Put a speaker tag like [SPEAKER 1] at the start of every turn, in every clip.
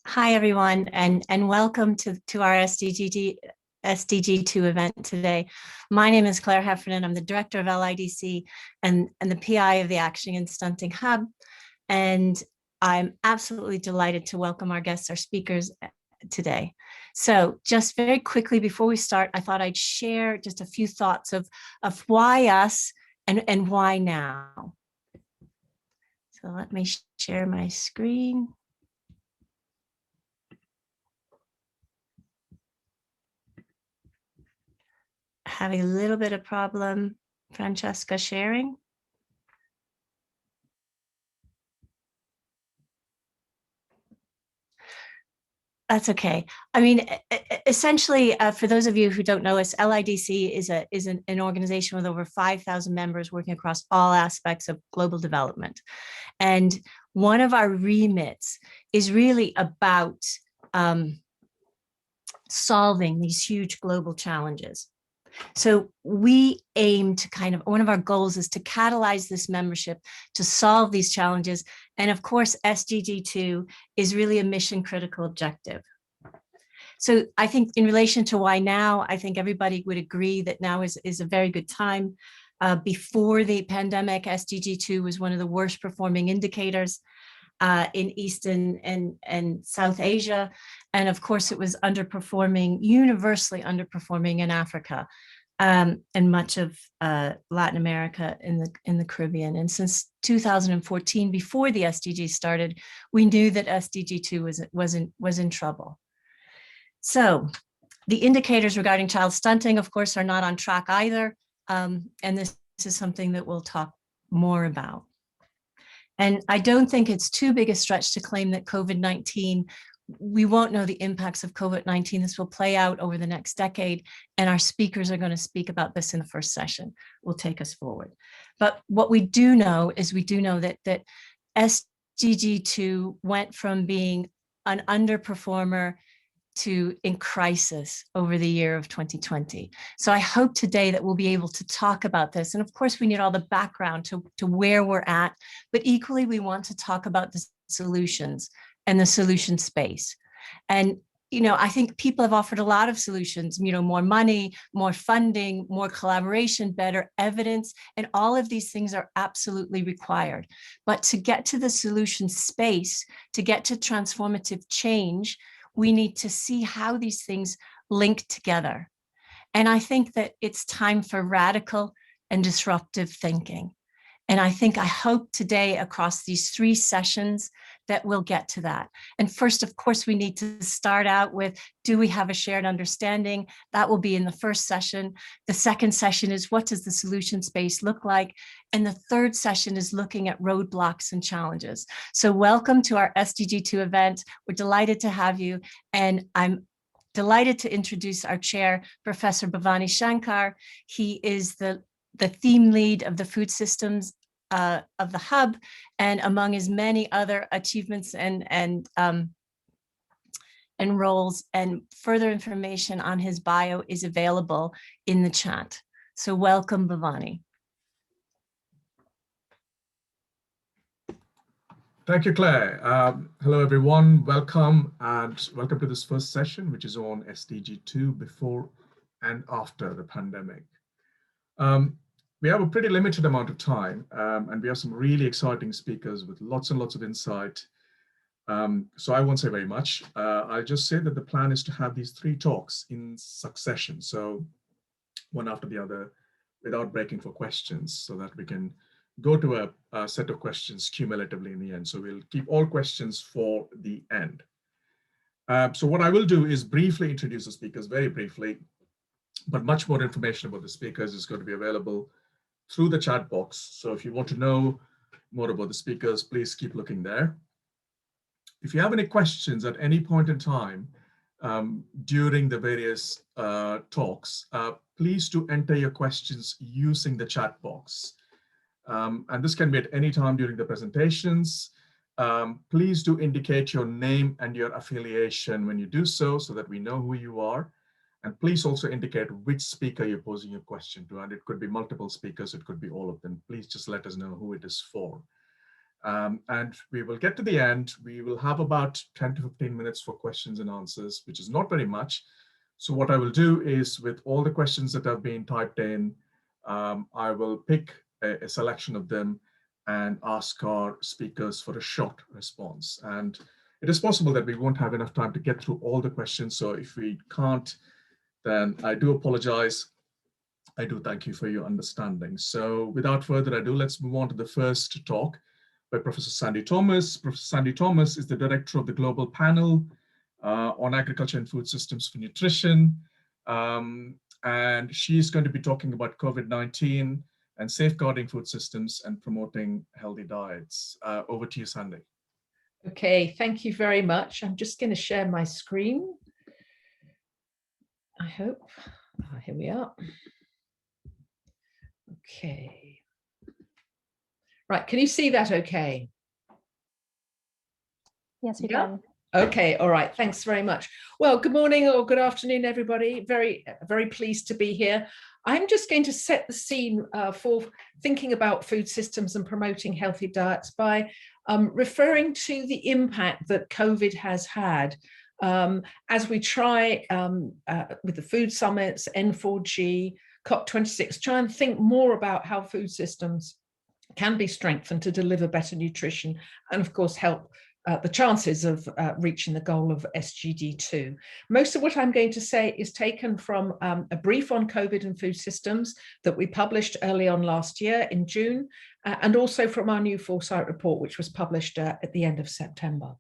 [SPEAKER 1] Hi, everyone, and welcome to our SDG2 event today. My name is Claire Heffernan. I'm the director of LIDC and the PI of the Action and Stunting Hub. And I'm absolutely delighted to welcome our guests, our speakers today. So just very quickly before we start, I thought I'd share just a few thoughts of why us and why now. So let me share my screen. Having a little bit of problem, Francesca, sharing. That's okay. I mean, essentially, for those of you who don't know us, LIDC is an organization with over 5,000 members working across all aspects of global development. And one of our remits is really about solving these huge global challenges. So we aim to one of our goals is to catalyze this membership to solve these challenges. And of course, SDG2 is really a mission critical objective. So I think in relation to why now, I think everybody would agree that now is a very good time. Before the pandemic, SDG2 was one of the worst performing indicators in East and South Asia. And of course, it was universally underperforming in Africa and much of Latin America in the Caribbean. And since 2014, before the SDG started, we knew that SDG2 was in trouble. So the indicators regarding child stunting, of course, are not on track either. And this is something that we'll talk more about. And I don't think it's too big a stretch to claim that COVID-19, we won't know the impacts of COVID-19. This will play out over the next decade, and our speakers are going to speak about this in the first session. Will take us forward. But what we do know is that SDG2 went from being an underperformer to in crisis over the year of 2020. So I hope today that we'll be able to talk about this. And of course, we need all the background to where we're at, but equally we want to talk about the solutions and the solution space. And I think people have offered a lot of solutions, more money, more funding, more collaboration, better evidence, and all of these things are absolutely required. But to get to the solution space, to get to transformative change, we need to see how these things link together. And I think that it's time for radical and disruptive thinking. And I hope today across these 3 sessions that we'll get to that. And first, of course, we need to start out with, do we have a shared understanding? That will be in the first session. The second session is, what does the solution space look like? And the third session is looking at roadblocks and challenges. So welcome to our SDG2 event. We're delighted to have you. And I'm delighted to introduce our chair, Professor Bhavani Shankar. He is the theme lead of the food systems of the hub, and among his many other achievements and roles, and further information on his bio is available in the chat. So welcome, Bhavani.
[SPEAKER 2] Thank you, Claire. Hello, everyone. Welcome, and welcome to this first session, which is on SDG2 before and after the pandemic. We have a pretty limited amount of time, and we have some really exciting speakers with lots and lots of insight. So I won't say very much. I'll just say that the plan is to have these 3 talks in succession, so one after the other, without breaking for questions, so that we can go to a set of questions cumulatively in the end. So we'll keep all questions for the end. So what I will do is briefly introduce the speakers, very briefly, but much more information about the speakers is going to be available through the chat box. So if you want to know more about the speakers, please keep looking there. If you have any questions at any point in time during the various talks, please do enter your questions using the chat box. And this can be at any time during the presentations. Please do indicate your name and your affiliation when you do so that we know who you are. And please also indicate which speaker you're posing your question to. And it could be multiple speakers, it could be all of them. Please just let us know who it is for. And we will get to the end. We will have about 10 to 15 minutes for questions and answers, which is not very much. So what I will do is, with all the questions that have been typed in, I will pick a selection of them and ask our speakers for a short response. And it is possible that we won't have enough time to get through all the questions. So if we can't, then I do apologize. I do thank you for your understanding. So without further ado, let's move on to the first talk by Professor Sandy Thomas. Professor Sandy Thomas is the director of the Global Panel on Agriculture and Food Systems for Nutrition. And she's going to be talking about COVID-19 and safeguarding food systems and promoting healthy diets. Over to you, Sandy.
[SPEAKER 3] Okay, thank you very much. I'm just going to share my screen. I hope. Here we are. Okay. Right, can you see that okay?
[SPEAKER 4] Yes, we can.
[SPEAKER 3] Okay, all right, thanks very much. Well, good morning or good afternoon, everybody. Very pleased to be here. I'm just going to set the scene for thinking about food systems and promoting healthy diets by referring to the impact that COVID has had as we try with the food summits, N4G, COP26, try and think more about how food systems can be strengthened to deliver better nutrition and, of course, help the chances of reaching the goal of SDG2. Most of what I'm going to say is taken from a brief on COVID and food systems that we published early on last year in June, and also from our new Foresight report, which was published at the end of September.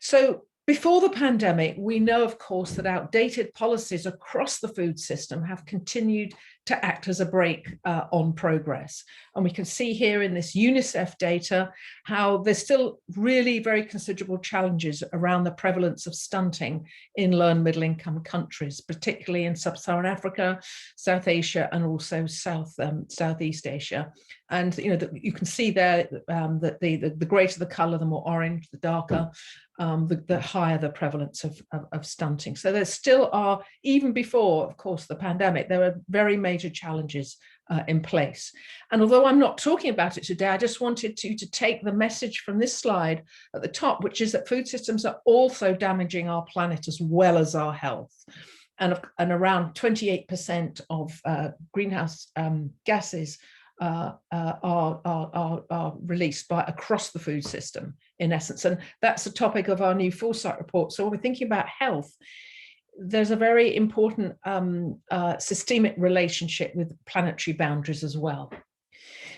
[SPEAKER 3] So before the pandemic, we know, of course, that outdated policies across the food system have continued to act as a brake on progress. And we can see here in this UNICEF data how there's still really very considerable challenges around the prevalence of stunting in low and middle income countries, particularly in sub-Saharan Africa, South Asia, and also Southeast Asia. And you can see there that the greater the color, the more orange, the darker, the higher the prevalence of stunting. So there still are, even before, of course, the pandemic, there are very major challenges in place. And although I'm not talking about it today, I just wanted to take the message from this slide at the top, which is that food systems are also damaging our planet as well as our health. And around 28% of greenhouse gases are released across the food system, in essence. And that's the topic of our new Foresight report. So when we're thinking about health, there's a very important systemic relationship with planetary boundaries as well.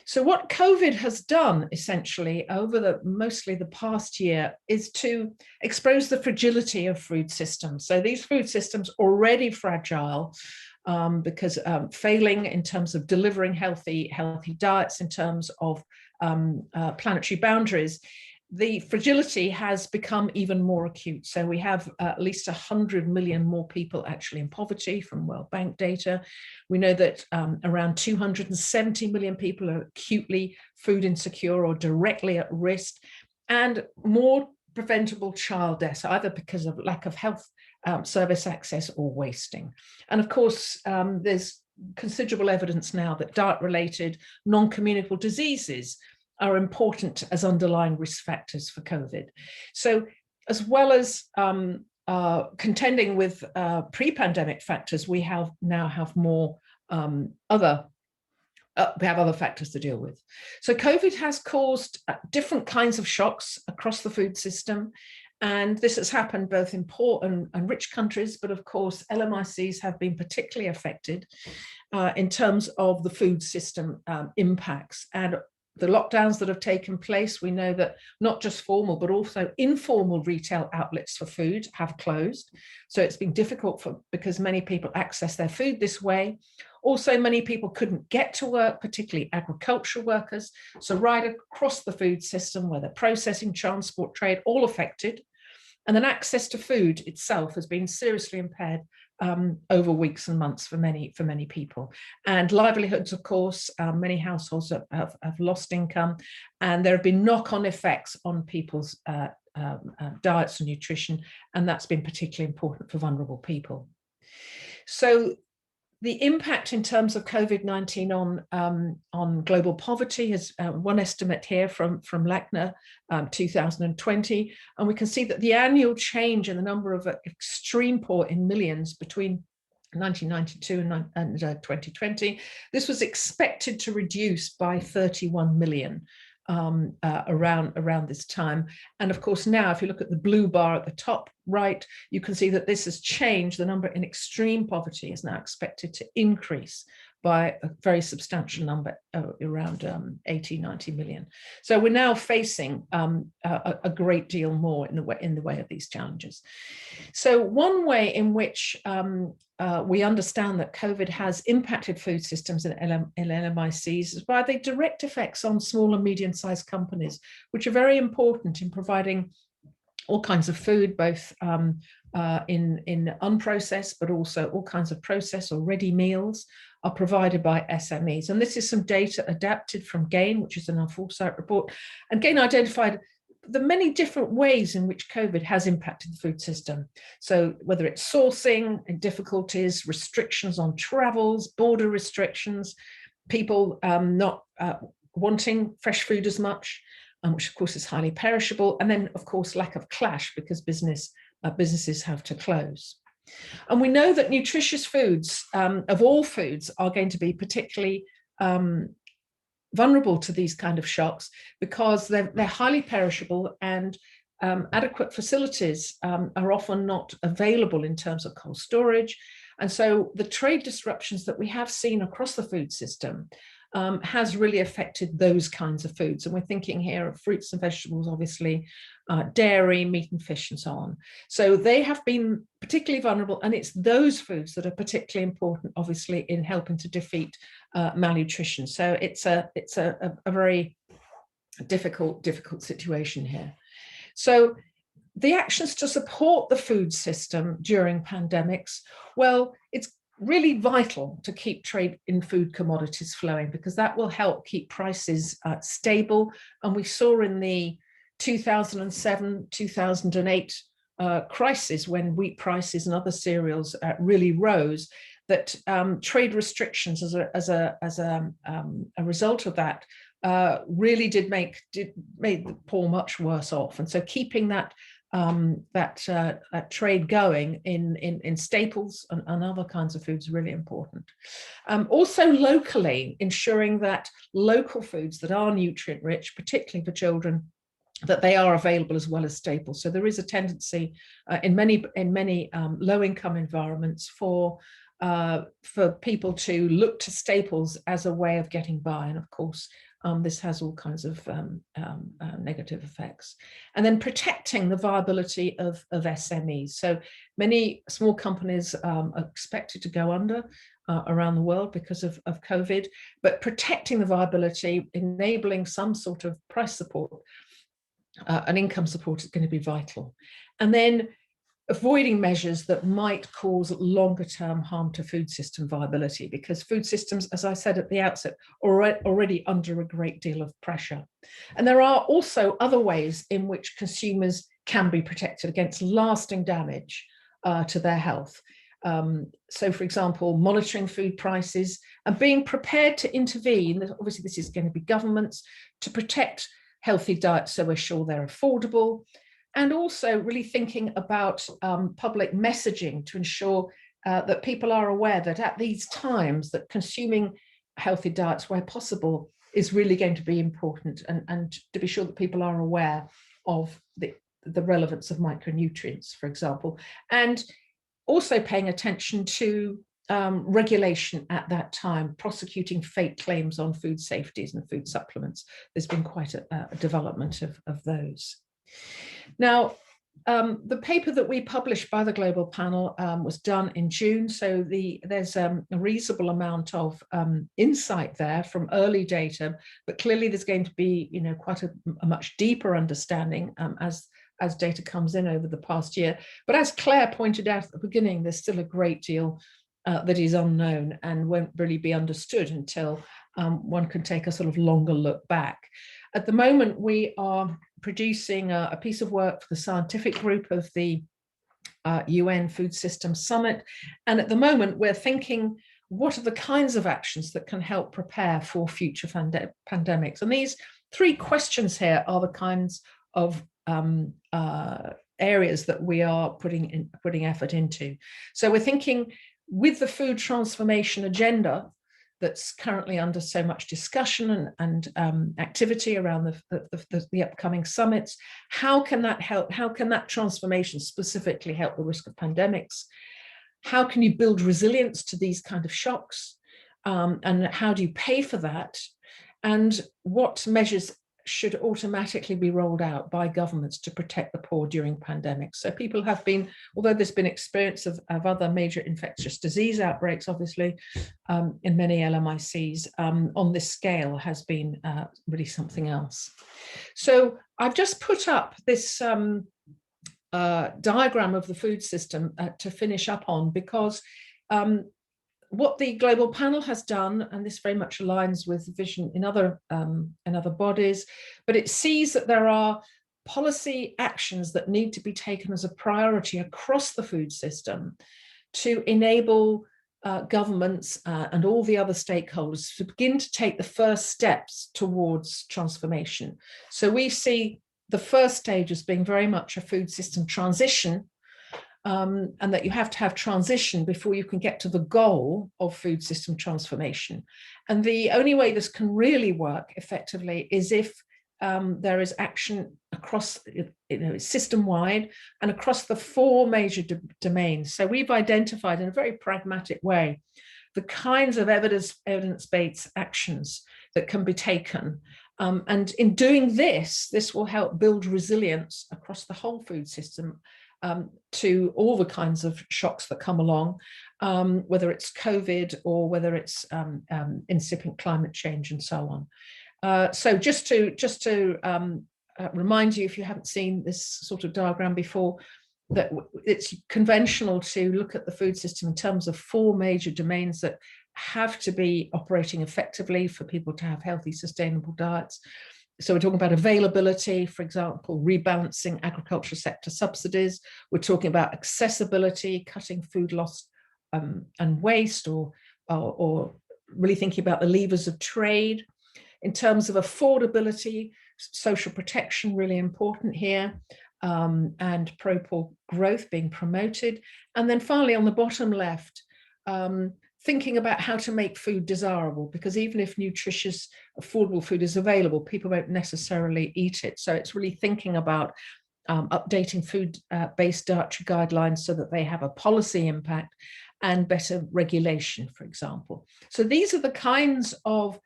[SPEAKER 3] So what COVID has done essentially over mostly the past year is to expose the fragility of food systems. So these food systems already fragile because failing in terms of delivering healthy diets, in terms of planetary boundaries, the fragility has become even more acute. So we have at least 100 million more people actually in poverty from World Bank data. We know that around 270 million people are acutely food insecure or directly at risk, and more preventable child deaths, either because of lack of health service access or wasting. And of course, there's considerable evidence now that diet-related non-communicable diseases are important as underlying risk factors for COVID. So as well as contending with pre-pandemic factors, we now have more other factors to deal with. So COVID has caused different kinds of shocks across the food system. And this has happened both in poor and rich countries, but of course, LMICs have been particularly affected in terms of the food system impacts. And the lockdowns that have taken place, we know that not just formal, but also informal retail outlets for food have closed. So it's been difficult because many people access their food this way. Also, many people couldn't get to work, particularly agricultural workers. So right across the food system, whether processing, transport, trade, all affected. And then access to food itself has been seriously impaired over weeks and months for many people. And livelihoods, of course, many households have lost income, and there have been knock-on effects on people's diets and nutrition, and that's been particularly important for vulnerable people. So The impact in terms of COVID-19 on global poverty is one estimate here from LACNA 2020, and we can see that the annual change in the number of extreme poor in millions between 1992 and 2020, this was expected to reduce by 31 million around this time. And of course, now if you look at the blue bar at the top right, you can see that this has changed. The number in extreme poverty is now expected to increase by a very substantial number, around 80, 90 million. So we're now facing a great deal more in the way of these challenges. So one way in which we understand that COVID has impacted food systems in LMICs is by the direct effects on small and medium-sized companies, which are very important in providing all kinds of food, both in unprocessed, but also all kinds of processed or ready meals are provided by SMEs. And this is some data adapted from GAIN, which is in our foresight report. And GAIN identified the many different ways in which COVID has impacted the food system. So whether it's sourcing and difficulties, restrictions on travels, border restrictions, people not wanting fresh food as much, which of course is highly perishable, and then of course lack of cash because businesses have to close. And we know that nutritious foods, of all foods, are going to be particularly vulnerable to these kind of shocks because they're highly perishable, and adequate facilities are often not available in terms of cold storage. And so the trade disruptions that we have seen across the food system has really affected those kinds of foods. And we're thinking here of fruits and vegetables, obviously, dairy, meat and fish and so on. So they have been particularly vulnerable, and it's those foods that are particularly important, obviously, in helping to defeat malnutrition. So it's a very difficult situation here. So the actions to support the food system during pandemics, well, it's really vital to keep trade in food commodities flowing, because that will help keep prices stable. And we saw in the 2007, 2008 crisis, when wheat prices and other cereals really rose, that trade restrictions as a result of that really did make the poor much worse off. And so keeping that trade going in staples and other kinds of foods is really important. Also locally, ensuring that local foods that are nutrient rich, particularly for children, that they are available as well as staples. So there is a tendency in many low-income environments for people to look to staples as a way of getting by. And of course, this has all kinds of negative effects. And then protecting the viability of SMEs. So many small companies are expected to go under around the world because of COVID, but protecting the viability, enabling some sort of price support and income support is going to be vital. And then avoiding measures that might cause longer term harm to food system viability, because food systems, as I said at the outset, are already under a great deal of pressure. And there are also other ways in which consumers can be protected against lasting damage to their health. So, for example, monitoring food prices and being prepared to intervene. Obviously, this is going to be governments to protect healthy diets so we're sure they're affordable. And also really thinking about public messaging to ensure that people are aware that at these times that consuming healthy diets where possible is really going to be important, and to be sure that people are aware of the relevance of micronutrients, for example, and also paying attention to regulation at that time, prosecuting fake claims on food safeties and food supplements. There's been quite a development of those. Now, the paper that we published by the Global Panel was done in June, so there's a reasonable amount of insight there from early data, but clearly there's going to be, quite a much deeper understanding as data comes in over the past year. But as Claire pointed out at the beginning, there's still a great deal that is unknown and won't really be understood until one can take a sort of longer look back. At the moment, we are producing a piece of work for the scientific group of the UN Food Systems Summit. And at the moment, we're thinking what are the kinds of actions that can help prepare for future pandemics? And these 3 questions here are the kinds of areas that we are putting effort into. So we're thinking with the food transformation agenda that's currently under so much discussion and activity around the upcoming summits, how can that help? How can that transformation specifically help the risk of pandemics? How can you build resilience to these kind of shocks? And how do you pay for that? And what measures should automatically be rolled out by governments to protect the poor during pandemics? So people have been, although there's been experience of other major infectious disease outbreaks, obviously, in many LMICs, on this scale has been really something else. So I've just put up this diagram of the food system to finish up on, because what the global panel has done, and this very much aligns with vision in other bodies, but it sees that there are policy actions that need to be taken as a priority across the food system to enable governments and all the other stakeholders to begin to take the first steps towards transformation. So we see the first stage as being very much a food system transition, and that you have to have transition before you can get to the goal of food system transformation. And the only way this can really work effectively is if there is action across, system-wide and across the 4 major domains. So we've identified in a very pragmatic way the kinds of evidence-based actions that can be taken. And in doing this will help build resilience across the whole food system to all the kinds of shocks that come along, whether it's COVID or whether it's incipient climate change and so on. So just to remind you, if you haven't seen this sort of diagram before, that it's conventional to look at the food system in terms of 4 major domains that have to be operating effectively for people to have healthy, sustainable diets. So we're talking about availability, for example, rebalancing agricultural sector subsidies. We're talking about accessibility, cutting food loss and waste, or really thinking about the levers of trade. In terms of affordability, social protection, really important here, and pro-poor growth being promoted. And then finally, on the bottom left, thinking about how to make food desirable, because even if nutritious, affordable food is available, people won't necessarily eat it. So it's really thinking about updating food-based dietary guidelines so that they have a policy impact and better regulation, for example. So these are the kinds of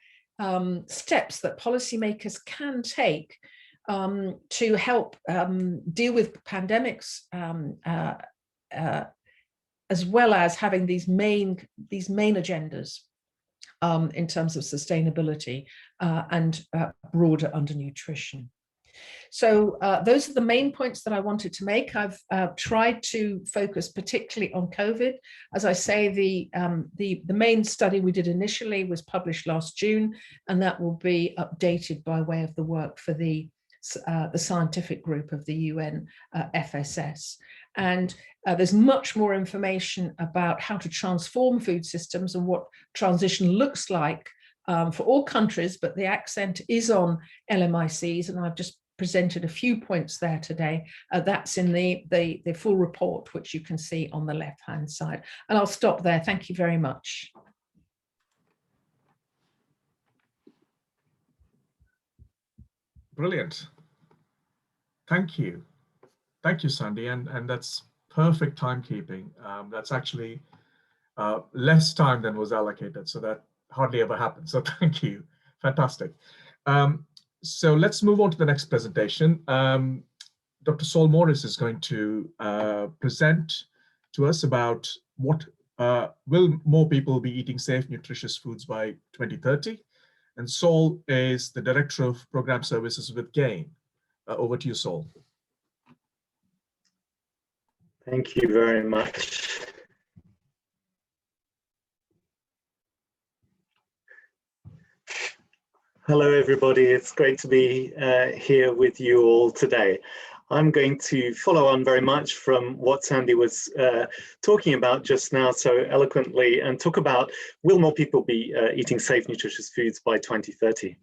[SPEAKER 3] steps that policymakers can take to help deal with pandemics, as well as having these main agendas in terms of sustainability and broader undernutrition. So those are the main points that I wanted to make. I've tried to focus particularly on COVID. As I say, the main study we did initially was published last June, and that will be updated by way of the work for the scientific group of the UN FSS. And there's much more information about how to transform food systems and what transition looks like for all countries, but the accent is on LMICs, and I've just presented a few points there today. That's in the full report, which you can see on the left-hand side. And I'll stop there. Thank you very much.
[SPEAKER 2] Brilliant. Thank you. Thank you, Sandy. And that's perfect timekeeping. That's actually less time than was allocated, so that hardly ever happens. So thank you. Fantastic. So let's move on to the next presentation. Dr. Saul Morris is going to present to us about what will more people be eating safe, nutritious foods by 2030. And Saul is the Director of Program Services with GAIN. Over to you, Saul.
[SPEAKER 4] Thank you very much. Hello, everybody. It's great to be here with you all today. I'm going to follow on very much from what Sandy was talking about just now so eloquently, and talk about, will more people be eating safe, nutritious foods by 2030?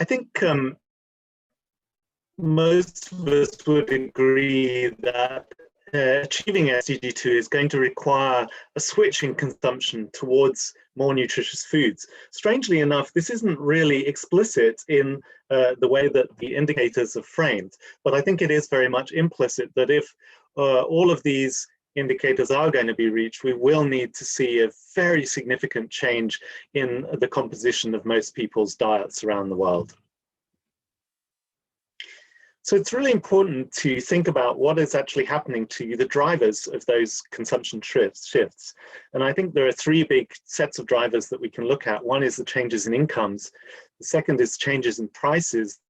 [SPEAKER 4] I think most of us would agree that achieving SDG2 is going to require a switch in consumption towards more nutritious foods. Strangely enough, this isn't really explicit in the way that the indicators are framed, but I think it is very much implicit that if all of these indicators are going to be reached, we will need to see a very significant change in the composition of most people's diets around the world. So it's really important to think about what is actually happening to the drivers of those consumption shifts. And I think there are three big sets of drivers that we can look at. One is the changes in incomes. The second is changes in prices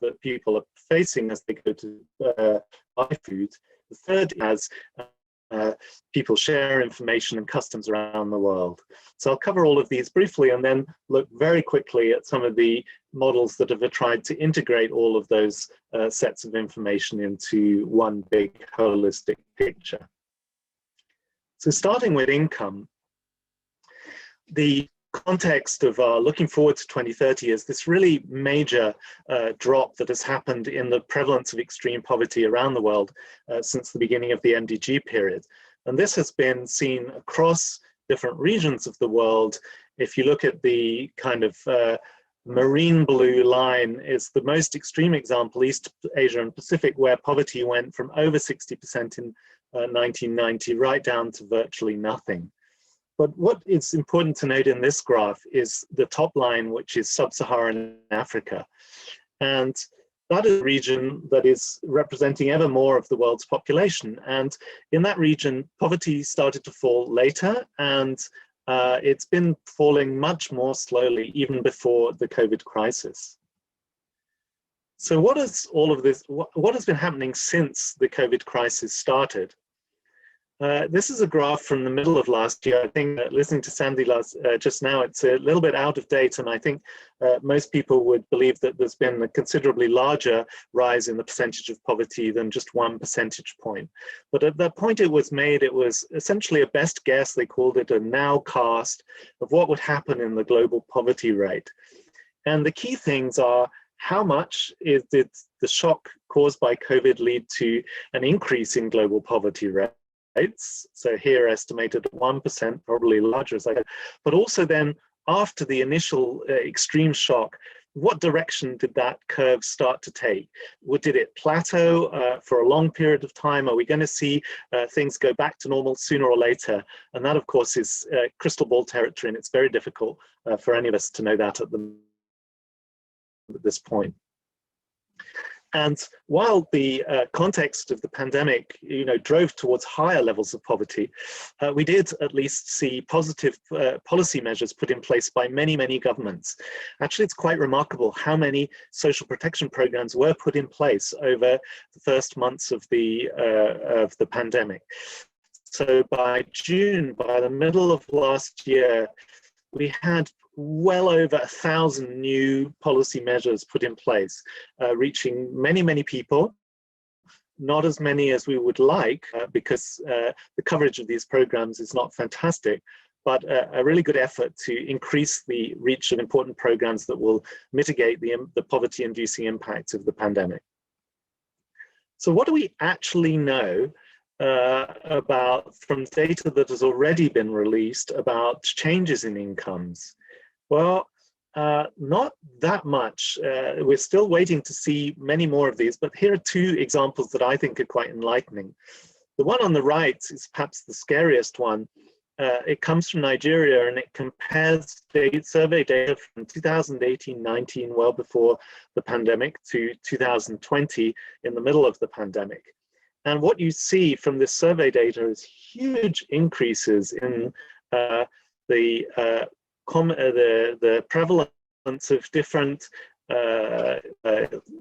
[SPEAKER 4] that people are facing as they go to buy food. The third is people share information and customs around the world. So I'll cover all of these briefly and then look very quickly at some of the models that have tried to integrate all of those sets of information into one big holistic picture. So starting with income, the context of looking forward to 2030 is this really major drop that has happened in the prevalence of extreme poverty around the world since the beginning of the MDG period. And this has been seen across different regions of the world. If you look at the kind of marine blue line is the most extreme example, East Asia and Pacific, where poverty went from over 60% in 1990 right down to virtually nothing. But what is important to note in this graph is the top line, which is sub-Saharan Africa. And that is a region that is representing ever more of the world's population. And in that region, poverty started to fall later, and it's been falling much more slowly even before the COVID crisis. So what is all of this, what has been happening since the COVID crisis started? This is a graph from the middle of last year. I think listening to Sandy just now, it's a little bit out of date, and I think most people would believe that there's been a considerably larger rise in the percentage of poverty than just 1 percentage point. But at that point it was made, it was essentially a best guess, they called it a nowcast, of what would happen in the global poverty rate. And the key things are, how much did the shock caused by COVID lead to an increase in global poverty rate? So here estimated at 1%, probably larger as I go. But also then after the initial extreme shock, what direction did that curve start to take? Did it plateau for a long period of time? Are we going to see things go back to normal sooner or later? And that, of course, is crystal ball territory, and it's very difficult for any of us to know that at this point. And while the context of the pandemic, drove towards higher levels of poverty, we did at least see positive policy measures put in place by many, many governments. Actually, it's quite remarkable how many social protection programs were put in place over the first months of the pandemic. So by June, by the middle of last year, we had well over 1,000 new policy measures put in place, reaching many, many people. Not as many as we would like, because the coverage of these programs is not fantastic, but a really good effort to increase the reach of important programs that will mitigate the poverty-inducing impacts of the pandemic. So what do we actually know about, from data that has already been released, about changes in incomes? Well, not that much. We're still waiting to see many more of these, but here are two examples that I think are quite enlightening. The one on the right is perhaps the scariest one. It comes from Nigeria, and it compares survey data from 2018-19, well before the pandemic, to 2020, in the middle of the pandemic. And what you see from this survey data is huge increases in the prevalence of different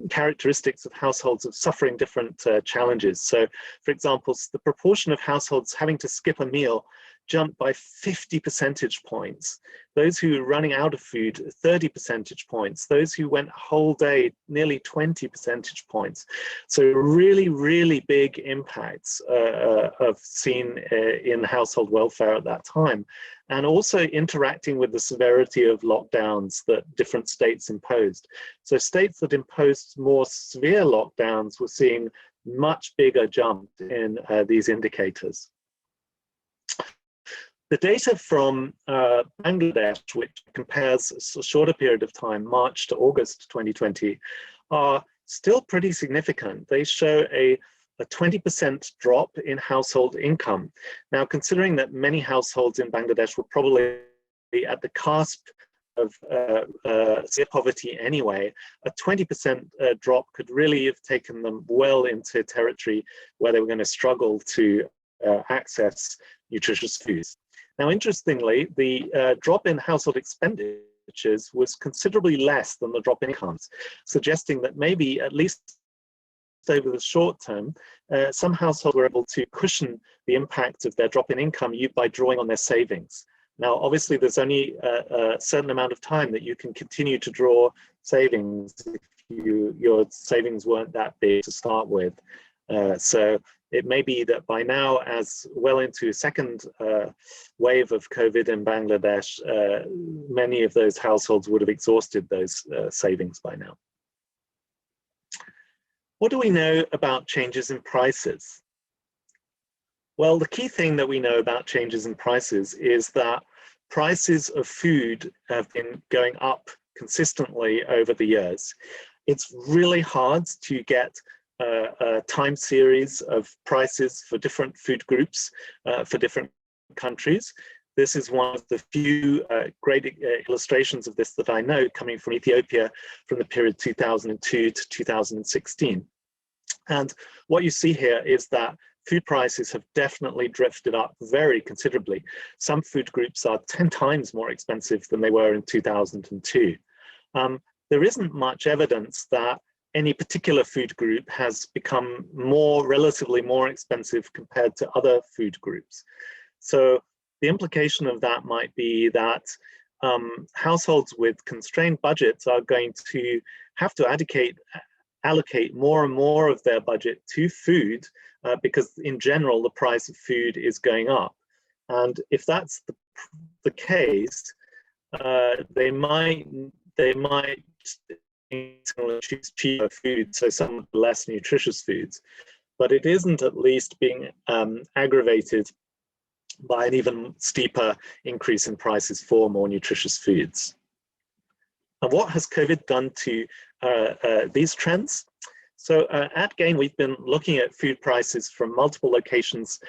[SPEAKER 4] characteristics of households of suffering different challenges. So, for example, the proportion of households having to skip a meal jumped by 50 percentage points. Those who were running out of food, 30 percentage points. Those who went a whole day, nearly 20 percentage points. So really, really big impacts of seen in household welfare at that time. And also interacting with the severity of lockdowns that different states imposed. So states that imposed more severe lockdowns were seeing much bigger jump in these indicators. The data from Bangladesh, which compares a shorter period of time, March to August 2020, are still pretty significant. They show a 20% drop in household income. Now, considering that many households in Bangladesh were probably at the cusp of severe poverty anyway, a 20% drop could really have taken them well into territory where they were going to struggle to access nutritious foods. Now, interestingly, the drop in household expenditures was considerably less than the drop in incomes, suggesting that maybe at least over the short term, some households were able to cushion the impact of their drop in income by drawing on their savings. Now, obviously, there's only a certain amount of time that you can continue to draw savings if your savings weren't that big to start with. So it may be that by now, as well into a second wave of COVID in Bangladesh, many of those households would have exhausted those savings by now. What do we know about changes in prices? Well, the key thing that we know about changes in prices is that prices of food have been going up consistently over the years. It's really hard to get a time series of prices for different food groups for different countries. This is one of the few great illustrations of this that I know coming from Ethiopia from the period 2002 to 2016. And what you see here is that food prices have definitely drifted up very considerably. Some food groups are 10 times more expensive than they were in 2002. There isn't much evidence that any particular food group has become relatively more expensive compared to other food groups. So the implication of that might be that households with constrained budgets are going to have to allocate more and more of their budget to food because in general, the price of food is going up. And if that's the case, they might choose cheaper food, so some less nutritious foods, but it isn't at least being aggravated by an even steeper increase in prices for more nutritious foods. And what has COVID done to these trends? So at GAIN, we've been looking at food prices from multiple locations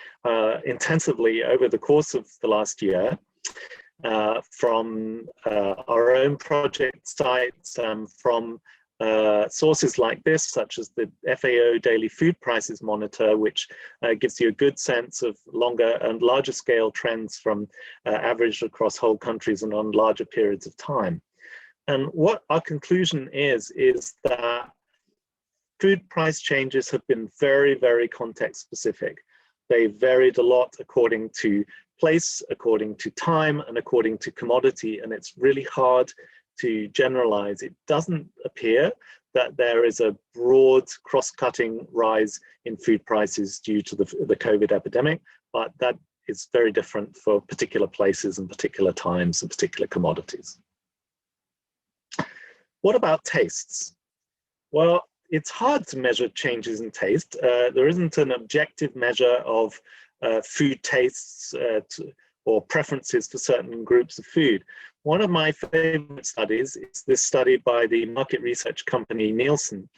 [SPEAKER 4] intensively over the course of the last year, from our own project sites, from sources like this, such as the FAO Daily Food Prices Monitor, which gives you a good sense of longer and larger scale trends from averaged across whole countries and on larger periods of time. And what our conclusion is that food price changes have been very, very context specific. They varied a lot according to place, according to time, and according to commodity, and it's really hard to generalize. It doesn't appear that there is a broad cross-cutting rise in food prices due to the COVID epidemic, but that is very different for particular places and particular times and particular commodities. What about tastes? Well, it's hard to measure changes in taste. There isn't an objective measure of food tastes or preferences for certain groups of food. One of my favorite studies is this study by the market research company Nielsen,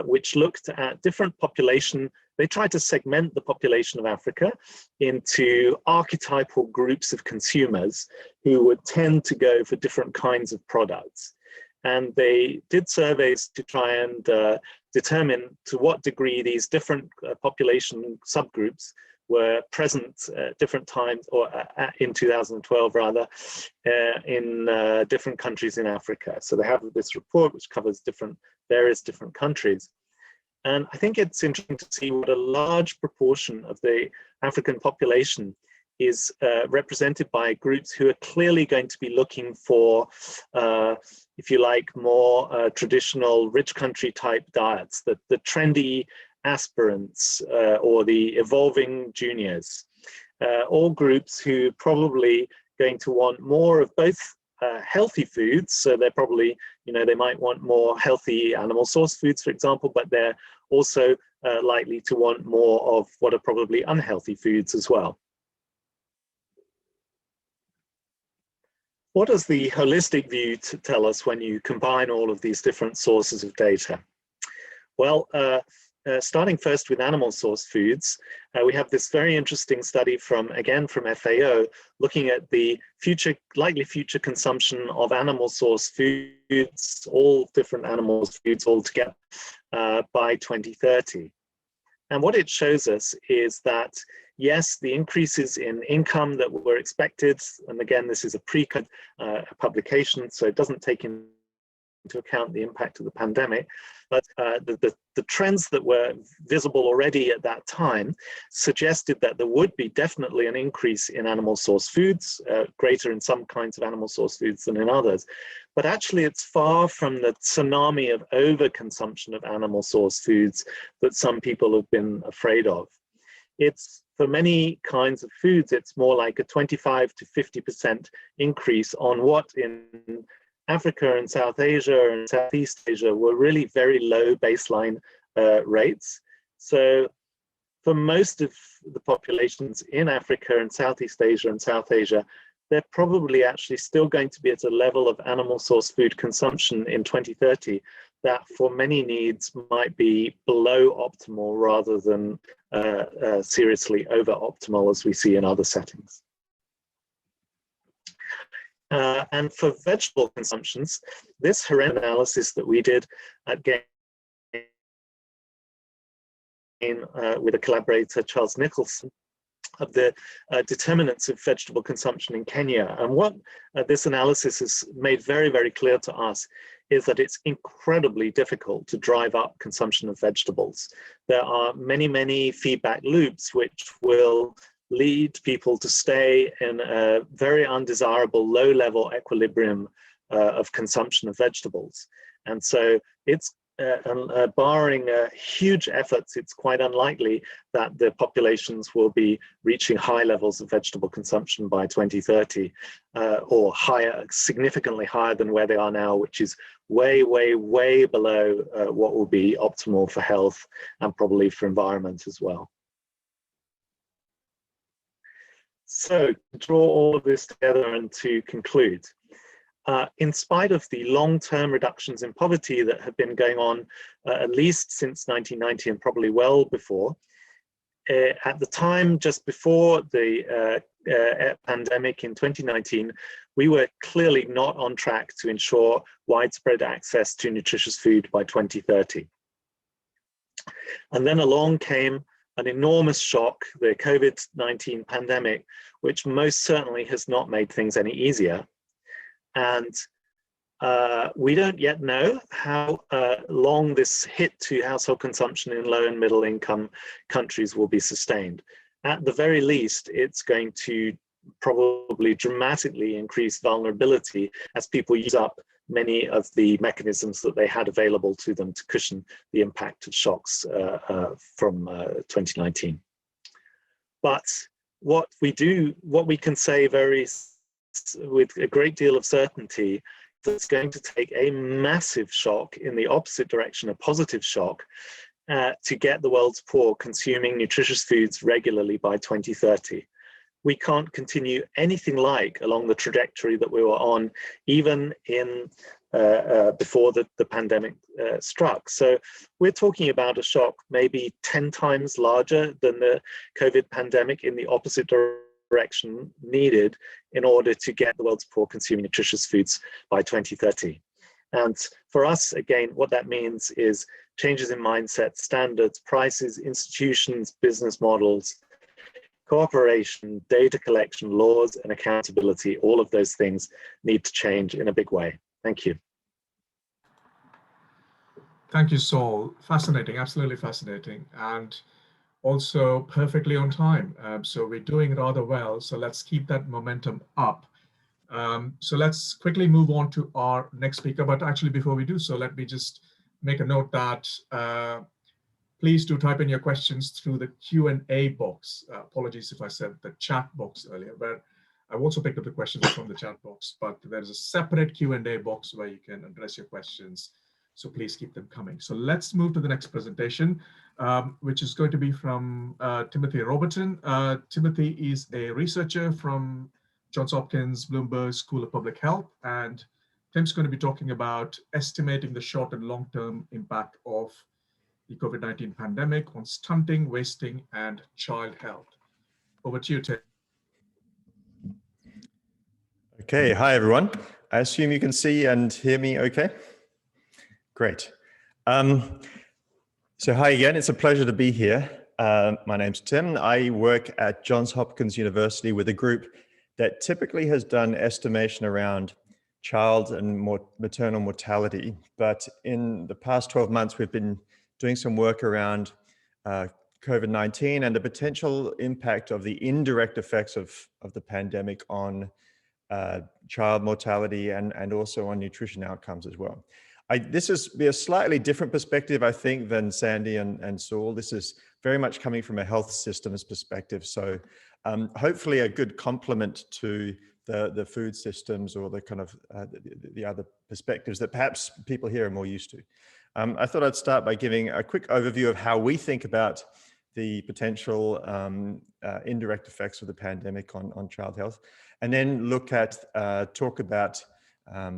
[SPEAKER 4] which looked at different population. They tried to segment the population of Africa into archetypal groups of consumers who would tend to go for different kinds of products. And they did surveys to try and determine to what degree these different population subgroups were present at different times, or in 2012 rather, in different countries in Africa. So they have this report which covers various different countries. And I think it's interesting to see what a large proportion of the African population is represented by groups who are clearly going to be looking for, if you like, more traditional rich country type diets, the trendy aspirants or the evolving juniors, all groups who probably going to want more of both healthy foods. So they're probably, they might want more healthy animal source foods, for example, but they're also likely to want more of what are probably unhealthy foods as well. What does the holistic view tell us when you combine all of these different sources of data? Well, starting first with animal source foods, we have this very interesting study from FAO, looking at the likely future consumption of animal source foods, all different animal foods altogether, by 2030. And what it shows us is that, yes, the increases in income that were expected, and again, this is a pre-COVID publication, so it doesn't take into account the impact of the pandemic, but the trends that were visible already at that time suggested that there would be definitely an increase in animal source foods, greater in some kinds of animal source foods than in others. But actually, it's far from the tsunami of overconsumption of animal source foods that some people have been afraid of. It's, for many kinds of foods, it's more like a 25 to 50% increase on what in Africa and South Asia and Southeast Asia were really very low baseline rates. So for most of the populations in Africa and Southeast Asia and South Asia, they're probably actually still going to be at a level of animal source food consumption in 2030 that for many needs might be below optimal rather than seriously over optimal as we see in other settings. And for vegetable consumptions, this horrendous analysis that we did again with a collaborator, Charles Nicholson, of the determinants of vegetable consumption in Kenya. And what this analysis has made very, very clear to us is that it's incredibly difficult to drive up consumption of vegetables. There are many, many feedback loops which will lead people to stay in a very undesirable low-level equilibrium of consumption of vegetables. And so it's barring huge efforts, it's quite unlikely that the populations will be reaching high levels of vegetable consumption by 2030 or higher, significantly higher than where they are now, which is way, way, way below what will be optimal for health and probably for environment as well. So to draw all of this together and to conclude, in spite of the long-term reductions in poverty that have been going on at least since 1990 and probably well before, at the time just before the pandemic in 2019, we were clearly not on track to ensure widespread access to nutritious food by 2030. And then along came an enormous shock, the COVID-19 pandemic, which most certainly has not made things any easier. And we don't yet know how long this hit to household consumption in low and middle income countries will be sustained. At the very least, it's going to probably dramatically increase vulnerability as people use up many of the mechanisms that they had available to them to cushion the impact of shocks from 2019. But what we can say with a great deal of certainty, that's going to take a massive shock in the opposite direction, a positive shock, to get the world's poor consuming nutritious foods regularly by 2030. We can't continue anything like along the trajectory that we were on, even in before the pandemic struck. So we're talking about a shock maybe 10 times larger than the COVID pandemic in the opposite direction needed in order to get the world's poor consuming nutritious foods by 2030. And for us, again, what that means is changes in mindset, standards, prices, institutions, business models, cooperation, data collection, laws, and accountability. All of those things need to change in a big way. Thank you.
[SPEAKER 2] Thank you, Saul. Fascinating, absolutely fascinating. And also perfectly on time. So we're doing rather well. So let's keep that momentum up. So let's quickly move on to our next speaker. But actually, before we do so, let me just make a note that please do type in your questions through the Q&A box. Apologies if I said the chat box earlier, but I've also picked up the questions from the chat box, but there's a separate Q&A box where you can address your questions. So please keep them coming. So let's move to the next presentation, which is going to be from Timothy Robertson. Timothy is a researcher from Johns Hopkins Bloomberg School of Public Health, and Tim's going to be talking about estimating the short and long-term impact of the COVID-19 pandemic on stunting, wasting, and child health. Over to you, Tim.
[SPEAKER 5] Okay, hi everyone. I assume you can see and hear me okay? Great. So hi again, it's a pleasure to be here. My name's Tim. I work at Johns Hopkins University with a group that typically has done estimation around child and maternal mortality. But in the past 12 months, we've been doing some work around COVID-19 and the potential impact of the indirect effects of the pandemic on child mortality and also on nutrition outcomes as well. This is a slightly different perspective, I think, than Sandy and Saul. This is very much coming from a health systems perspective. So hopefully a good complement to the food systems or the kind of the other perspectives that perhaps people here are more used to. I thought I'd start by giving a quick overview of how we think about the potential indirect effects of the pandemic on child health, and then look at, talk about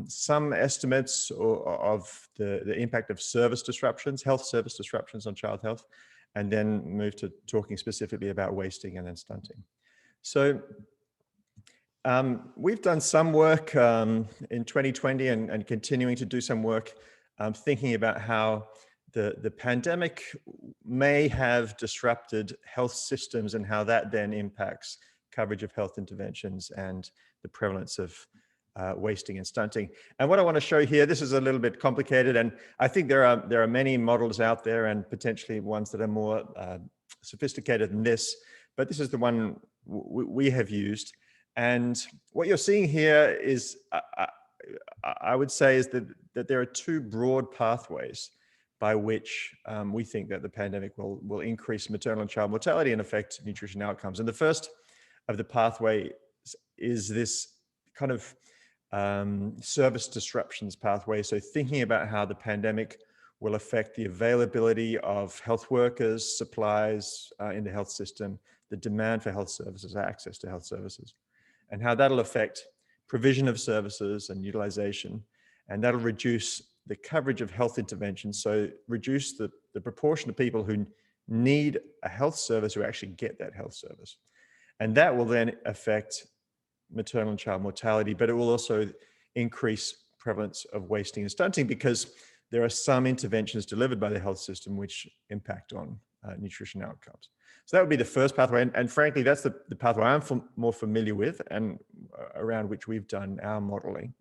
[SPEAKER 5] some estimates of the impact of service disruptions, health service disruptions on child health, and then move to talking specifically about wasting and then stunting. So we've done some work in 2020 and continuing to do some work thinking about how the pandemic may have disrupted health systems and how that then impacts coverage of health interventions and the prevalence of wasting and stunting. And what I want to show here, this is a little bit complicated, and I think there are many models out there and potentially ones that are more sophisticated than this, but this is the one we have used. And what you're seeing here is, I would say, is that there are two broad pathways by which we think that the pandemic will increase maternal and child mortality and affect nutrition outcomes. And the first of the pathway is this kind of service disruptions pathway. So thinking about how the pandemic will affect the availability of health workers, supplies in the health system, the demand for health services, access to health services, and how that'll affect provision of services and utilization. And that'll reduce the coverage of health interventions. So reduce the proportion of people who need a health service who actually get that health service. And that will then affect maternal and child mortality, but it will also increase prevalence of wasting and stunting because there are some interventions delivered by the health system which impact on nutrition outcomes. So that would be the first pathway. And frankly, that's the pathway I'm more familiar with and around which we've done our modeling.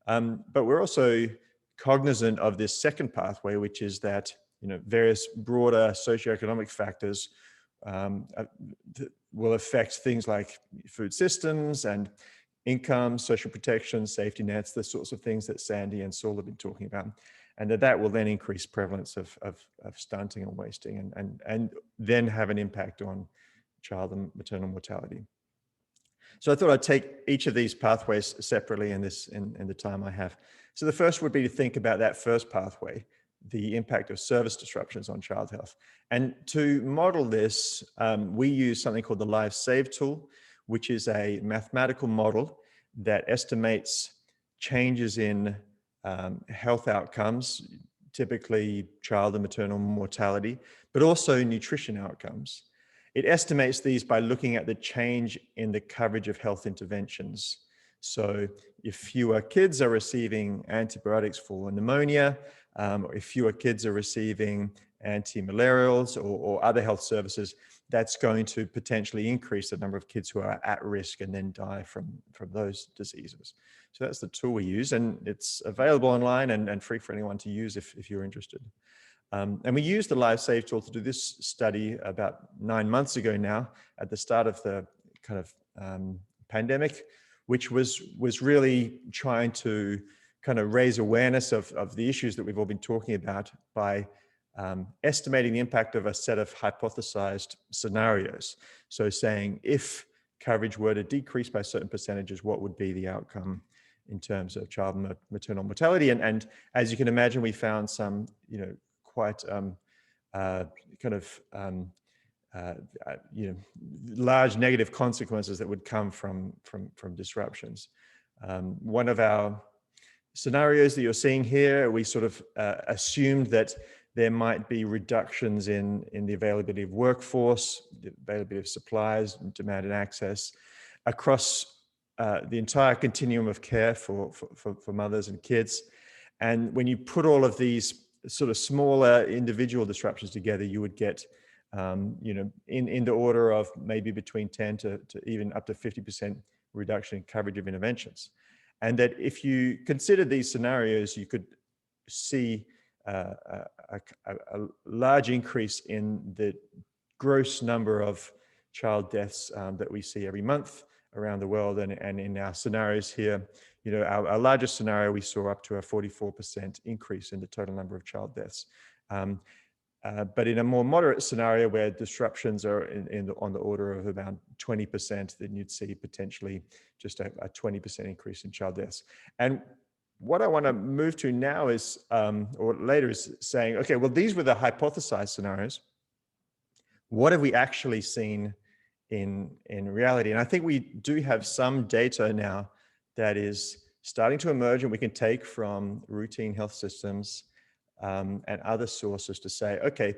[SPEAKER 5] But we're also cognizant of this second pathway, which is that various broader socioeconomic factors will affect things like food systems and income, social protection, safety nets, the sorts of things that Sandy and Saul have been talking about. And that will then increase prevalence of stunting and wasting and then have an impact on child and maternal mortality. So I thought I'd take each of these pathways separately in the time I have. So the first would be to think about that first pathway, the impact of service disruptions on child health. And to model this, we use something called the LiveSave tool, which is a mathematical model that estimates changes in health outcomes, typically child and maternal mortality, but also nutrition outcomes. It estimates these by looking at the change in the coverage of health interventions. So if fewer kids are receiving antibiotics for pneumonia, or if fewer kids are receiving anti-malarials or other health services, that's going to potentially increase the number of kids who are at risk and then die from those diseases. So that's the tool we use, and it's available online and free for anyone to use if you're interested. And we used the LiveSave tool to do this study about 9 months ago now, at the start of the kind of pandemic, which was really trying to kind of raise awareness of the issues that we've all been talking about by estimating the impact of a set of hypothesized scenarios. So saying, if coverage were to decrease by certain percentages, what would be the outcome in terms of child maternal mortality? And as you can imagine, we found some, quite large negative consequences that would come from disruptions. One of our scenarios that you're seeing here, we sort of assumed that there might be reductions in the availability of workforce, the availability of supplies, demand and access across the entire continuum of care for mothers and kids. And when you put all of these sort of smaller individual disruptions together, you would get, in the order of maybe between 10 to even up to 50% reduction in coverage of interventions. And that if you consider these scenarios, you could see a large increase in the gross number of child deaths that we see every month around the world. And in our scenarios here, our largest scenario, we saw up to a 44% increase in the total number of child deaths. But in a more moderate scenario where disruptions are on the order of about 20%, then you'd see potentially just a 20% increase in child deaths. And what I want to move to now is, or later, is saying, okay, well, these were the hypothesized scenarios. What have we actually seen in reality? And I think we do have some data now that is starting to emerge, and we can take from routine health systems and other sources to say, okay,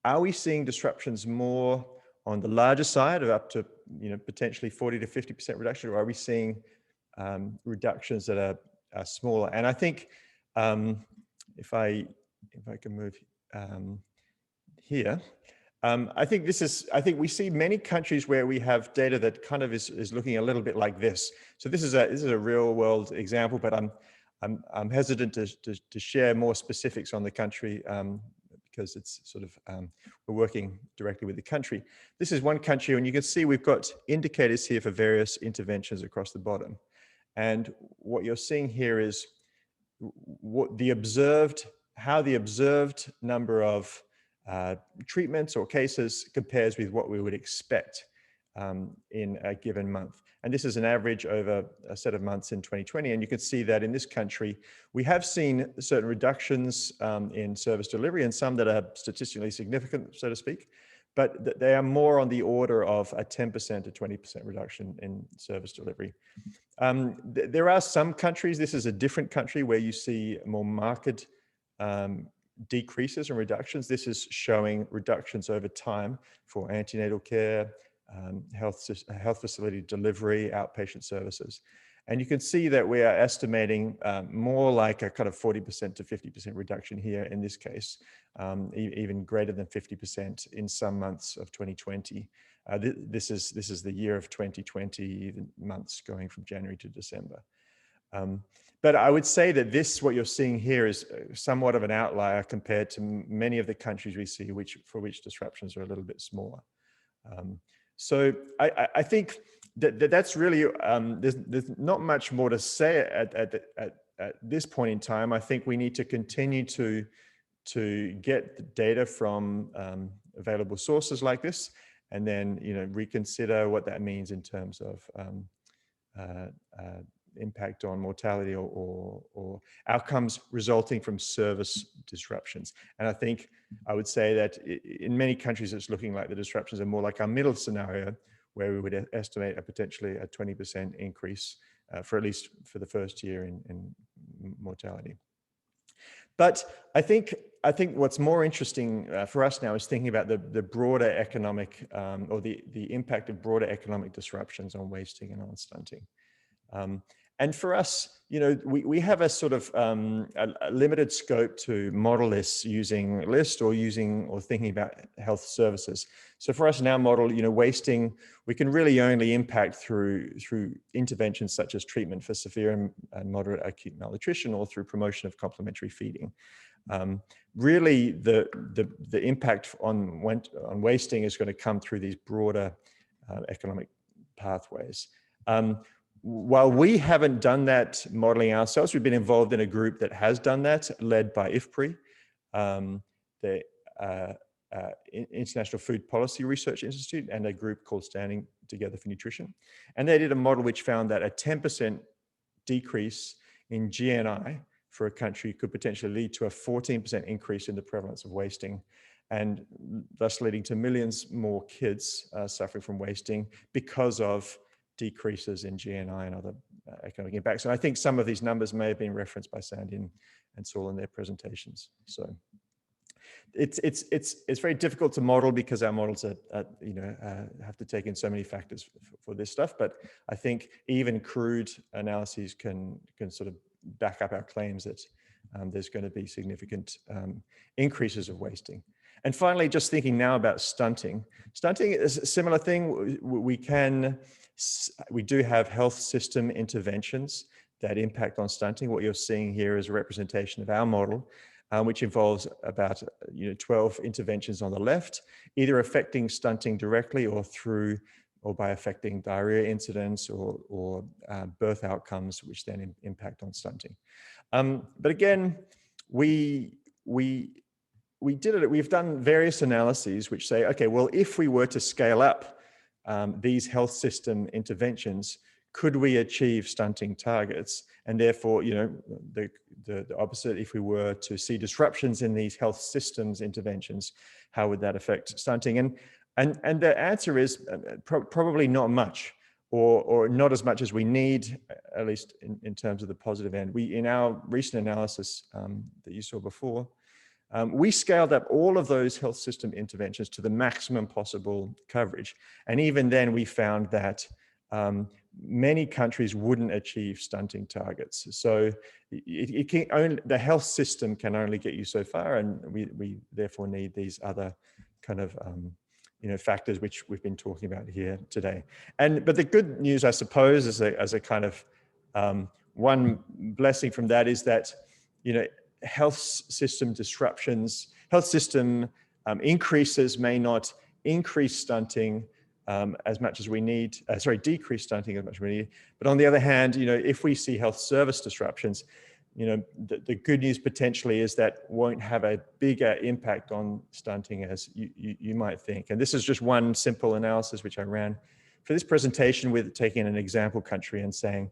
[SPEAKER 5] are we seeing disruptions more on the larger side of up to potentially 40 to 50% reduction, or are we seeing reductions that are smaller? And I think if I can move here, I think we see many countries where we have data that kind of is looking a little bit like this. So this is a real world example, but I'm hesitant to share more specifics on the country because it's sort of, we're working directly with the country. This is one country, and you can see we've got indicators here for various interventions across the bottom. And what you're seeing here is how the observed number of treatments or cases compares with what we would expect in a given month. And this is an average over a set of months in 2020. And you can see that in this country, we have seen certain reductions in service delivery, and some that are statistically significant, so to speak, but they are more on the order of a 10% to 20% reduction in service delivery. There are some countries, this is a different country, where you see more marked decreases and reductions. This is showing reductions over time for antenatal care, health facility delivery, outpatient services. And you can see that we are estimating more like a kind of 40% to 50% reduction here in this case, even greater than 50% in some months of 2020. This is the year of 2020, the months going from January to December. But I would say that what you're seeing here is somewhat of an outlier compared to many of the countries we see for which disruptions are a little bit smaller. So I think that's really, there's not much more to say at this point in time. I think we need to continue to get the data from available sources like this, and then reconsider what that means in terms of impact on mortality or outcomes resulting from service disruptions. And I think I would say that in many countries, it's looking like the disruptions are more like our middle scenario, where we would estimate potentially a 20% increase for at least for the first year in mortality. But I think what's more interesting for us now is thinking about the broader economic or the impact of broader economic disruptions on wasting and on stunting. And for us, we have a sort of a limited scope to model this using LIST or thinking about health services. So for us in our model, wasting, we can really only impact through interventions such as treatment for severe and moderate acute malnutrition, or through promotion of complementary feeding. Really, the impact on wasting is going to come through these broader economic pathways. While we haven't done that modeling ourselves, we've been involved in a group that has done that, led by IFPRI, the International Food Policy Research Institute, and a group called Standing Together for Nutrition. And they did a model which found that a 10% decrease in GNI for a country could potentially lead to a 14% increase in the prevalence of wasting, and thus leading to millions more kids suffering from wasting because of decreases in GNI and other economic impacts. And I think some of these numbers may have been referenced by Sandy and Saul in their presentations. So it's very difficult to model because our models have to take in so many factors for this stuff. But I think even crude analyses can sort of back up our claims that there's going to be significant increases of wasting. And finally, just thinking now about stunting. Stunting is a similar thing. We do have health system interventions that impact on stunting. What you're seeing here is a representation of our model, which involves about 12 interventions on the left, either affecting stunting directly or by affecting diarrhea incidence or birth outcomes, which then impact on stunting. But again, we've done various analyses which say, okay, well, if we were to scale up these health system interventions, could we achieve stunting targets? And therefore, the opposite, if we were to see disruptions in these health systems interventions, how would that affect stunting? And the answer is probably not much, or not as much as we need, at least in terms of the positive end. In our recent analysis that you saw before, we scaled up all of those health system interventions to the maximum possible coverage. And even then we found that many countries wouldn't achieve stunting targets. So the health system can only get you so far, and we therefore need these other kind of factors which we've been talking about here today. But the good news, I suppose, as a kind of one blessing from that is that health system disruptions, health system increases may not increase stunting as much as we need, decrease stunting as much as we need. But on the other hand, if we see health service disruptions, the good news potentially is that won't have a bigger impact on stunting as you might think. And this is just one simple analysis which I ran for this presentation with taking an example country and saying,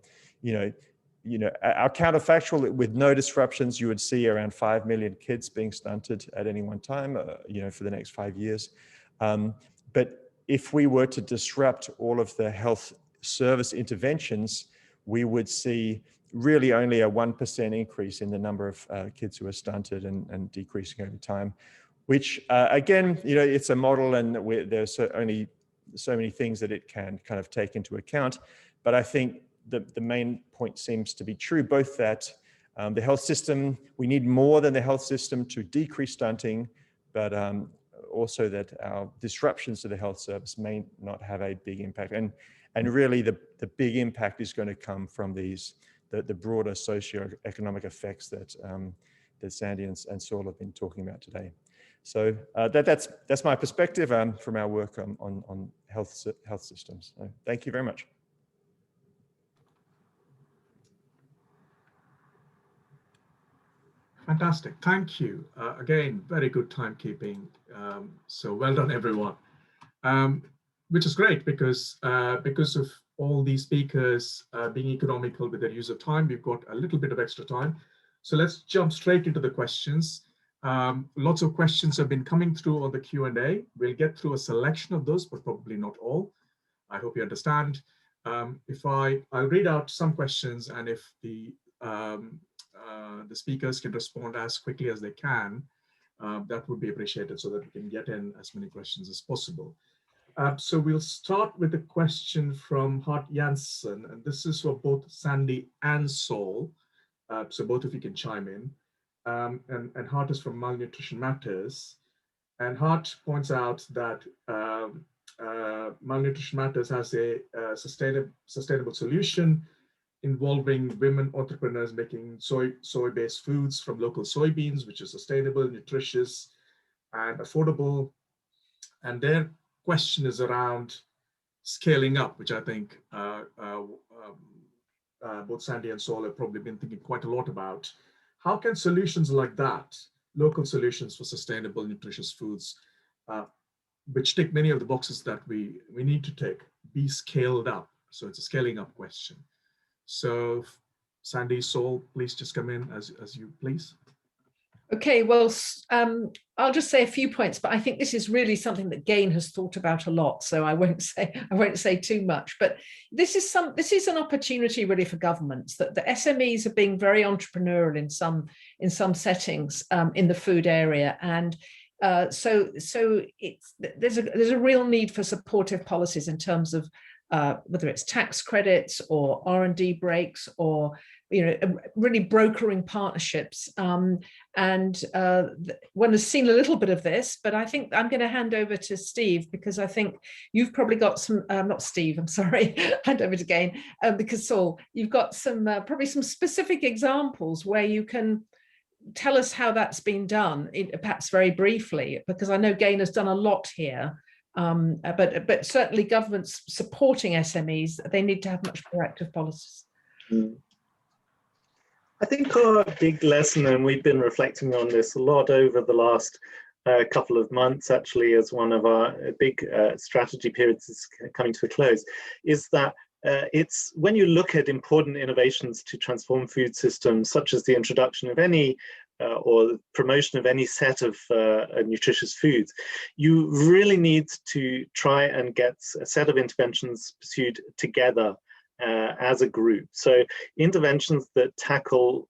[SPEAKER 5] our counterfactual, with no disruptions, you would see around 5 million kids being stunted at any one time, for the next 5 years. But if we were to disrupt all of the health service interventions, we would see really only a 1% increase in the number of kids who are stunted and decreasing over time, which again, it's a model and there's only so many things that it can kind of take into account. But I think the main point seems to be true, both that the health system, we need more than the health system to decrease stunting, but also that our disruptions to the health service may not have a big impact. And really the big impact is going to come from the broader socio-economic effects that Sandy and Saul have been talking about today. So that's my perspective from our work on health systems. So thank you very much.
[SPEAKER 2] Fantastic, thank you. Again, very good timekeeping. So well done, everyone. Which is great because of all these speakers being economical with their use of time, we've got a little bit of extra time. So let's jump straight into the questions. Lots of questions have been coming through on the Q&A. We'll get through a selection of those, but probably not all. I hope you understand. I'll read out some questions, and if the speakers can respond as quickly as they can, that would be appreciated so that we can get in as many questions as possible. So we'll start with a question from Hart Janssen, and this is for both Sandy and Saul, so both of you can chime in. And Hart is from Malnutrition Matters, and Hart points out that Malnutrition Matters has a sustainable solution involving women entrepreneurs making soy-based foods from local soybeans, which is sustainable, nutritious, and affordable. And their question is around scaling up, which I think both Sandy and Saul have probably been thinking quite a lot about. How can solutions like that, local solutions for sustainable, nutritious foods, which tick many of the boxes that we need to tick, be scaled up? So it's a scaling up question. So Sandy, Saul, please just come in as you please.
[SPEAKER 3] Okay, well, I'll just say a few points, but I think this is really something that GAIN has thought about a lot, so I won't say too much. But this is an opportunity really for governments, that the SMEs are being very entrepreneurial in some settings in the food area, and so there's a real need for supportive policies in terms of whether it's tax credits or R&D breaks, or really brokering partnerships. And one has seen a little bit of this, but I think I'm going to hand over to Steve, because I think you've probably got some, not Steve, I'm sorry, hand over to GAIN, because Saul, you've got some probably some specific examples where you can tell us how that's been done, perhaps very briefly, because I know GAIN has done a lot here. But certainly governments supporting SMEs, they need to have much more active policies.
[SPEAKER 4] I think our big lesson, and we've been reflecting on this a lot over the last couple of months, actually, as one of our big strategy periods is coming to a close, is that it's when you look at important innovations to transform food systems, such as the introduction of any or promotion of any set of nutritious foods, you really need to try and get a set of interventions pursued together as a group. So interventions that tackle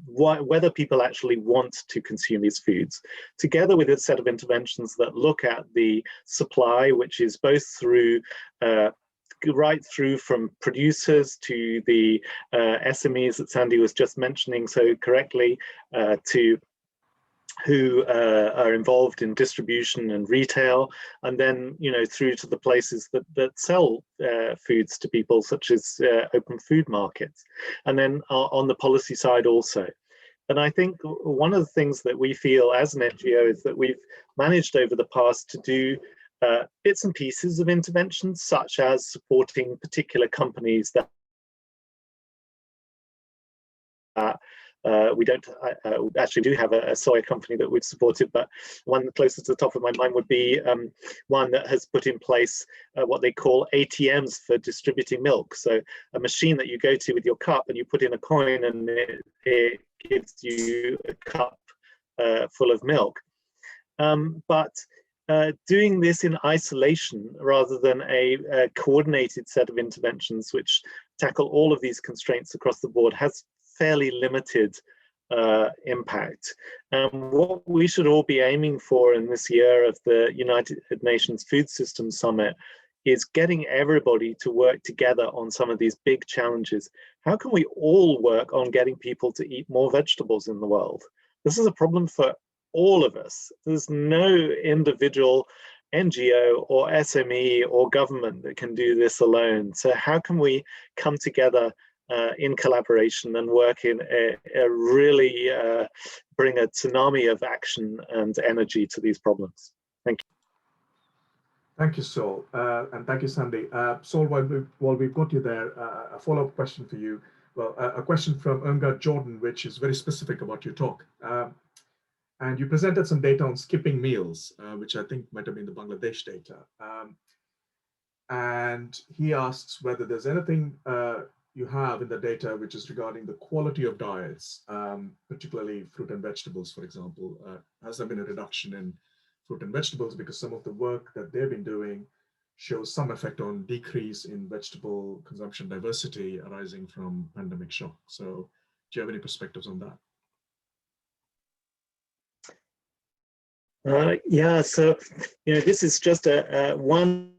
[SPEAKER 4] whether people actually want to consume these foods, together with a set of interventions that look at the supply, which is both through right through from producers to the SMEs that Sandy was just mentioning so correctly, to who are involved in distribution and retail, and then through to the places that sell foods to people, such as open food markets, and then on the policy side also. And I think one of the things that we feel as an NGO is that we've managed over the past to do bits and pieces of interventions, such as supporting particular companies that we don't actually do have a soy company that we've supported, but one closest to the top of my mind would be one that has put in place what they call ATMs for distributing milk. So a machine that you go to with your cup and you put in a coin, and it gives you a cup full of milk. But doing this in isolation rather than a coordinated set of interventions which tackle all of these constraints across the board has fairly limited impact. What we should all be aiming for in this year of the United Nations Food Systems Summit is getting everybody to work together on some of these big challenges. How can we all work on getting people to eat more vegetables in the world? This is a problem for all of us. There's no individual NGO or SME or government that can do this alone. So how can we come together in collaboration and work in a really bring a tsunami of action and energy to these problems? Thank you.
[SPEAKER 2] Thank you, Saul, and thank you, Sandy. Saul, while we've got you there, a follow-up question for you. Well, a question from Irmgard Jordan, which is very specific about your talk. And you presented some data on skipping meals, which I think might have been the Bangladesh data. And he asks whether there's anything you have in the data which is regarding the quality of diets, particularly fruit and vegetables, for example. Has there been a reduction in fruit and vegetables, because some of the work that they've been doing shows some effect on decrease in vegetable consumption diversity arising from pandemic shock. So do you have any perspectives on that?
[SPEAKER 4] Yeah, so this is just a one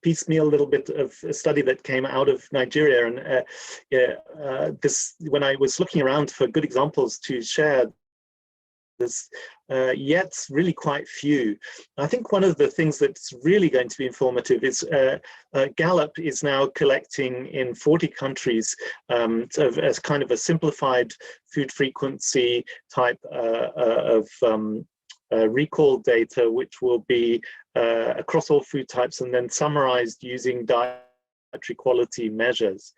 [SPEAKER 4] piecemeal little bit of a study that came out of Nigeria, and this, when I was looking around for good examples to share, there's yet really quite few. I think one of the things that's really going to be informative is Gallup is now collecting in 40 countries as kind of a simplified food frequency type of recall data, which will be across all food types and then summarized using dietary quality measures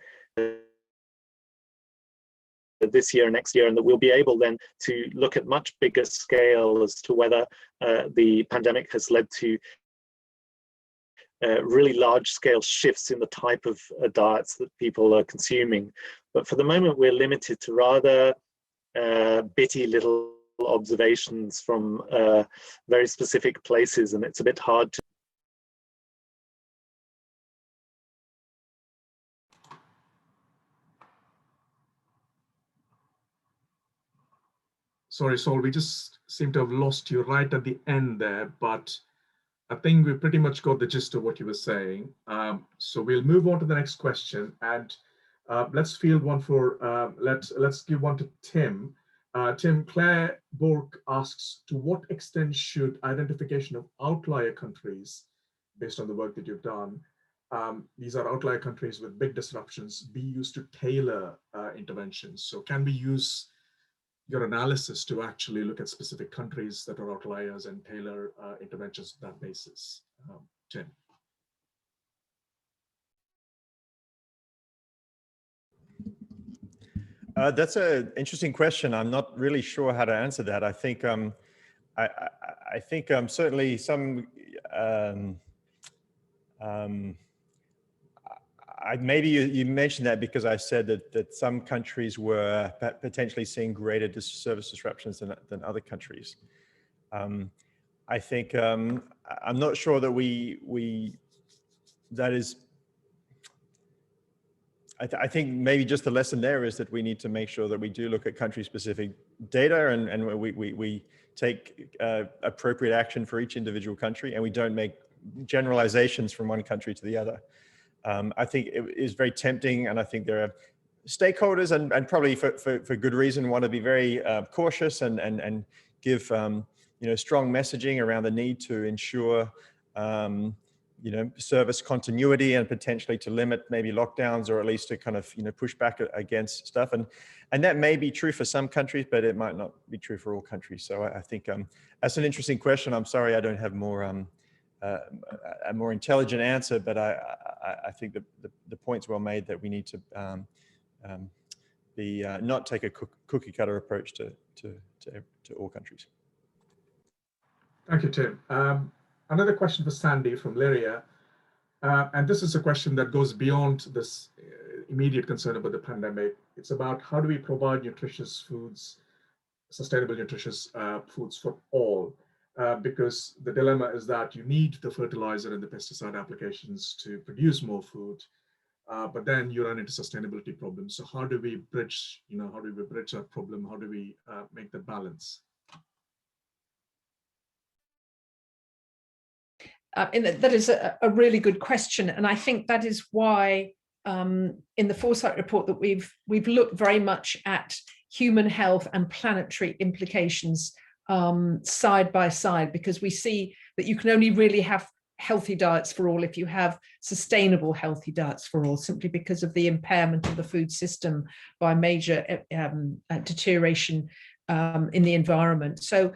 [SPEAKER 4] this year and next year, and that we'll be able then to look at much bigger scale as to whether the pandemic has led to really large scale shifts in the type of diets that people are consuming. But for the moment, we're limited to rather bitty little observations from very specific places, and it's a bit hard to.
[SPEAKER 2] Sorry, Saul, we just seem to have lost you right at the end there, but I think we pretty much got the gist of what you were saying. So we'll move on to the next question, and let's field one for, let's give one to Tim. Tim, Claire Bork asks, to what extent should identification of outlier countries, based on the work that you've done, these are outlier countries with big disruptions, be used to tailor interventions? So can we use your analysis to actually look at specific countries that are outliers and tailor interventions on that basis? Tim.
[SPEAKER 5] That's an interesting question. I'm not really sure how to answer that. I think certainly some maybe you mentioned that because I said that some countries were potentially seeing greater service disruptions than other countries. I think I'm not sure that that is. I think maybe just the lesson there is that we need to make sure that we do look at country-specific data and we take appropriate action for each individual country, and we don't make generalizations from one country to the other. I think it is very tempting, and I think there are stakeholders, and probably for good reason, want to be very cautious and give strong messaging around the need to ensure service continuity and potentially to limit maybe lockdowns, or at least to kind of push back against stuff, and that may be true for some countries, but it might not be true for all countries. So I think that's an interesting question. I'm sorry I don't have a more intelligent answer, but I think the point's well made that we need to not take a cookie cutter approach to all countries.
[SPEAKER 2] Thank you, Tim. Another question for Sandy from Lyria, and this is a question that goes beyond this immediate concern about the pandemic. It's about how do we provide nutritious foods, sustainable nutritious foods for all? Because the dilemma is that you need the fertilizer and the pesticide applications to produce more food, but then you run into sustainability problems. So how do we bridge, that problem? How do we make the balance?
[SPEAKER 3] And that is a really good question, and I think that is why in the Foresight report that we've looked very much at human health and planetary implications side by side, because we see that you can only really have healthy diets for all if you have sustainable healthy diets for all, simply because of the impairment of the food system by major deterioration in the environment. So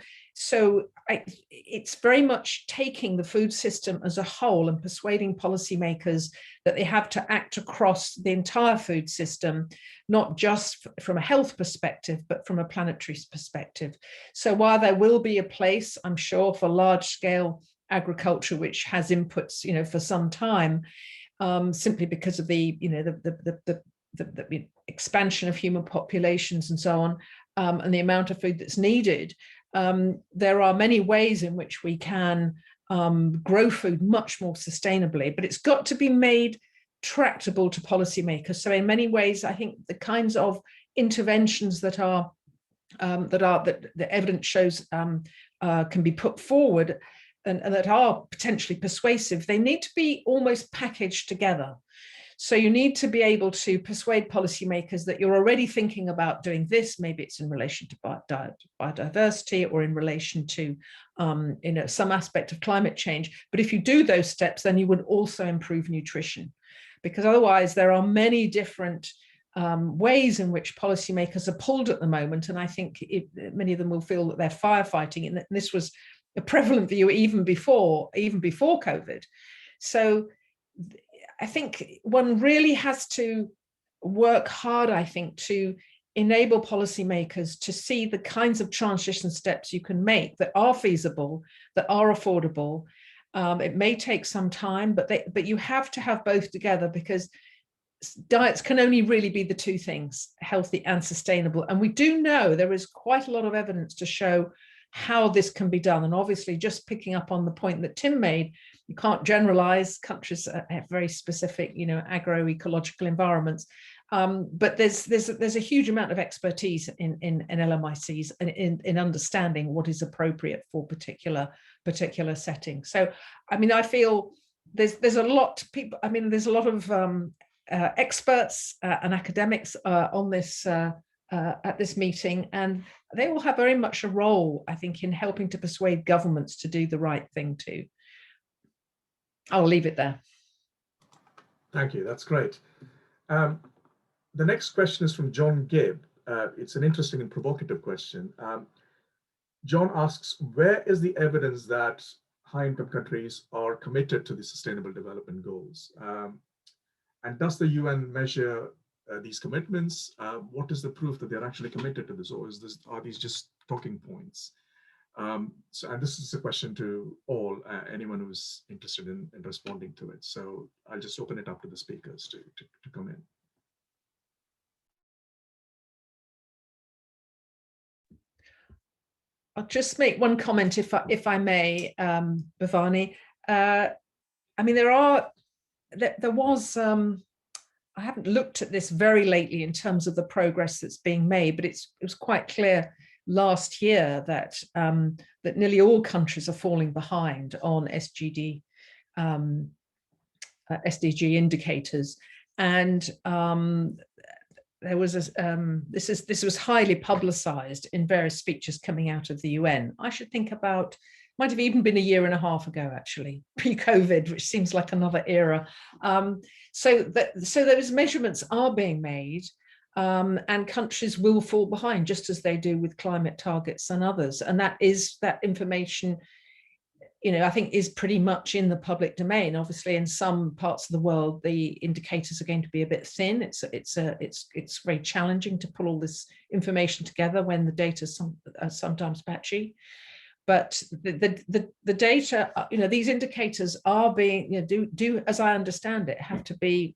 [SPEAKER 3] it's very much taking the food system as a whole and persuading policymakers that they have to act across the entire food system, not just from a health perspective, but from a planetary perspective. So while there will be a place, I'm sure, for large scale agriculture, which has inputs, for some time, simply because of the expansion of human populations and so on, and the amount of food that's needed, there are many ways in which we can grow food much more sustainably, but it's got to be made tractable to policymakers. So in many ways, I think the kinds of interventions that the evidence shows can be put forward and that are potentially persuasive, they need to be almost packaged together. So you need to be able to persuade policymakers that you're already thinking about doing this. Maybe it's in relation to biodiversity or in relation to some aspect of climate change. But if you do those steps, then you would also improve nutrition, because otherwise there are many different ways in which policymakers are pulled at the moment. And I think many of them will feel that they're firefighting, and this was a prevalent view even before COVID. So I think one really has to work hard, I think, to enable policymakers to see the kinds of transition steps you can make that are feasible, that are affordable. It may take some time, but you have to have both together, because diets can only really be the two things, healthy and sustainable. And we do know there is quite a lot of evidence to show how this can be done. And obviously, just picking up on the point that Tim made, you can't generalize. Countries have very specific, agroecological environments. But there's a huge amount of expertise in LMICs and in understanding what is appropriate for particular settings. So, I mean, I feel there's a lot people. I mean, there's a lot of experts and academics on this at this meeting, and they will have very much a role, I think, in helping to persuade governments to do the right thing too. I'll leave it there.
[SPEAKER 2] Thank you. That's great. The next question is from John Gibb. It's an interesting and provocative question. John asks, where is the evidence that high-income countries are committed to the Sustainable Development Goals? And does the UN measure these commitments? What is the proof that they're actually committed to this, or are these just talking points? And this is a question to all, anyone who's interested in responding to it. So I'll just open it up to the speakers to come in.
[SPEAKER 3] I'll just make one comment, if I may, Bhavani. I mean, there was. I haven't looked at this very lately in terms of the progress that's being made, but it was quite clear last year that that nearly all countries are falling behind on SDG indicators, and there was this was highly publicized in various speeches coming out of the UN. I should think about, might have even been a year and a half ago, actually, pre-COVID, which seems like another era. So those measurements are being made, and countries will fall behind, just as they do with climate targets and others. And that information, I think is pretty much in the public domain. Obviously, in some parts of the world, the indicators are going to be a bit thin. It's very challenging to pull all this information together when the data are sometimes patchy. But the data, these indicators are being, do as I understand it, have to be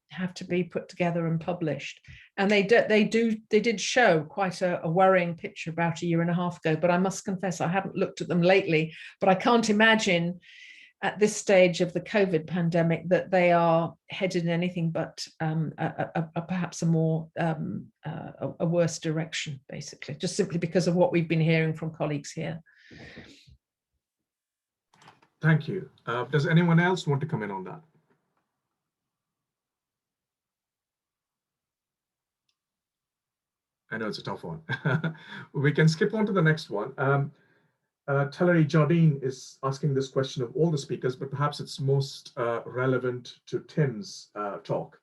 [SPEAKER 3] put together and published. And they did show quite a worrying picture about a year and a half ago. But I must confess, I haven't looked at them lately. But I can't imagine at this stage of the COVID pandemic that they are headed in anything but perhaps a more a worse direction, basically, just simply because of what we've been hearing from colleagues here.
[SPEAKER 2] Thank you. Does anyone else want to come in on that? I know it's a tough one. We can skip on to the next one. Tellery Jardine is asking this question of all the speakers, but perhaps it's most relevant to Tim's talk.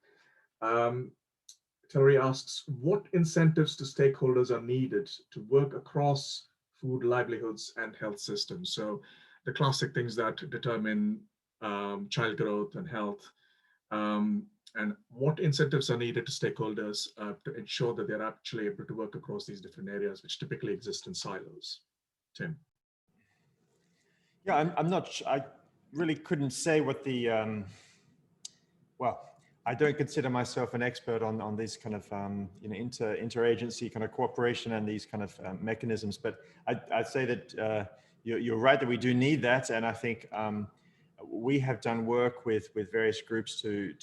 [SPEAKER 2] Tellery asks, what incentives to stakeholders are needed to work across food, livelihoods, and health systems? So the classic things that determine child growth and health, and what incentives are needed to stakeholders to ensure that they're actually able to work across these different areas, which typically exist in silos. Tim.
[SPEAKER 5] Yeah, I'm not. I really couldn't say what the. Well, I don't consider myself an expert on these kind of interagency kind of cooperation and these kind of mechanisms, but I'd say that you're right that we do need that, and I think we have done work with various groups to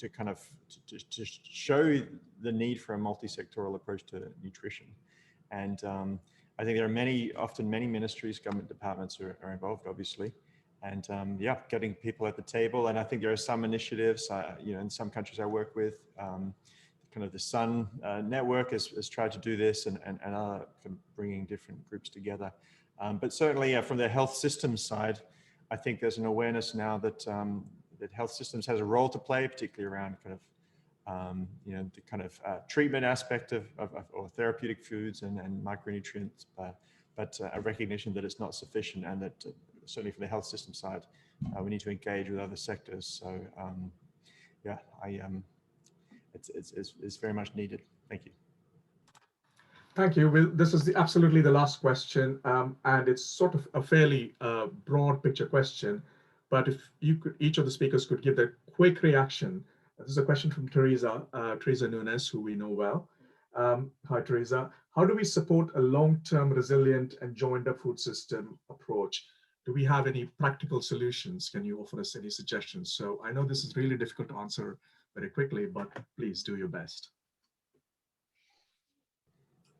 [SPEAKER 5] show the need for a multi-sectoral approach to nutrition, and I think there are often many ministries, government departments are involved, obviously, yeah, getting people at the table. And I think there are some initiatives, in some countries I work with, kind of the Sun network has tried to do this, and other kind of bringing different groups together. But certainly from the health systems side, I think there's an awareness now that that health systems has a role to play, particularly around kind of the kind of treatment aspect of or therapeutic foods and micronutrients, but a recognition that it's not sufficient, and that certainly from the health system side, we need to engage with other sectors. So yeah, it's very much needed. Thank you.
[SPEAKER 2] Thank you. Well, this is absolutely the last question, and it's sort of a fairly broad picture question. But if you could, each of the speakers could give their quick reaction. This is a question from Teresa Noonan, who we know well. Hi, Teresa. How do we support a long-term, resilient, and joined-up food system approach? Do we have any practical solutions? Can you offer us any suggestions? So I know this is really difficult to answer very quickly, but please do your best.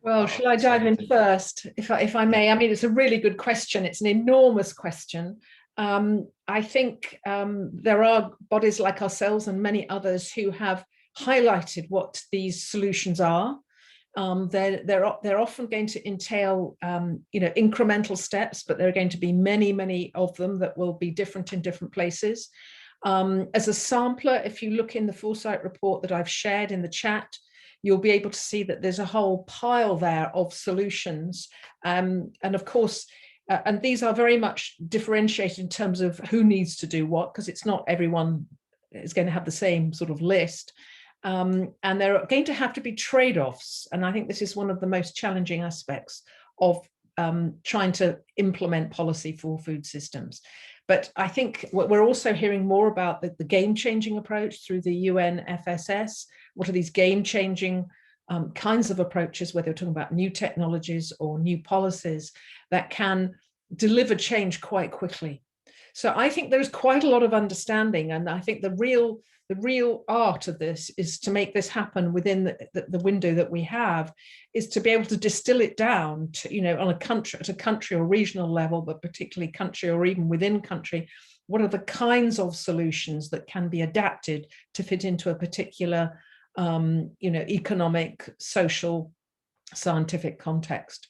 [SPEAKER 3] Well, shall I dive in first, if I may? I mean, it's a really good question. It's an enormous question. I think there are bodies like ourselves and many others who have highlighted what these solutions are. They're often going to entail, incremental steps, but there are going to be many of them that will be different in different places. As a sampler, if you look in the Foresight report that I've shared in the chat, you'll be able to see that there's a whole pile there of solutions. And of course, and these are very much differentiated in terms of who needs to do what, because it's not everyone is going to have the same sort of list. And there are going to have to be trade-offs. And I think this is one of the most challenging aspects of trying to implement policy for food systems. But I think we're also hearing more about the game-changing approach through the UNFSS. What are these game-changing kinds of approaches, whether we're talking about new technologies or new policies that can deliver change quite quickly? So I think there's quite a lot of understanding, and I think the real art of this is to make this happen within the window that we have, is to be able to distill it down to, on a country or regional level, but particularly country or even within country. What are the kinds of solutions that can be adapted to fit into a particular, economic, social, scientific context?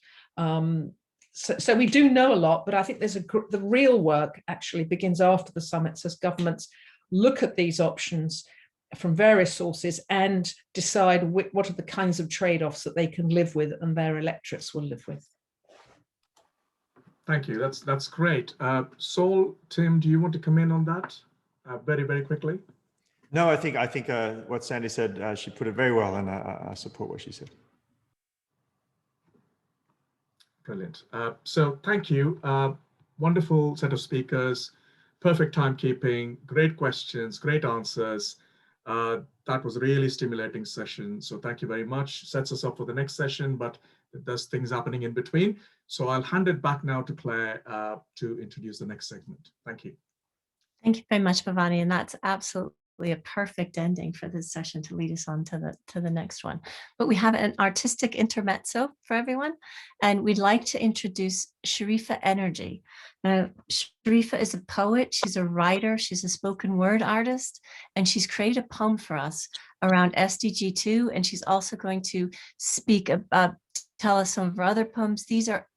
[SPEAKER 3] So we do know a lot, but I think the real work actually begins after the summits, as governments look at these options from various sources and decide what are the kinds of trade-offs that they can live with and their electorates will live with.
[SPEAKER 2] Thank you. That's great. Sol, Tim, do you want to come in on that very quickly?
[SPEAKER 5] No, I think what Sandy said, she put it very well, and I support what she said.
[SPEAKER 2] Brilliant. So thank you. Wonderful set of speakers, perfect timekeeping, great questions, great answers. That was a really stimulating session. So thank you very much. Sets us up for the next session, but there's things happening in between. So I'll hand it back now to Claire to introduce the next segment. Thank you.
[SPEAKER 1] Thank you very much, Bhavani. And that's absolutely a perfect ending for this session to lead us on to the next one. But we have an artistic intermezzo for everyone, and we'd like to introduce Sharifah Energy. Now, Sharifah is a poet, she's a writer, she's a spoken word artist, and she's created a poem for us around SDG2, and she's also going to speak about, tell us some of her other poems. These are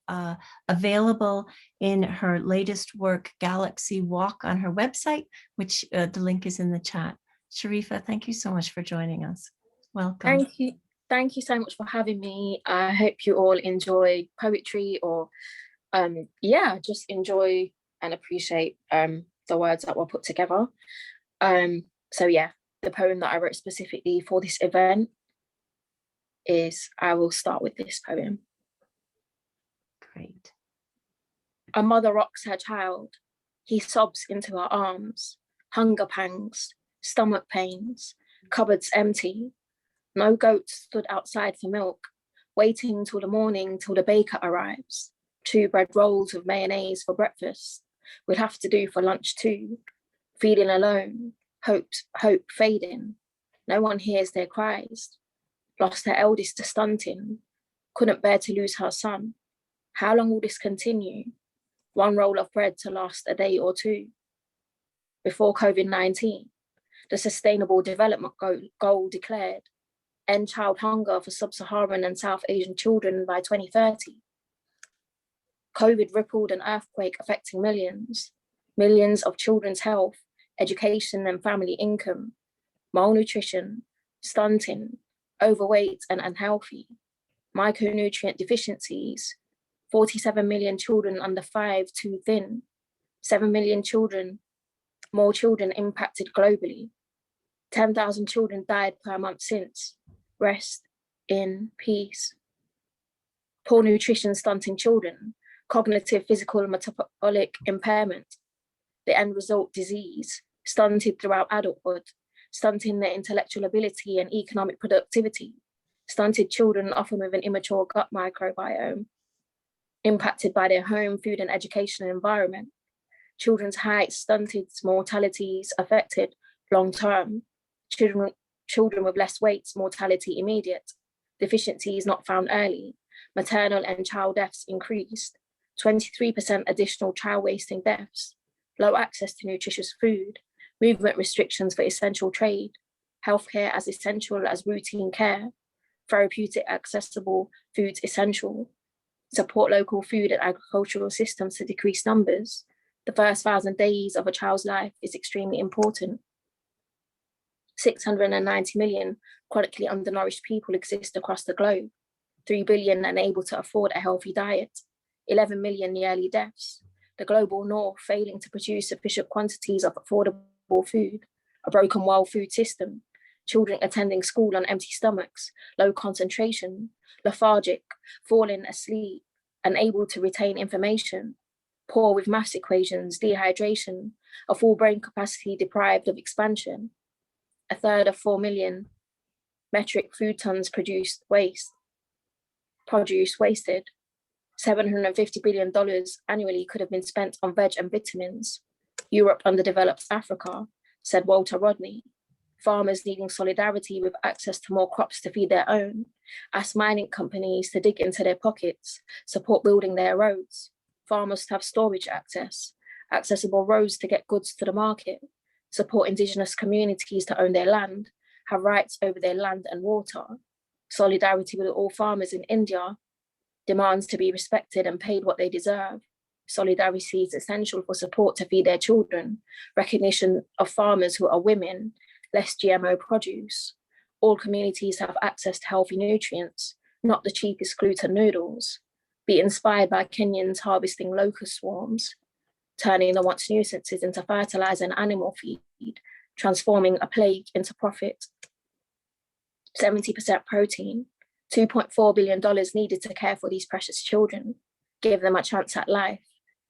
[SPEAKER 1] available in her latest work, Galaxy Walk, on her website, which the link is in the chat. Sharifah, thank you so much for joining us. Welcome.
[SPEAKER 6] Thank you. Thank you so much for having me. I hope you all enjoy poetry, or just enjoy and appreciate the words that were put together. So yeah, the poem that I wrote specifically for this event is, I will start with this poem.
[SPEAKER 1] Great.
[SPEAKER 6] A mother rocks her child. He sobs into her arms. Hunger pangs, stomach pains, cupboards empty. No goats stood outside for milk, waiting till the morning till the baker arrives. 2 bread rolls with mayonnaise for breakfast. We'd have to do for lunch too. Feeling alone, hope fading. No one hears their cries. Lost her eldest to stunting. Couldn't bear to lose her son. How long will this continue? one roll of bread to last a day or two. Before COVID-19, the Sustainable Development Goal declared end child hunger for sub-Saharan and South Asian children by 2030. COVID rippled an earthquake affecting millions of children's health, education and family income, malnutrition, stunting, overweight and unhealthy, micronutrient deficiencies, 47 million children under 5 too thin, 7 million more children impacted globally, 10,000 children died per month since. Rest in peace. Poor nutrition stunting children, cognitive, physical and metabolic impairment, the end result disease, stunted throughout adulthood, stunting their intellectual ability and economic productivity, stunted children often with an immature gut microbiome, impacted by their home, food and educational environment, children's height stunted, mortalities affected long-term, children with less weight, mortality immediate, deficiencies not found early, maternal and child deaths increased, 23% additional child wasting deaths, low access to nutritious food, movement restrictions for essential trade, healthcare as essential as routine care, therapeutic accessible foods essential, support local food and agricultural systems to decrease numbers. The first 1,000 days of a child's life is extremely important. 690 million chronically undernourished people exist across the globe, 3 billion unable to afford a healthy diet, 11 million yearly deaths, the global north failing to produce sufficient quantities of affordable food, a broken world food system, children attending school on empty stomachs, low concentration, lethargic, falling asleep, unable to retain information, poor with maths equations, dehydration, a full brain capacity deprived of expansion, a third of 4 million metric food tons produce wasted, $750 billion annually could have been spent on veg and vitamins. Europe underdevelops Africa, said Walter Rodney. Farmers needing solidarity with access to more crops to feed their own, ask mining companies to dig into their pockets, support building their roads. Farmers to have storage access, accessible roads to get goods to the market, support indigenous communities to own their land, have rights over their land and water. Solidarity with all farmers in India, demands to be respected and paid what they deserve. Solidarity is essential for support to feed their children, recognition of farmers who are women, less GMO produce. All communities have access to healthy nutrients, not the cheapest gluten noodles. Be inspired by Kenyans harvesting locust swarms, turning the once nuisances into fertilizer and animal feed, transforming a plague into profit. 70% protein, $2.4 billion needed to care for these precious children, give them a chance at life,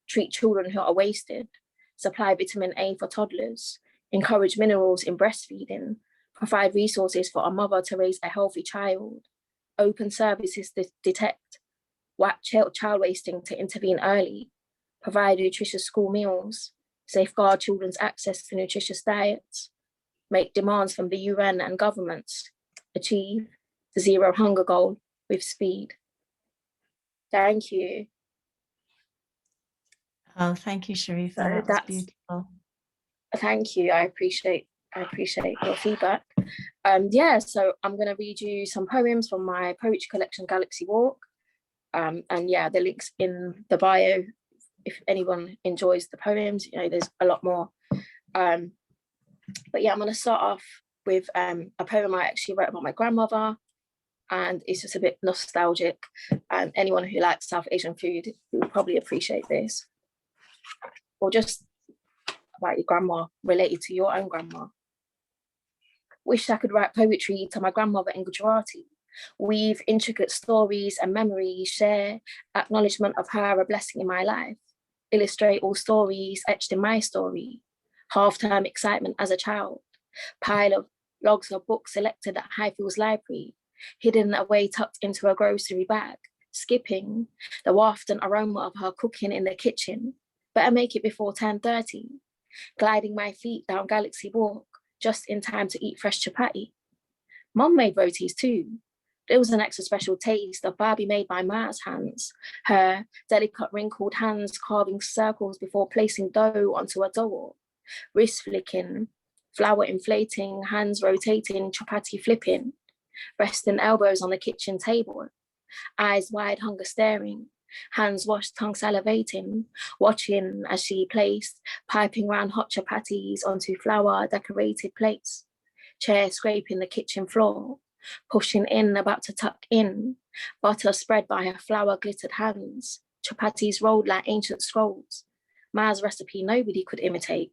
[SPEAKER 6] treat children who are wasted, supply vitamin A for toddlers, encourage minerals in breastfeeding, provide resources for a mother to raise a healthy child, open services to detect child wasting to intervene early, provide nutritious school meals, safeguard children's access to nutritious diets, make demands from the UN and governments, achieve the zero hunger goal with speed. Thank you.
[SPEAKER 1] Oh, thank you, Sharifah.
[SPEAKER 6] So
[SPEAKER 1] That was beautiful.
[SPEAKER 6] Thank you. I appreciate your feedback. Yeah, so I'm going to read you some poems from my poetry collection, Galaxy Walk. And yeah, the link's in the bio. If anyone enjoys the poems, you know, there's a lot more. But yeah, I'm going to start off with a poem I actually wrote about my grandmother, and it's just a bit nostalgic. And anyone who likes South Asian food will probably appreciate this. Or just about your grandma, related to your own grandma. Wish I could write poetry to my grandmother in Gujarati, weave intricate stories and memories, share acknowledgement of her, a blessing in my life, illustrate all stories etched in my story, half-term excitement as a child, pile of logs of books selected at Highfields Library, hidden away tucked into a grocery bag, skipping the waft and aroma of her cooking in the kitchen, better make it before 10:30, gliding my feet down Galaxy Walk, just in time to eat fresh chapati. Mum made rotis too, There was an extra special taste of Barbie made by Ma's hands, her delicate wrinkled hands carving circles before placing dough onto a dough, wrist flicking, flour inflating, hands rotating, chapati flipping, resting elbows on the kitchen table, eyes wide, hunger staring, hands washed, tongue salivating, watching as she placed, piping round hot chapatis onto flour decorated plates, chair scraping the kitchen floor, pushing in, about to tuck in, butter spread by her flour glittered hands, chapatis rolled like ancient scrolls. Ma's recipe nobody could imitate,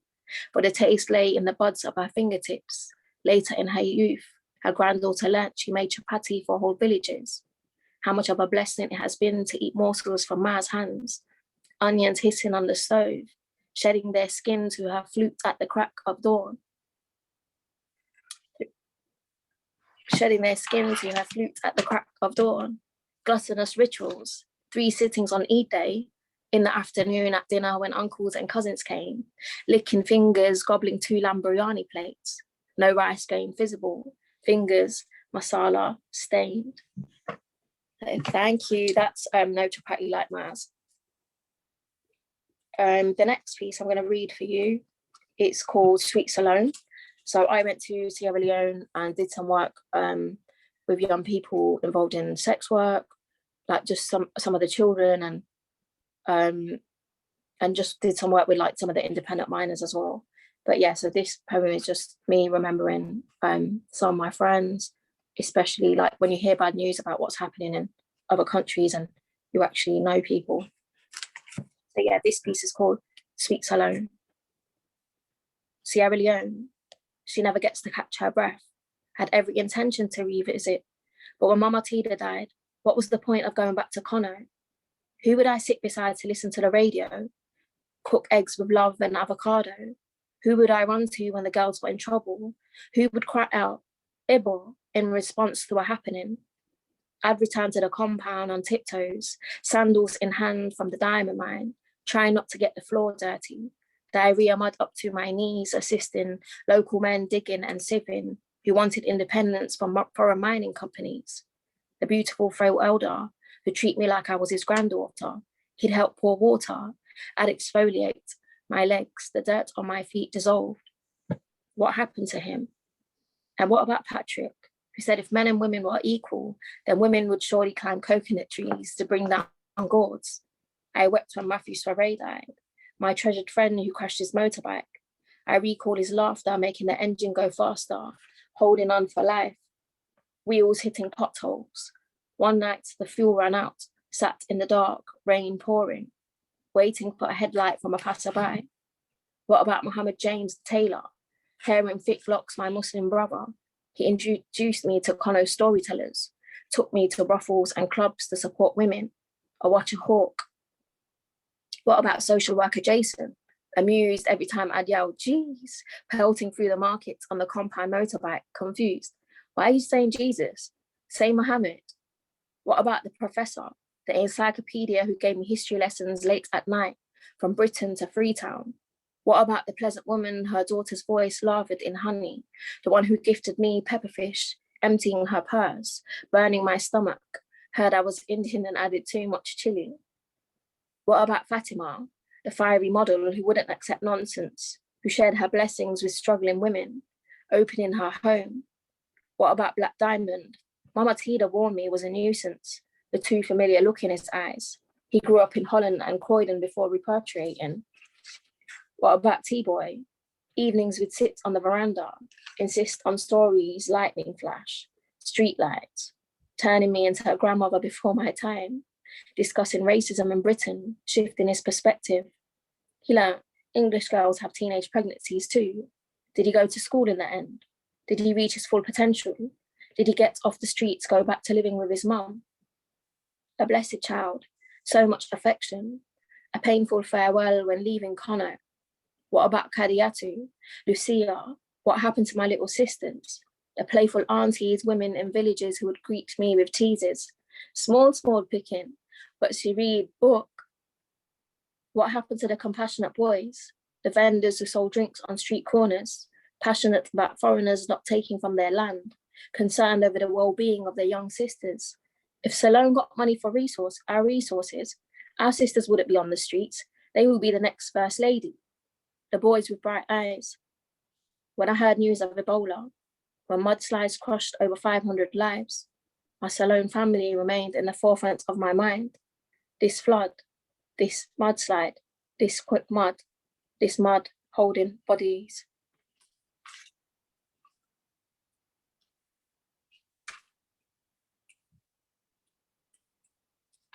[SPEAKER 6] but the taste lay in the buds of her fingertips. Later in her youth, her granddaughter learnt she made chapati for whole villages. How much of a blessing it has been to eat morsels from Ma's hands, onions hissing on the stove, shedding their skin to her flute at the crack of dawn. Shedding their skin to her flute at the crack of dawn. Gluttonous rituals, 3 sittings on Eid day, in the afternoon at dinner when uncles and cousins came, licking fingers, gobbling 2 lamb biryani plates, no rice grain visible, fingers, masala stained. So thank you, that's No Chapati Like Ma's. The next piece I'm going to read for you, it's called Sweets Alone. So I went to Sierra Leone and did some work with young people involved in sex work, like just some of the children, and just did some work with like some of the independent miners as well. But yeah, so this poem is just me remembering some of my friends, especially like when you hear bad news about what's happening in other countries and you actually know people. So yeah, this piece is called Sweets Alone. Sierra Leone. She never gets to catch her breath. Had every intention to revisit. But when Mama Tida died, what was the point of going back to Conno? Who would I sit beside to listen to the radio? Cook eggs with love and avocado? Who would I run to when the girls got in trouble? Who would cry out, Ibo, in response to a happening? I'd return to the compound on tiptoes, sandals in hand from the diamond mine, trying not to get the floor dirty. Diarrhea mud up to my knees, assisting local men digging and sieving who wanted independence from foreign mining companies. The beautiful frail elder who treat me like I was his granddaughter. He'd help pour water. I'd exfoliate my legs, the dirt on my feet dissolved. What happened to him? And what about Patrick, who said if men and women were equal, then women would surely climb coconut trees to bring down gourds? I wept when Matthew Soiree died, my treasured friend who crashed his motorbike. I recall his laughter, making the engine go faster, holding on for life. Wheels hitting potholes. One night, the fuel ran out, sat in the dark, rain pouring, waiting for a headlight from a passerby. What about Mohammed James, the tailor? Hair in thick locks, my Muslim brother. He introduced me to Conno storytellers, took me to brothels and clubs to support women, or watch a hawk. What about social worker Jason? Amused every time I'd yell, "Jeez," pelting through the markets on the compound motorbike, confused. Why are you saying Jesus? Say Muhammad. What about the professor, the encyclopedia who gave me history lessons late at night, from Britain to Freetown? What about the pleasant woman, her daughter's voice lathered in honey, the one who gifted me pepperfish, emptying her purse, burning my stomach, heard I was Indian and added too much chili? What about Fatima, the fiery model who wouldn't accept nonsense, who shared her blessings with struggling women, opening her home? What about Black Diamond? Mama Tida warned me was a nuisance, the too familiar look in his eyes. He grew up in Holland and Croydon before repatriating. What about T-Boy? Evenings we'd sit on the veranda, insist on stories, lightning flash, street lights, turning me into a grandmother before my time, discussing racism in Britain, shifting his perspective. He learned English girls have teenage pregnancies too. Did he go to school in the end? Did he reach his full potential? Did he get off the streets, go back to living with his mum? A blessed child, so much affection, a painful farewell when leaving Conno. What about Kadiatu, Lucia? What happened to my little sisters? The playful aunties, women in villages who would greet me with teases. Small picking, but she read book. What happened to the compassionate boys? The vendors who sold drinks on street corners, passionate about foreigners not taking from their land, concerned over the well-being of their young sisters. If Salone got money for our resources, our sisters wouldn't be on the streets. They will be the next First Lady, the boys with bright eyes. When I heard news of Ebola, when mudslides crushed over 500 lives, my Salone family remained in the forefront of my mind. This flood, this mudslide, this quick mud, this mud holding bodies.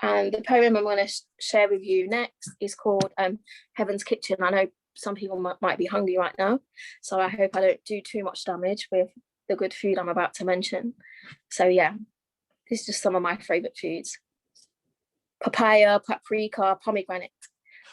[SPEAKER 6] And the poem I'm going to share with you next is called Heaven's Kitchen. I know some people might be hungry right now, so I hope I don't do too much damage with the good food I'm about to mention. So yeah, this is just some of my favourite foods. Papaya, paprika, pomegranate,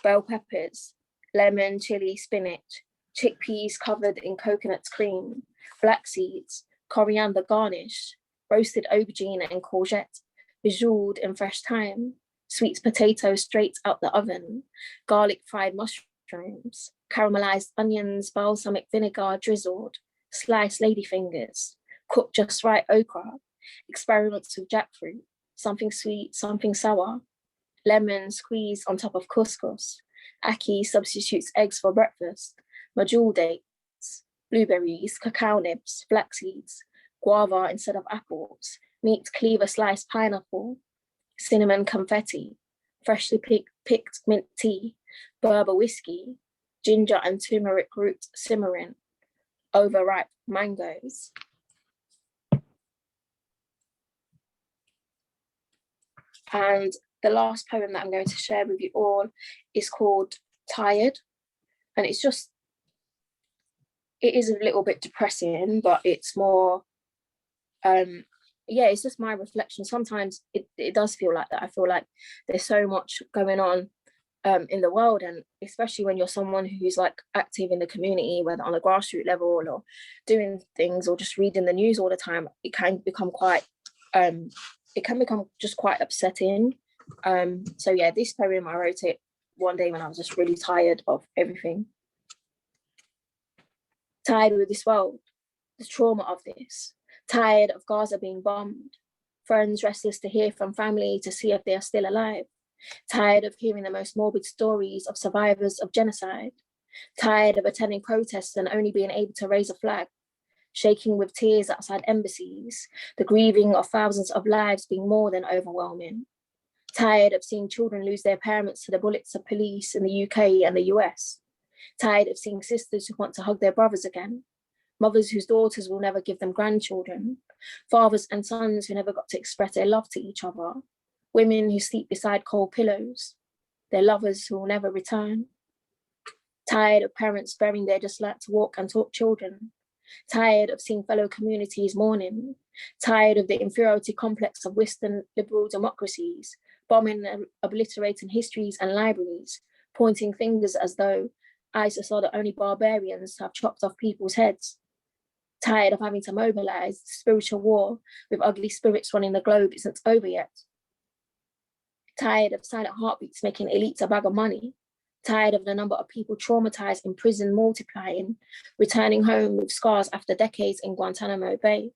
[SPEAKER 6] bell peppers, lemon, chili, spinach, chickpeas covered in coconut cream, flax seeds, coriander garnish, roasted aubergine and courgette, bejeweled in fresh thyme, sweet potatoes straight out the oven, garlic fried mushrooms, caramelized onions, balsamic vinegar drizzled, sliced ladyfingers, cooked just right okra, experiments with jackfruit, something sweet, something sour, lemon squeezed on top of couscous. Aki substitutes eggs for breakfast, majul dates, blueberries, cacao nibs, flax seeds, guava instead of apples, meat cleaver sliced pineapple, cinnamon confetti, freshly picked mint tea, Berber whiskey, ginger and turmeric root simmering, overripe mangoes. And the last poem that I'm going to share with you all is called Tired. And it is a little bit depressing, but it's more, it's just my reflection. Sometimes it does feel like that. I feel like there's so much going on in the world, and especially when you're someone who's like active in the community, whether on a grassroots level or doing things or just reading the news all the time, it can become quite just quite upsetting. So yeah, this poem, I wrote it one day when I was just really tired of everything. Tired with this world, the trauma of this, tired of Gaza being bombed, friends restless to hear from family to see if they are still alive, tired of hearing the most morbid stories of survivors of genocide, tired of attending protests and only being able to raise a flag, shaking with tears outside embassies, the grieving of thousands of lives being more than overwhelming, tired of seeing children lose their parents to the bullets of police in the UK and the US, tired of seeing sisters who want to hug their brothers again, mothers whose daughters will never give them grandchildren, fathers and sons who never got to express their love to each other, women who sleep beside cold pillows, their lovers who will never return, tired of parents burying their just like to walk and talk children, tired of seeing fellow communities mourning, tired of the inferiority complex of Western liberal democracies, bombing and obliterating histories and libraries, pointing fingers as though ISIS are the only barbarians who have chopped off people's heads, tired of having to mobilize. The spiritual war with ugly spirits running the globe isn't over yet, tired of silent heartbeats making elites a bag of money, tired of the number of people traumatized in prison multiplying, returning home with scars after decades in Guantanamo Bay,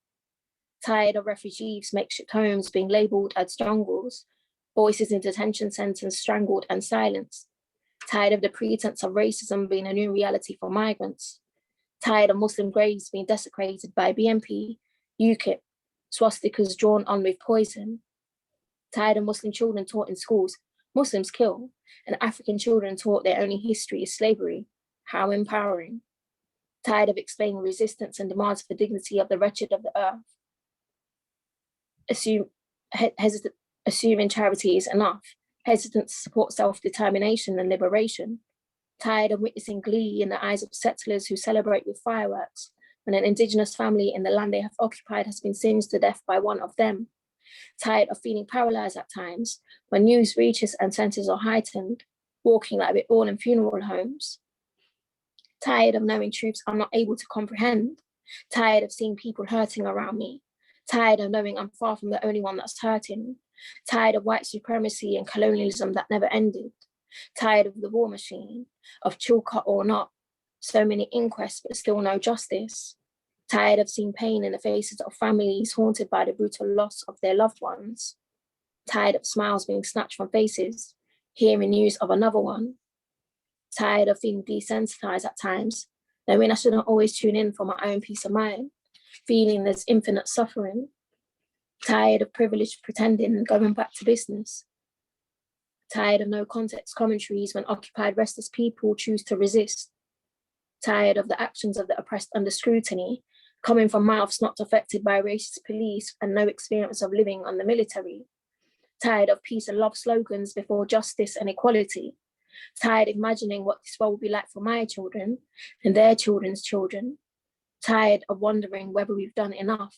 [SPEAKER 6] tired of refugees' makeshift homes being labeled as jungles, voices in detention centers strangled and silenced, tired of the pretense of racism being a new reality for migrants, tired of Muslim graves being desecrated by BNP, UKIP, swastikas drawn on with poison, tired of Muslim children taught in schools, Muslims kill, and African children taught their only history is slavery. How empowering. Tired of explaining resistance and demands for dignity of the wretched of the earth. Assuming charity is enough, hesitant to support self-determination and liberation. Tired of witnessing glee in the eyes of settlers who celebrate with fireworks when an indigenous family in the land they have occupied has been singed to death by one of them. Tired of feeling paralyzed at times when news reaches and senses are heightened, walking like we're all in funeral homes. Tired of knowing truths I'm not able to comprehend. Tired of seeing people hurting around me. Tired of knowing I'm far from the only one that's hurting. Tired of white supremacy and colonialism that never ended. Tired of the war machine, of Chilcot or not, so many inquests but still no justice. tired of seeing pain in the faces of families haunted by the brutal loss of their loved ones, tired of smiles being snatched from faces, hearing news of another one, tired of feeling desensitized at times, knowing I shouldn't always tune in for my own peace of mind, feeling there's infinite suffering, tired of privilege pretending and going back to business, tired of no context commentaries when occupied restless people choose to resist, tired of the actions of the oppressed under scrutiny, coming from mouths not affected by racist police and no experience of living on the military, tired of peace and love slogans before justice and equality, tired of imagining what this world will be like for my children and their children's children, tired of wondering whether we've done enough,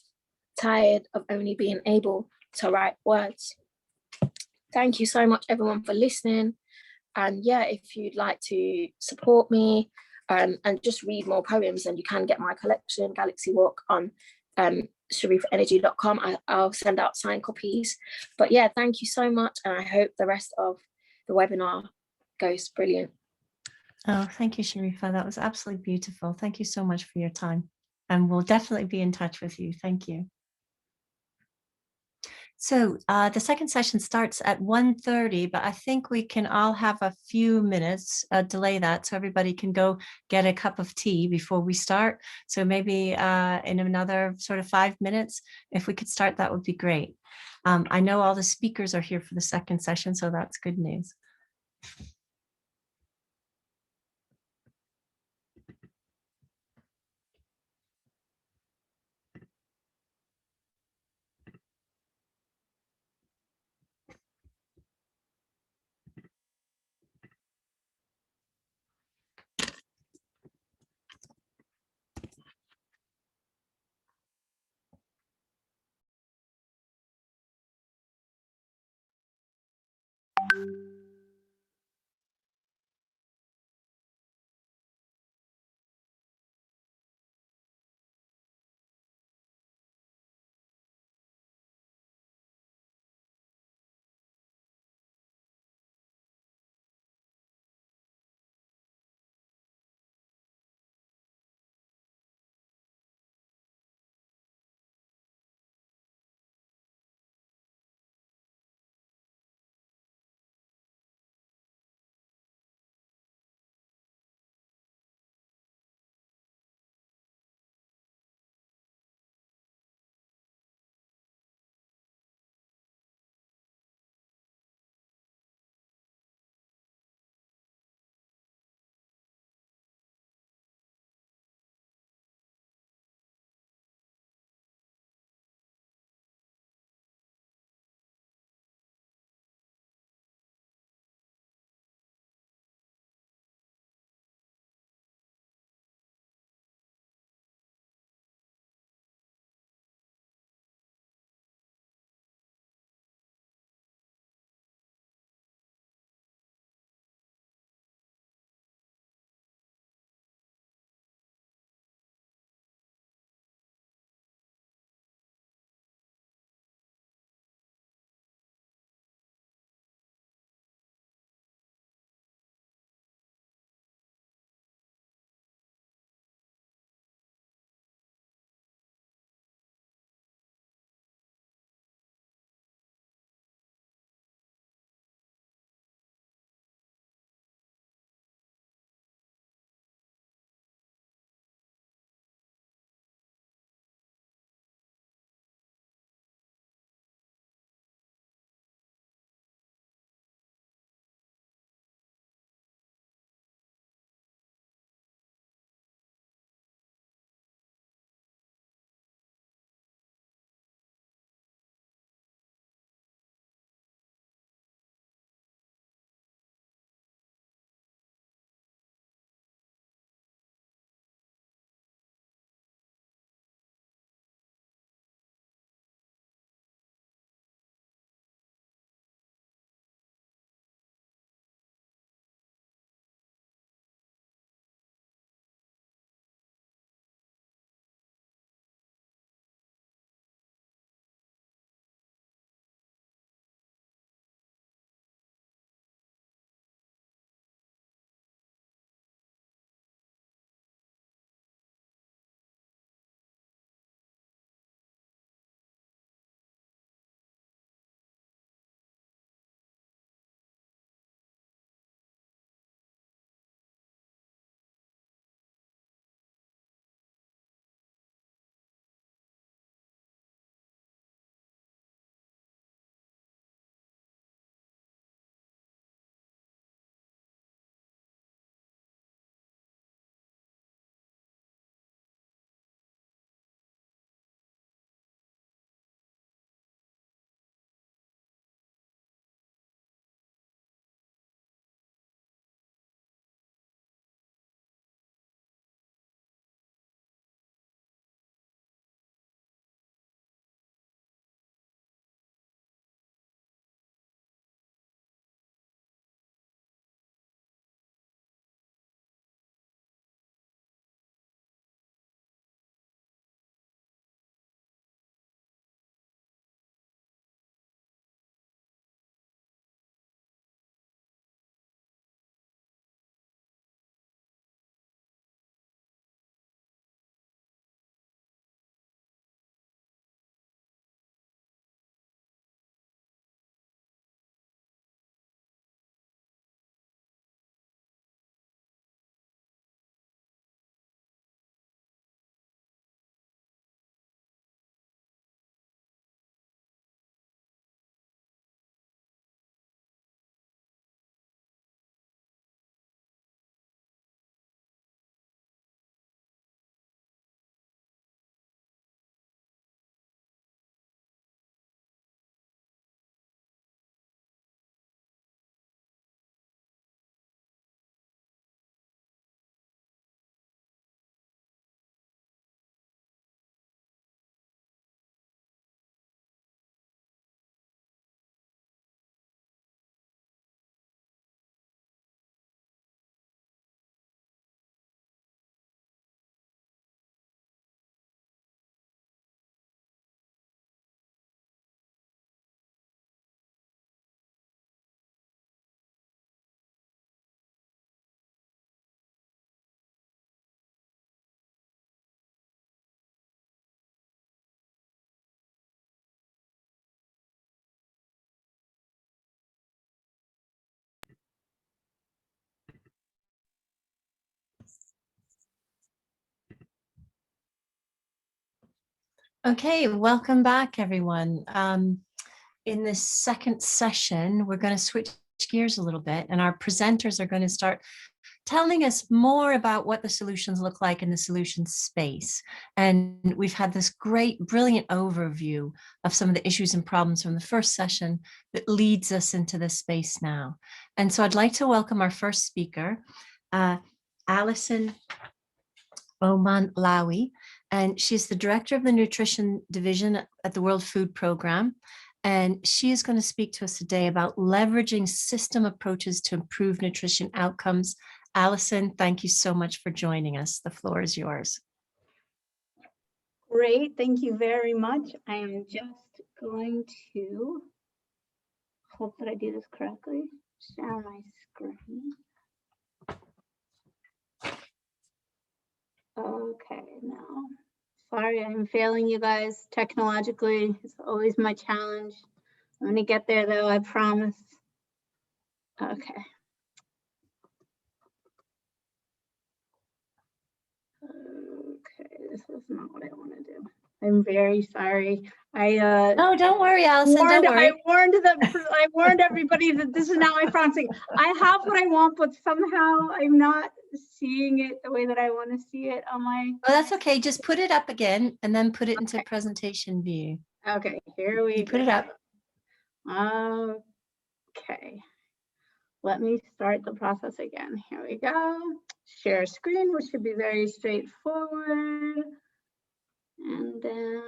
[SPEAKER 6] tired of only being able to write words. Thank you so much, everyone, for listening. And yeah, if you'd like to support me and just read more poems, then you can get my collection, Galaxy Walk, on sharifahenergy.com. I'll send out signed copies. But yeah, thank you so much. And I hope the rest of the webinar goes brilliant.
[SPEAKER 1] Oh, thank you, Sharifah. That was absolutely beautiful. Thank you so much for your time. And we'll definitely be in touch with you. Thank you. So the second session starts at 1:30, but I think we can all have a few minutes, delay that, so everybody can go get a cup of tea before we start. So maybe in another sort of 5 minutes, if we could start, that would be great. I know all the speakers are here for the second session, so that's good news. Okay, welcome back, everyone. In this second session, we're going to switch gears a little bit, and our presenters are going to start telling us more about what the solutions look like in the solutions space. And we've had this great, brilliant overview of some of the issues and problems from the first session that leads us into this space now. And so I'd like to welcome our first speaker, Alison Oman-Lawi, and she's the director of the Nutrition Division at the World Food Programme. And she is going to speak to us today about leveraging system approaches to improve nutrition outcomes. Alison, thank you so much for joining us. The floor is yours.
[SPEAKER 7] Great, thank you very much. I am just going to hope that I do this correctly. Share my screen. Okay, now, sorry, I'm failing you guys technologically. It's always my challenge. I'm gonna get there though, I promise. Okay. Okay, this is not what I want to do. I'm very sorry.
[SPEAKER 1] Oh, don't worry, Alison. Don't worry.
[SPEAKER 7] I warned everybody that this is not my prompting. I have what I want, but somehow I'm not seeing it the way that I want to see it on my.
[SPEAKER 1] Oh, that's okay. Just put it up again and then put it into presentation view.
[SPEAKER 7] Okay, here we go.
[SPEAKER 1] Put it up.
[SPEAKER 7] Okay. Let me start the process again. Here we go. Share screen, which should be very straightforward. And then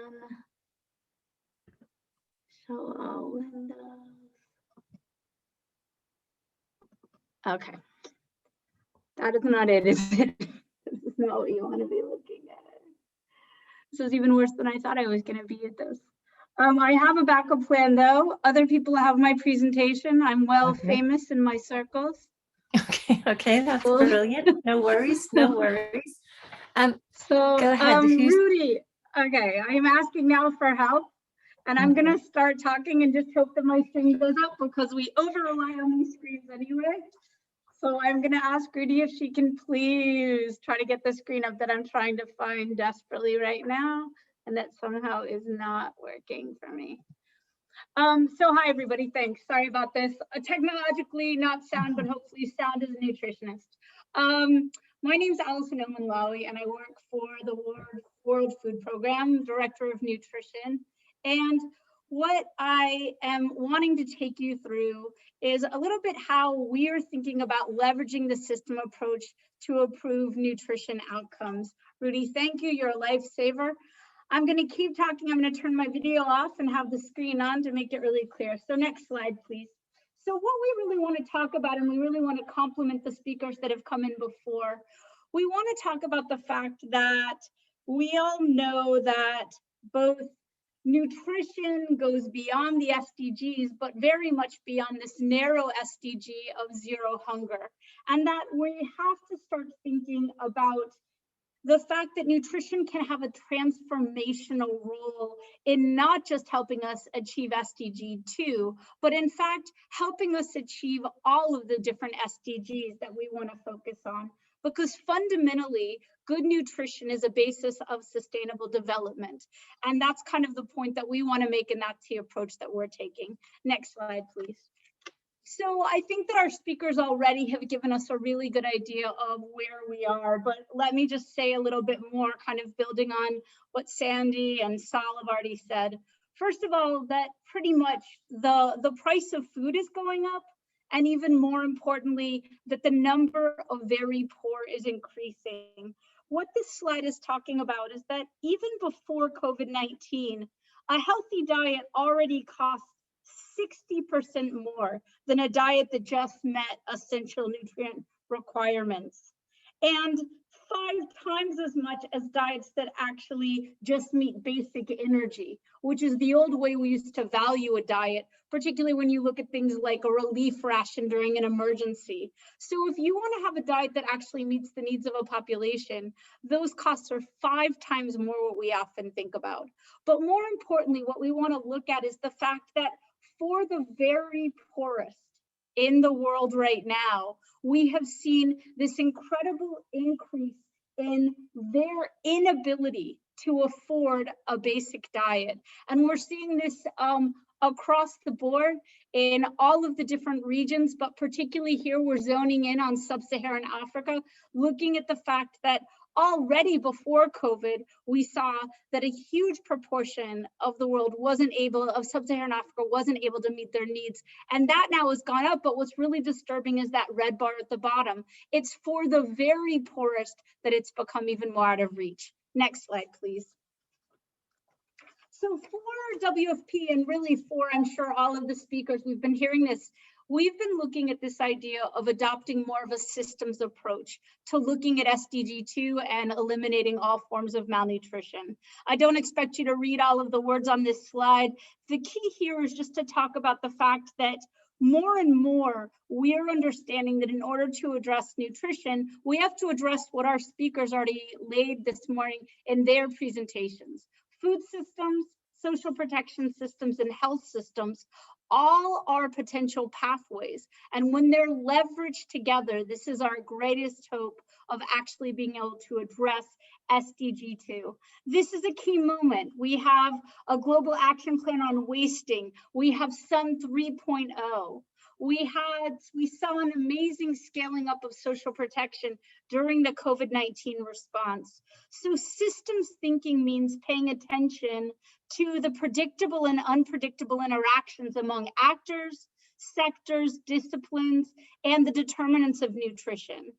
[SPEAKER 7] show all windows. Okay. That is not it, is it? This is not what you want to be looking at. This is even worse than I thought I was going to be at this. I have a backup plan though. Other people have my presentation. I'm well famous in my circles.
[SPEAKER 1] Okay, that's brilliant. No worries, no worries.
[SPEAKER 7] So
[SPEAKER 1] go ahead.
[SPEAKER 7] Rudy, okay, I'm asking now for help, and I'm gonna start talking and just hope that my screen goes up because we over rely on these screens anyway. So I'm gonna ask Rudy if she can please try to get the screen up that I'm trying to find desperately right now, and that somehow is not working for me. So hi everybody, thanks. Sorry about this. Technologically not sound, but hopefully sound as a nutritionist. My name is Alison Oman-Lawi, and I work for the World Food Programme, Director of Nutrition. And what I am wanting to take you through is a little bit how we're thinking about leveraging the system approach to improve nutrition outcomes. Rudy, thank you. You're a lifesaver. I'm going to keep talking. I'm going to turn my video off and have the screen on to make it really clear. So next slide, please. So what we really want to talk about, and we really want to compliment the speakers that have come in before, we want to talk about the fact that we all know that both nutrition goes beyond the SDGs, but very much beyond this narrow SDG of zero hunger. And that we have to start thinking about the fact that nutrition can have a transformational role in not just helping us achieve SDG2, but in fact, helping us achieve all of the different SDGs that we want to focus on. Because fundamentally, good nutrition is a basis of sustainable development. And that's kind of the point that we want to make, and that's the approach that we're taking. Next slide, please. So I think that our speakers already have given us a really good idea of where we are, but let me just say a little bit more, kind of building on what Sandy and Sal have already said. First of all, that pretty much the price of food is going up, and even more importantly, that the number of very poor is increasing. What this slide is talking about is that even before COVID-19, a healthy diet already costs 60% more than a diet that just met essential nutrient requirements, and 5 times as much as diets that actually just meet basic energy, which is the old way we used to value a diet, particularly when you look at things like a relief ration during an emergency. So if you want to have a diet that actually meets the needs of a population, those costs are 5 times more what we often think about. But more importantly, what we want to look at is the fact that for the very poorest in the world right now, we have seen this incredible increase in their inability to afford a basic diet. And we're seeing this across the board in all of the different regions, but particularly here we're zoning in on sub-Saharan Africa, looking at the fact that already before COVID, we saw that a huge proportion of the world of sub-Saharan Africa wasn't able to meet their needs. And that now has gone up, but what's really disturbing is that red bar at the bottom. It's for the very poorest that it's become even more out of reach. Next slide, please. So for WFP and really for, I'm sure, all of the speakers, we've been hearing this, we've been looking at this idea of adopting more of a systems approach to looking at SDG2 and eliminating all forms of malnutrition. I don't expect you to read all of the words on this slide. The key here is just to talk about the fact that more and more, we're understanding that in order to address nutrition, we have to address what our speakers already laid this morning in their presentations. Food systems, social protection systems, and health systems all are potential pathways. And when they're leveraged together, this is our greatest hope of actually being able to address SDG2. This is a key moment. We have a global action plan on wasting. We have Sun 3.0. We saw an amazing scaling up of social protection during the COVID-19 response. So systems thinking means paying attention to the predictable and unpredictable interactions among actors, sectors, disciplines, and the determinants of nutrition.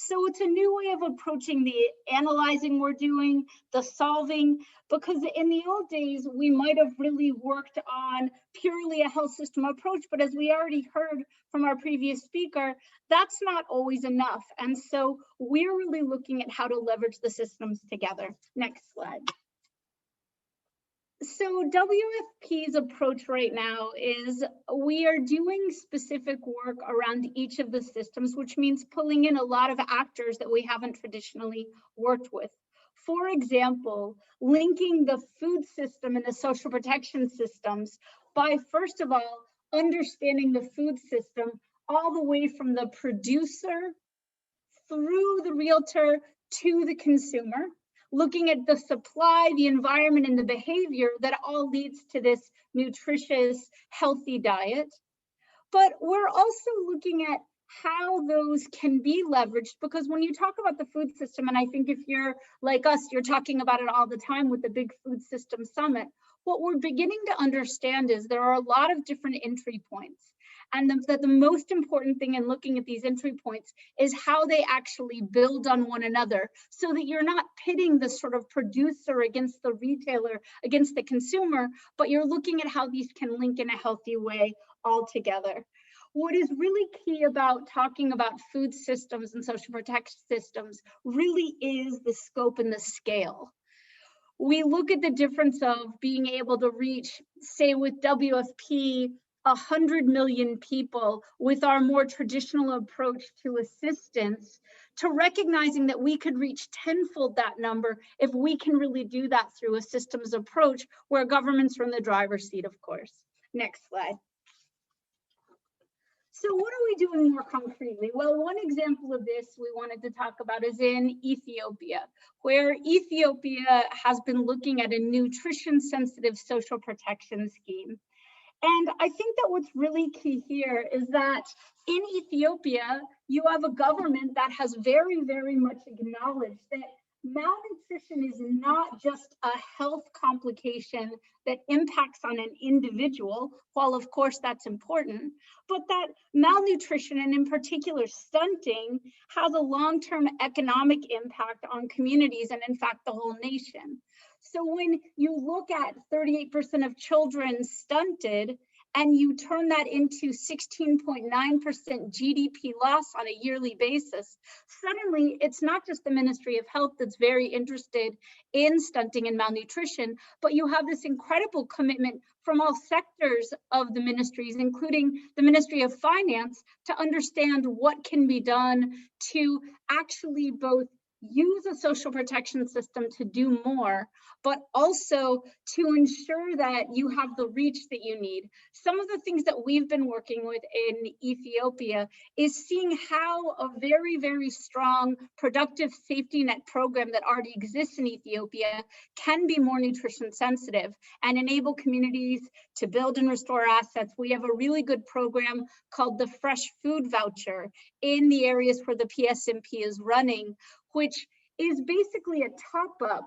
[SPEAKER 7] So it's a new way of approaching the analyzing we're doing, the solving, because in the old days, we might have really worked on purely a health system approach, but as we already heard from our previous speaker, that's not always enough. And so we're really looking at how to leverage the systems together. Next slide. So WFP's approach right now is we are doing specific work around each of the systems, which means pulling in a lot of actors that we haven't traditionally worked with. For example, linking the food system and the social protection systems by, first of all, understanding the food system all the way from the producer through the realtor to the consumer, looking at the supply, the environment, and the behavior that all leads to this nutritious, healthy diet. But we're also looking at how those can be leveraged, because when you talk about the food system, and I think if you're like us, you're talking about it all the time with the big food system summit, what we're beginning to understand is there are a lot of different entry points. And that the most important thing in looking at these entry points is how they actually build on one another, so that you're not pitting the sort of producer against the retailer, against the consumer, but you're looking at how these can link in a healthy way all together. What is really key about talking about food systems and social protection systems really is the scope and the scale. We look at the difference of being able to reach, say with WFP, 100 million people with our more traditional approach to assistance, to recognizing that we could reach tenfold that number if we can really do that through a systems approach where governments are in the driver's seat, of course. Next slide. So what are we doing more concretely? Well, one example of this we wanted to talk about is in Ethiopia, where Ethiopia has been looking at a nutrition-sensitive social protection scheme. And I think that what's really key here is that in Ethiopia, you have a government that has very, very much acknowledged that malnutrition is not just a health complication that impacts on an individual, while of course that's important, but that malnutrition, and in particular stunting, has a long-term economic impact on communities and in fact the whole nation. So when you look at 38% of children stunted, and you turn that into 16.9% GDP loss on a yearly basis, suddenly it's not just the Ministry of Health that's very interested in stunting and malnutrition, but you have this incredible commitment from all sectors of the ministries, including the Ministry of Finance, to understand what can be done to actually both use a social protection system to do more, but also to ensure that you have the reach that you need. Some of the things that we've been working with in Ethiopia is seeing how a very, very strong productive safety net program that already exists in Ethiopia can be more nutrition sensitive and enable communities to build and restore assets. We have a really good program called the Fresh Food Voucher in the areas where the PSNP is running, which is basically a top-up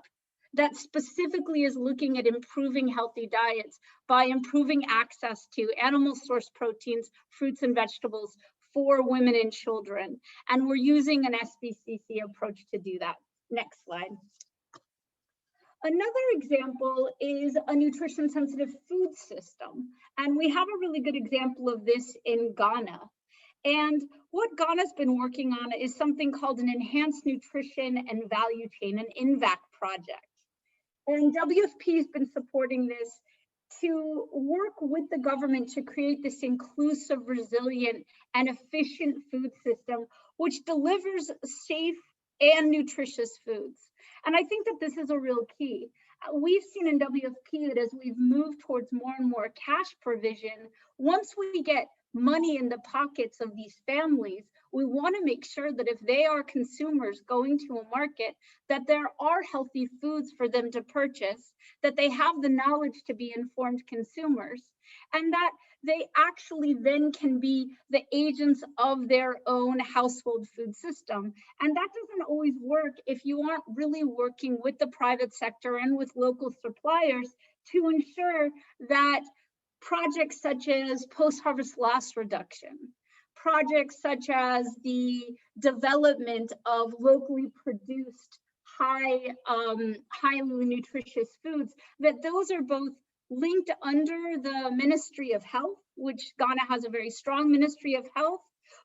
[SPEAKER 7] that specifically is looking at improving healthy diets by improving access to animal source proteins, fruits and vegetables for women and children. And we're using an SBCC approach to do that. Next slide. Another example is a nutrition sensitive food system. And we have a really good example of this in Ghana. And what Ghana's been working on is something called an Enhanced Nutrition and Value Chain, an INVAC project. And WFP has been supporting this to work with the government to create this inclusive, resilient, and efficient food system, which delivers safe and nutritious foods. And I think that this is a real key. We've seen in WFP that as we've moved towards more and more cash provision, once we get money in the pockets of these families, we want to make sure that if they are consumers going to a market, that there are healthy foods for them to purchase, that they have the knowledge to be informed consumers, and that they actually then can be the agents of their own household food system. And that doesn't always work if you aren't really working with the private sector and with local suppliers to ensure that projects such as post-harvest loss reduction, projects such as the development of locally produced highly nutritious foods, that those are both linked under the Ministry of Health, which Ghana has a very strong Ministry of Health,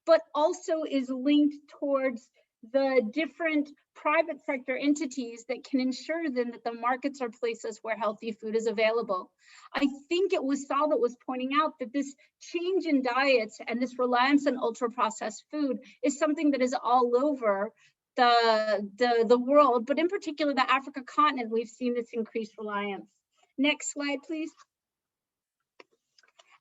[SPEAKER 7] but also is linked towards the different private sector entities that can ensure then that the markets are places where healthy food is available. I think it was Saul that was pointing out that this change in diets and this reliance on ultra-processed food is something that is all over the world, but in particular the Africa continent, we've seen this increased reliance. Next slide, please.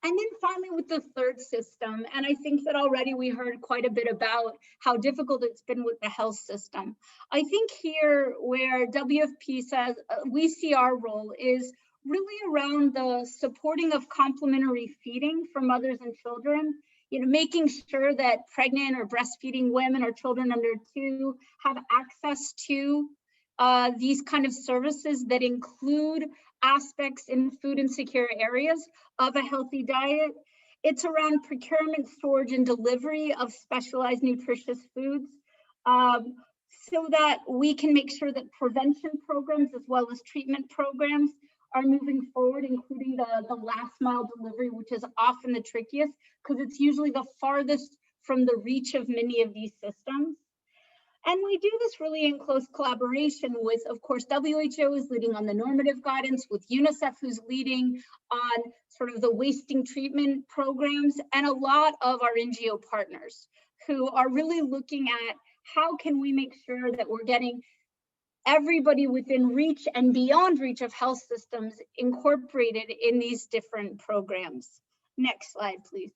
[SPEAKER 7] And then finally with the third system, and I think that already we heard quite a bit about how difficult it's been with the health system. I think here where WFP says we see our role is really around the supporting of complementary feeding for mothers and children, making sure that pregnant or breastfeeding women or children under 2 have access to these kind of services that include aspects in food insecure areas of a healthy diet. It's around procurement, storage, and delivery of specialized nutritious foods so that we can make sure that prevention programs as well as treatment programs are moving forward, including the last mile delivery, which is often the trickiest because it's usually the farthest from the reach of many of these systems. And we do this really in close collaboration with, of course, WHO is leading on the normative guidance, with UNICEF who's leading on sort of the wasting treatment programs, and a lot of our NGO partners who are really looking at how can we make sure that we're getting everybody within reach and beyond reach of health systems incorporated in these different programs. Next slide, please.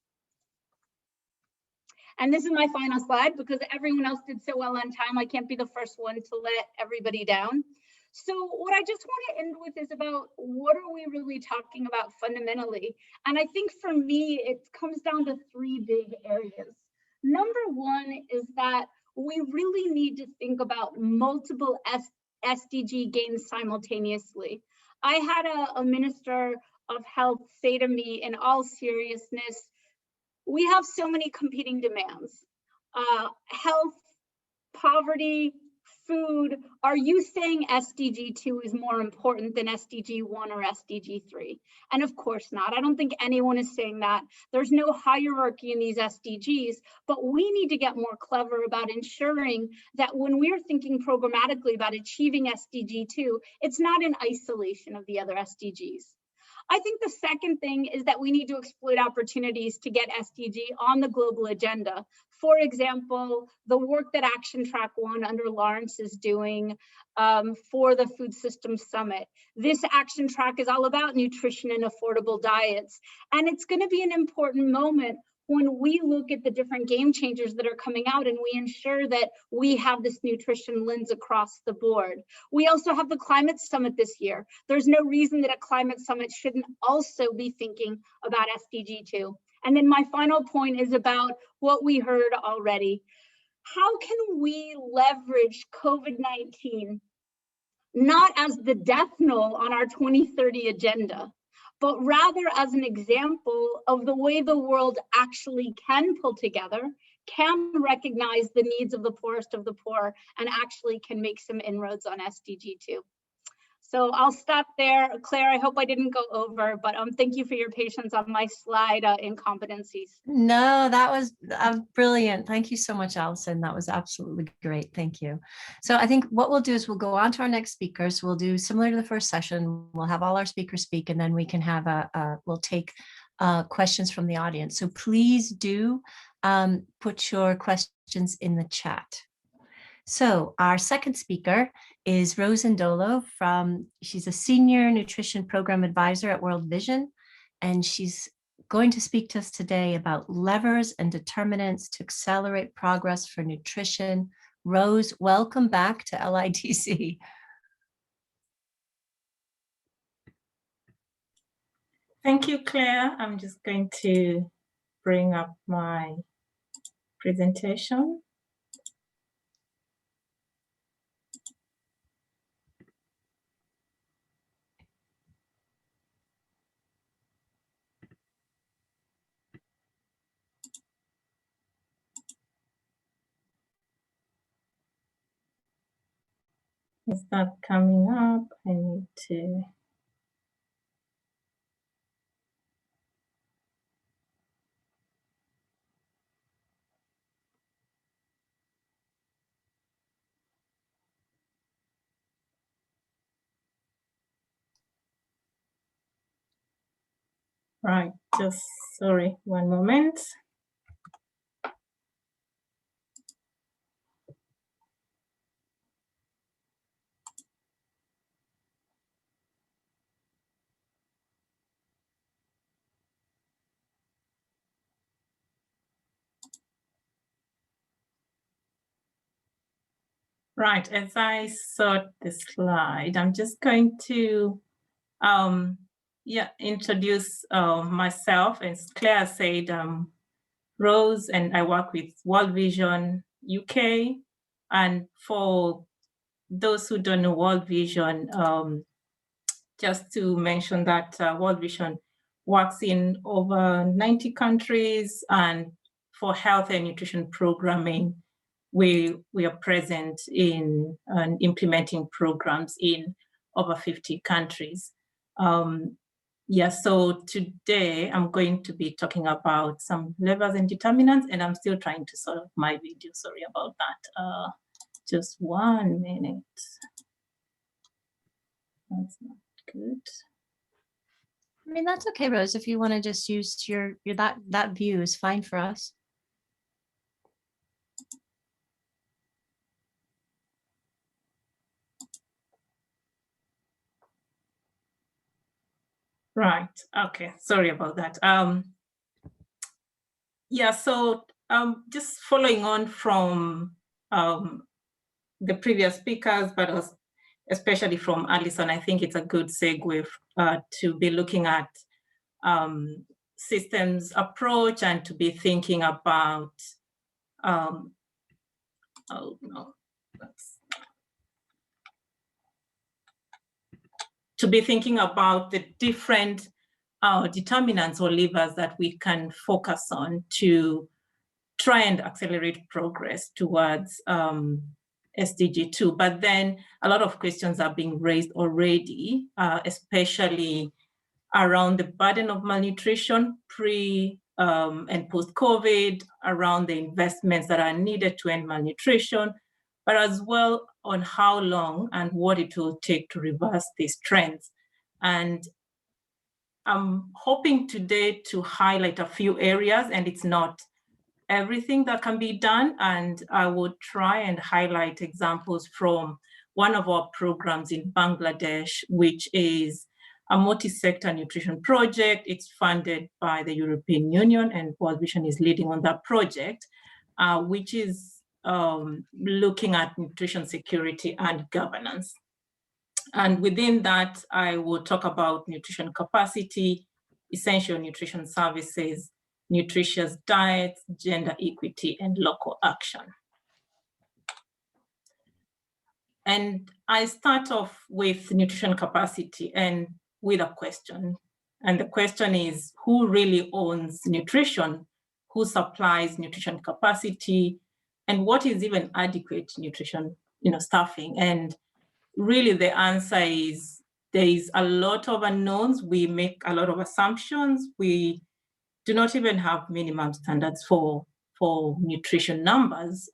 [SPEAKER 7] And this is my final slide because everyone else did so well on time. I can't be the first one to let everybody down. So what I just want to end with is about what are we really talking about fundamentally? And I think for me, it comes down to 3 big areas. Number one is that we really need to think about multiple SDG gains simultaneously. I had a minister of health say to me in all seriousness, we have so many competing demands, health, poverty, food. Are you saying SDG2 is more important than SDG1 or SDG3? And of course not. I don't think anyone is saying that. There's no hierarchy in these SDGs, but we need to get more clever about ensuring that when we're thinking programmatically about achieving SDG2, it's not in isolation of the other SDGs. I think the second thing is that we need to exploit opportunities to get SDG on the global agenda. For example, the work that Action Track 1 under Lawrence is doing for the Food Systems Summit. This action track is all about nutrition and affordable diets. And it's going to be an important moment when we look at the different game changers that are coming out and we ensure that we have this nutrition lens across the board. We also have the climate summit this year. There's no reason that a climate summit shouldn't also be thinking about SDG2. And then my final point is about what we heard already. How can we leverage COVID-19 not as the death knell on our 2030 agenda, but rather as an example of the way the world actually can pull together, can recognize the needs of the poorest of the poor, and actually can make some inroads on SDG2. So I'll stop there. Claire, I hope I didn't go over, but thank you for your patience on my slide incompetencies.
[SPEAKER 1] No, that was brilliant. Thank you so much, Allison. That was absolutely great. Thank you. So I think what we'll do is we'll go on to our next speakers. We'll do similar to the first session. We'll have all our speakers speak, and then we can have we'll take questions from the audience. So please do put your questions in the chat. So our second speaker is Rose Ndolo she's a senior nutrition program advisor at World Vision, and she's going to speak to us today about levers and determinants to accelerate progress for nutrition. Rose, welcome back to LIDC.
[SPEAKER 8] Thank you, Claire. I'm just going to bring up my presentation. It's not coming up. I need to. Right, just sorry, one moment. Right, as I saw the slide, I'm just going to introduce myself. As Claire said, Rose, and I work with World Vision UK. And for those who don't know World Vision, just to mention that World Vision works in over 90 countries, and for health and nutrition programming, we are present in implementing programs in over 50 countries. So today I'm going to be talking about some levers and determinants, and I'm still trying to sort of my video, sorry about that. Just 1 minute. That's not good.
[SPEAKER 1] I mean, that's okay, Rose. If you want to just use your that view is fine for us.
[SPEAKER 8] Right. Okay. Sorry about that. Just following on from the previous speakers, but especially from Alison, I think it's a good segue to be looking at systems approach and to be thinking about to be thinking about the different determinants or levers that we can focus on to try and accelerate progress towards SDG2. But then a lot of questions are being raised already, especially around the burden of malnutrition pre and post-COVID, around the investments that are needed to end malnutrition, but as well on how long and what it will take to reverse these trends. And I'm hoping today to highlight a few areas, and it's not everything that can be done. And I would try and highlight examples from one of our programs in Bangladesh, which is a multi-sector nutrition project. It's funded by the European Union, and World Vision is leading on that project, which is looking at nutrition security and governance. And within that, I will talk about nutrition capacity, essential nutrition services, nutritious diets, gender equity, and local action. And I start off with nutrition capacity and with a question. And the question is, who really owns nutrition? Who supplies nutrition capacity? And what is even adequate nutrition, staffing? And really the answer is there is a lot of unknowns. We make a lot of assumptions. We do not even have minimum standards for nutrition numbers.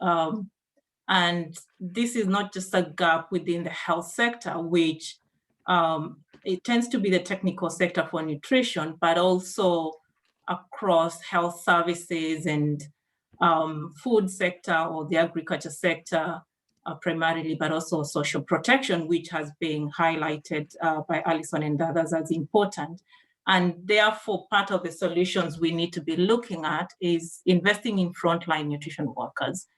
[SPEAKER 8] And this is not just a gap within the health sector, which it tends to be the technical sector for nutrition, but also across health services and food sector or the agriculture sector primarily, but also social protection, which has been highlighted by Alison and others as important. And therefore, part of the solutions we need to be looking at is investing in frontline nutrition workers.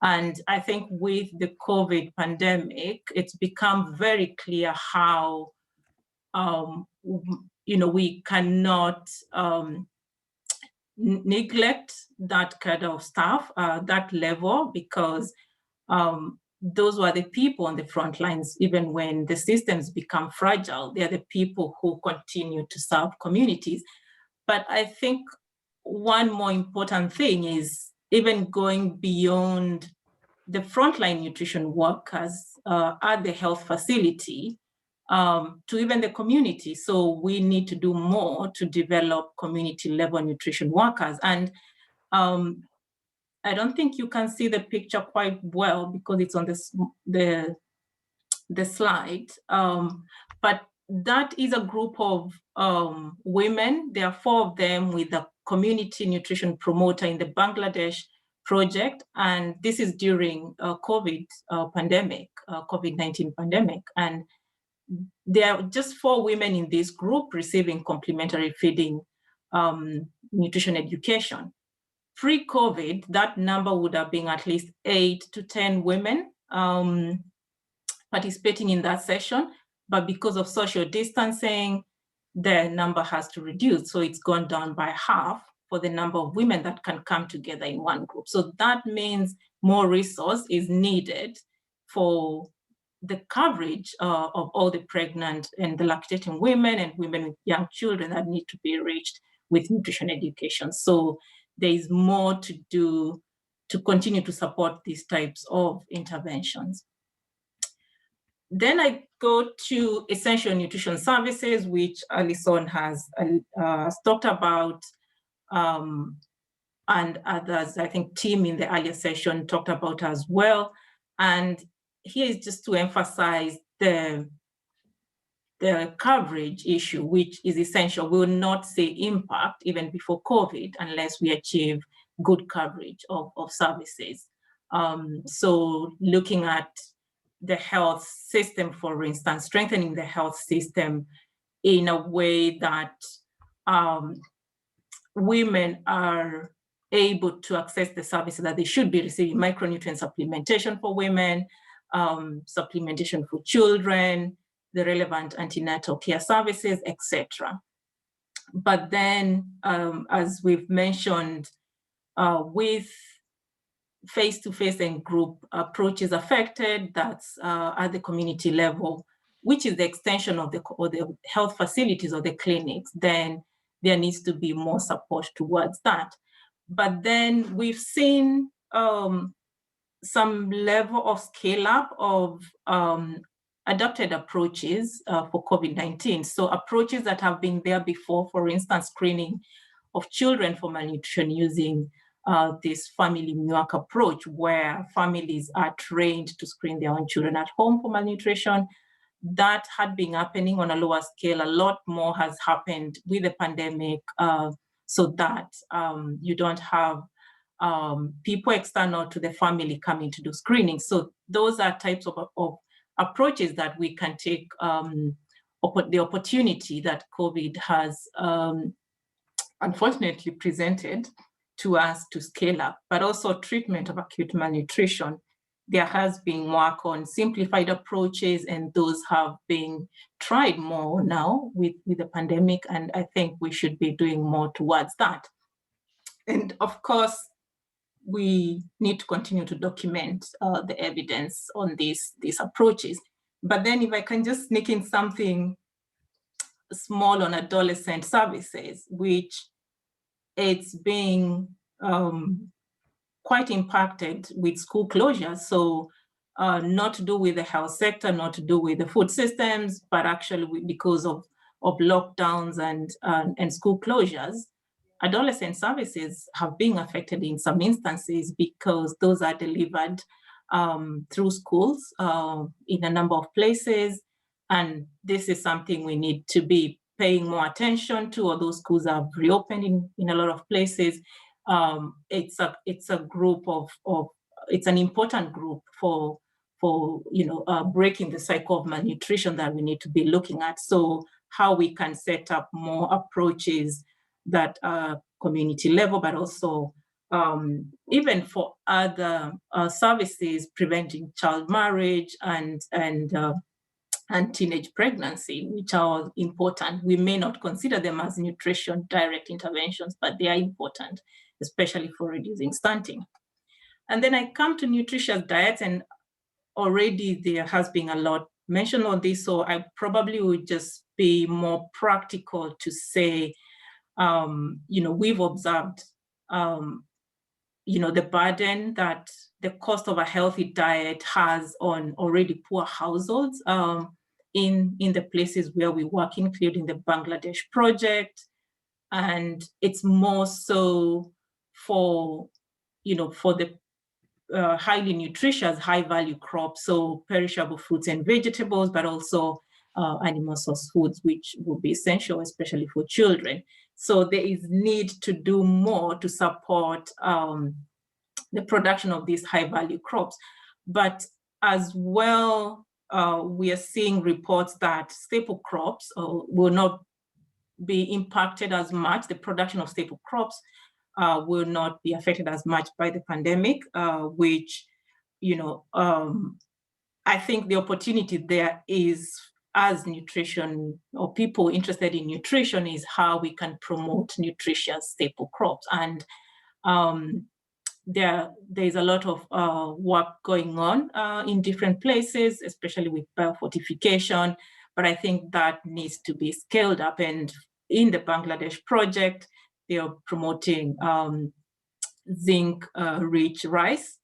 [SPEAKER 8] And I think with the COVID pandemic, it's become very clear how, we cannot neglect that kind of staff, that level, because those were the people on the front lines. Even when the systems become fragile, they're the people who continue to serve communities. But I think one more important thing is even going beyond the frontline nutrition workers at the health facility to even the community. So we need to do more to develop community level nutrition workers. And I don't think you can see the picture quite well because it's on the slide. But that is a group of women. There are 4 of them with a community nutrition promoter in the Bangladesh project. And this is during COVID-19 pandemic. And there are just 4 women in this group receiving complementary feeding nutrition education. Pre-COVID, that number would have been at least 8 to 10 women participating in that session. But because of social distancing, the number has to reduce. So it's gone down by half for the number of women that can come together in one group. So that means more resource is needed for the coverage of all the pregnant and the lactating women and women with young children that need to be reached with nutrition education. So there is more to do to continue to support these types of interventions. Then I go to essential nutrition services, which Alison has talked about, and others, I think Tim in the earlier session talked about as well. And here is just to emphasize the coverage issue, which is essential. We will not see impact even before COVID unless we achieve good coverage of services. So looking at the health system, for instance, strengthening the health system in a way that women are able to access the services that they should be receiving, micronutrient supplementation for women, supplementation for children, the relevant antenatal care services, etc. But then, as we've mentioned, with face-to-face and group approaches affected, that's at the community level, which is the extension of the health facilities or the clinics, then there needs to be more support towards that. But then we've seen some level of scale up of adopted approaches for COVID-19. So approaches that have been there before, for instance, screening of children for malnutrition using this family MUAC approach, where families are trained to screen their own children at home for malnutrition. that had been happening on a lower scale. A lot more has happened with the pandemic, so that you don't have people external to the family coming to do screening. So those are types of approaches that we can take, the opportunity that COVID has unfortunately presented to us to scale up, but also treatment of acute malnutrition. There has been work on simplified approaches, and those have been tried more now with the pandemic, and I think we should be doing more towards that. And of course, we need to continue to document the evidence on these approaches. But then if I can just sneak in something small on adolescent services, which it's being quite impacted with school closures. So not to do with the health sector, not to do with the food systems, but actually because of lockdowns and school closures, adolescent services have been affected in some instances because those are delivered through schools in a number of places. And this is something we need to be paying more attention to, although schools have reopened in a lot of places. It's a group it's an important group for breaking the cycle of malnutrition that we need to be looking at. So how we can set up more approaches that are community level, but also even for other services preventing child marriage and teenage pregnancy, which are important. We may not consider them as nutrition direct interventions, but they are important, especially for reducing stunting. And then I come to nutritious diets, and already there has been a lot mentioned on this, so I probably would just be more practical to say, we've observed, the burden that the cost of a healthy diet has on already poor households in the places where we work, including the Bangladesh project. And it's more so for the highly nutritious, high value crops, so perishable fruits and vegetables, but also animal source foods, which will be essential, especially for children. So there is need to do more to support the production of these high value crops. But as well, we are seeing reports that staple crops will not be impacted as much. The production of staple crops will not be affected as much by the pandemic, which, I think the opportunity there is, as nutrition or people interested in nutrition, is how we can promote nutritious staple crops. And there's a lot of work going on in different places, especially with biofortification, but I think that needs to be scaled up. And in the Bangladesh project, they are promoting zinc-rich rice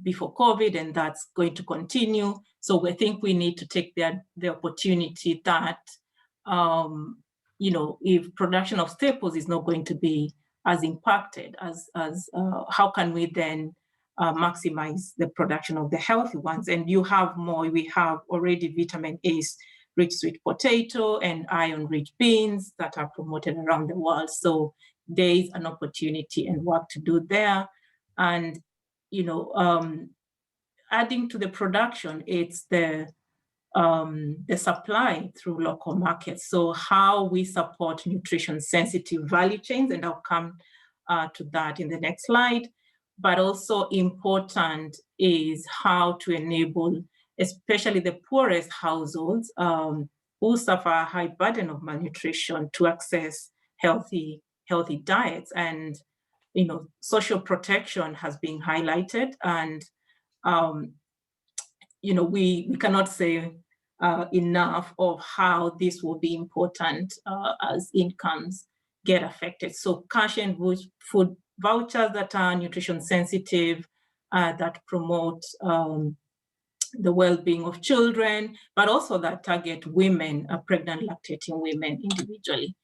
[SPEAKER 8] before COVID, and that's going to continue. So I think we need to take the opportunity that, if production of staples is not going to be as impacted as how can we then maximize the production of the healthy ones? And we have already vitamin A's rich sweet potato and iron-rich beans that are promoted around the world. So there is an opportunity and work to do there. And, adding to the production, it's the supply through local markets. So how we support nutrition-sensitive value chains, and I'll come to that in the next slide. But also important is how to enable, especially the poorest households who suffer a high burden of malnutrition, to access healthy diets. And social protection has been highlighted, and we cannot say enough of how this will be important as incomes get affected. So cash and food vouchers that are nutrition sensitive, that promote the well-being of children, but also that target women, pregnant lactating women individually.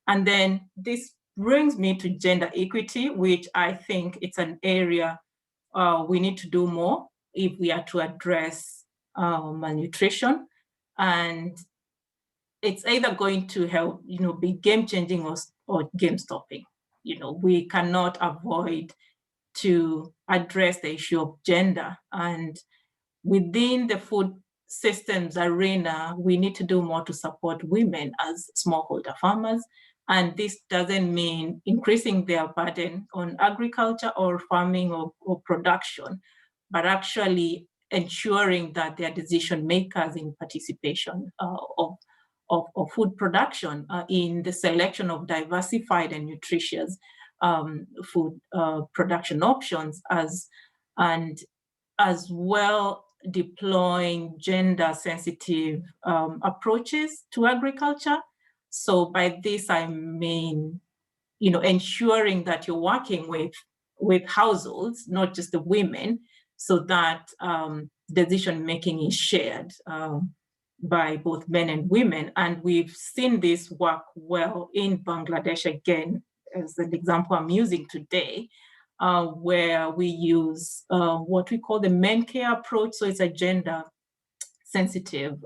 [SPEAKER 8] And then this brings me to gender equity, which I think it's an area we need to do more if we are to address malnutrition. And it's either going to help, be game changing or game stopping. We cannot avoid to address the issue of gender. And within the food systems arena, we need to do more to support women as smallholder farmers. And this doesn't mean increasing their burden on agriculture or farming or production, but actually ensuring that they are decision makers in participation of food production in the selection of diversified and nutritious food production options, as well deploying gender sensitive approaches to agriculture. So by this I mean, ensuring that you're working with households, not just the women, so that decision making is shared by both men and women. And we've seen this work well in Bangladesh, again, as an example I'm using today, where we use what we call the men care approach. So it's a gender sensitive,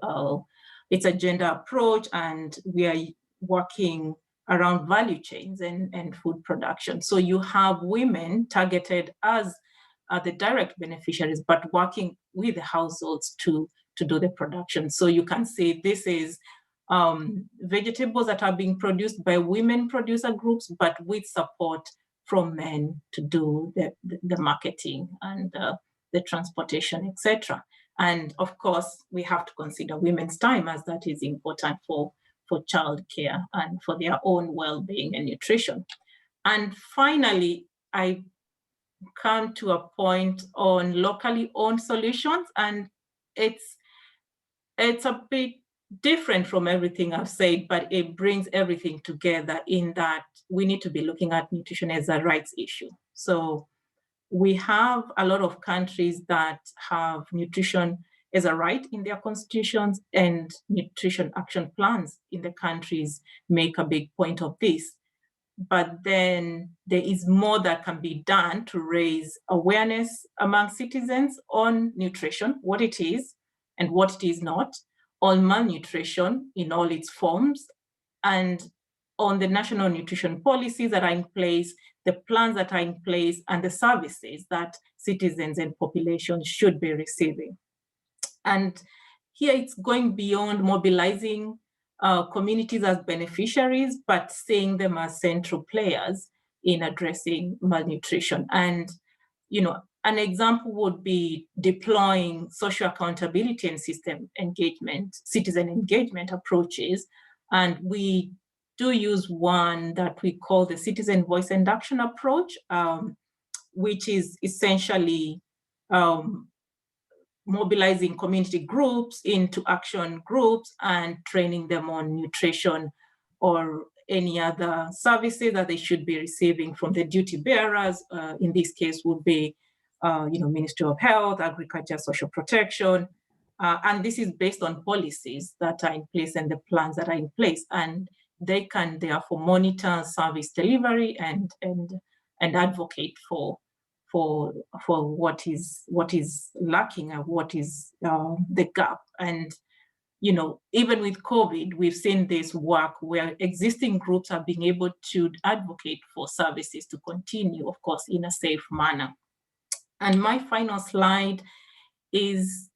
[SPEAKER 8] it's a gender approach, and we are working around value chains and food production. So you have women targeted as the direct beneficiaries, but working with the households to do the production. So you can see this is vegetables that are being produced by women producer groups, but with support from men to do the marketing and the transportation, etc. And of course, we have to consider women's time, as that is important for childcare and for their own well-being and nutrition. And finally, I come to a point on locally owned solutions, and it's a bit different from everything I've said, but it brings everything together in that we need to be looking at nutrition as a rights issue. So we have a lot of countries that have nutrition as a right in their constitutions, and nutrition action plans in the countries make a big point of this. But then there is more that can be done to raise awareness among citizens on nutrition, what it is and what it is not, on malnutrition in all its forms, and on the national nutrition policies that are in place, the plans that are in place, and the services that citizens and populations should be receiving. And here it's going beyond mobilizing communities as beneficiaries, but seeing them as central players in addressing malnutrition. And, an example would be deploying social accountability and system engagement, citizen engagement approaches. And we do use one that we call the citizen voice induction approach, which is essentially mobilizing community groups into action groups and training them on nutrition or any other services that they should be receiving from the duty bearers. In this case would be, Ministry of Health, Agriculture, Social Protection. And this is based on policies that are in place and the plans that are in place. And they can therefore monitor service delivery and advocate for what is lacking and what is the gap. And even with COVID, we've seen this work where existing groups are being able to advocate for services to continue, of course, in a safe manner. And my final slide is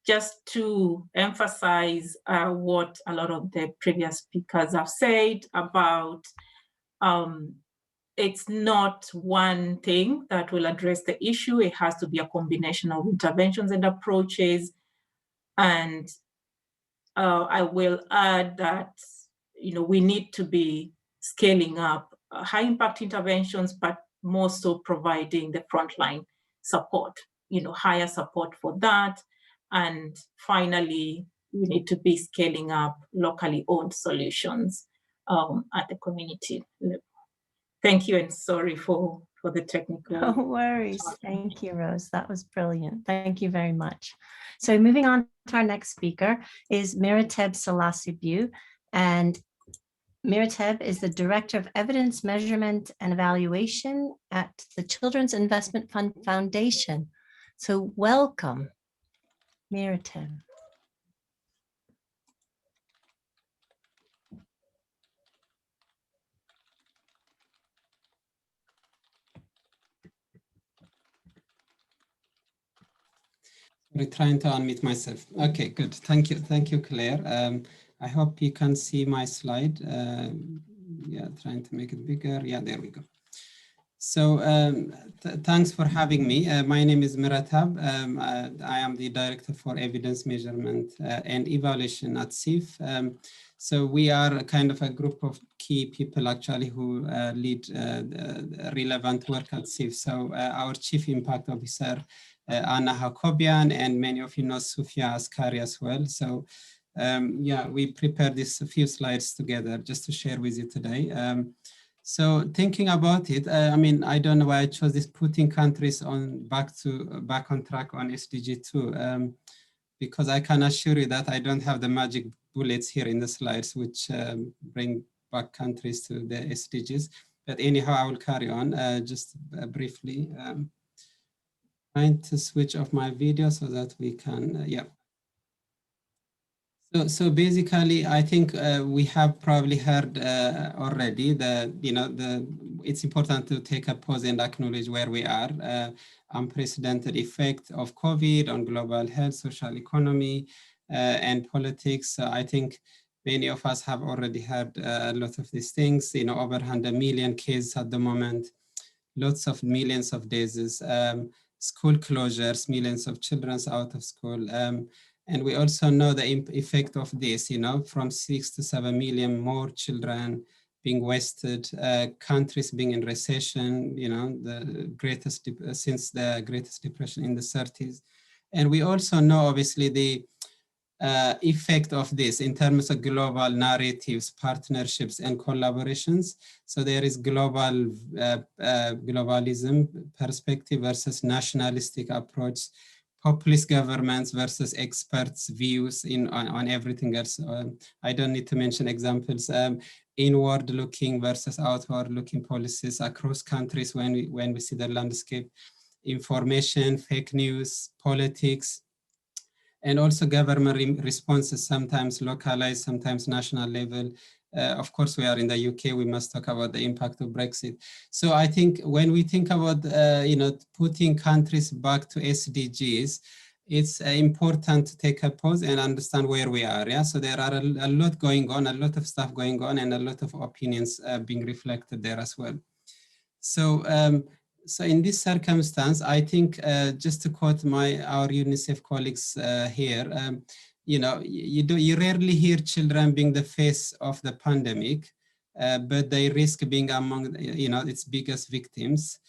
[SPEAKER 8] just to emphasize what a lot of the previous speakers have said about it's not one thing that will address the issue. It has to be a combination of interventions and approaches. And I will add that we need to be scaling up high impact interventions, but more so providing the frontline support, higher support for that. And finally, we need to be scaling up locally owned solutions at the community level. Thank you, and sorry for the technical.
[SPEAKER 1] No worries. Thank you, Rose. That was brilliant. Thank you very much. So moving on to our next speaker is Mirateb Salasibu, and Mirateb is the Director of Evidence Measurement and Evaluation at the Children's Investment Fund Foundation. So welcome, Mirateb.
[SPEAKER 9] Sorry, trying to unmute myself. Okay, good. Thank you, Claire. I hope you can see my slide. Yeah, trying to make it bigger. Yeah, there we go. So thanks for having me. My name is Miratab. I am the Director for Evidence Measurement and Evaluation at SIF. So we are kind of a group of key people actually who lead relevant work at SIF. So our Chief Impact Officer, Anna Hakobian, and many of you know Sufia Askari as well. So yeah, we prepared these few slides together just to share with you today. So thinking about it, I mean, I don't know why I chose this, putting countries on back on track on SDG2, because I can assure you that I don't have the magic bullets here in the slides, which bring back countries to the SDGs. But anyhow, I will carry on just briefly. Trying to switch off my video so that we can, yeah. So basically, I think we have probably heard already that, it's important to take a pause and acknowledge where we are. Unprecedented effect of COVID on global health, social economy, and politics. So I think many of us have already heard a lot of these things, over 100 million cases at the moment, lots of millions of diseases, school closures, millions of children out of school. And we also know the effect of this, from 6 to 7 million more children being wasted, countries being in recession, the greatest since the greatest depression in the 30s. And we also know, obviously, the effect of this in terms of global narratives, partnerships, and collaborations. So there is globalism perspective versus nationalistic approach, populist governments versus experts' views on everything else. I don't need to mention examples. Inward-looking versus outward-looking policies across countries when we see the landscape, information, fake news, politics, and also government responses, sometimes localized, sometimes national level. Of course, we are in the UK, we must talk about the impact of Brexit. So I think when we think about, putting countries back to SDGs, it's important to take a pause and understand where we are. Yeah, so there are a lot going on, a lot of stuff going on, and a lot of opinions being reflected there as well. So, so in this circumstance, I think just to quote our UNICEF colleagues here, you rarely hear children being the face of the pandemic, but they risk being among its biggest victims,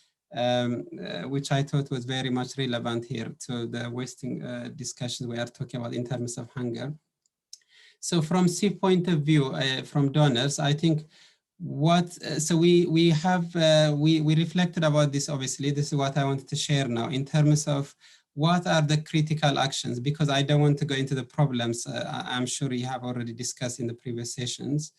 [SPEAKER 9] which I thought was very much relevant here to the wasting discussions we are talking about in terms of hunger. So from CIF point of view, from donors, I think so we reflected about this. Obviously, this is what I wanted to share now in terms of what are the critical actions, because I don't want to go into the problems I'm sure you have already discussed in the previous sessions.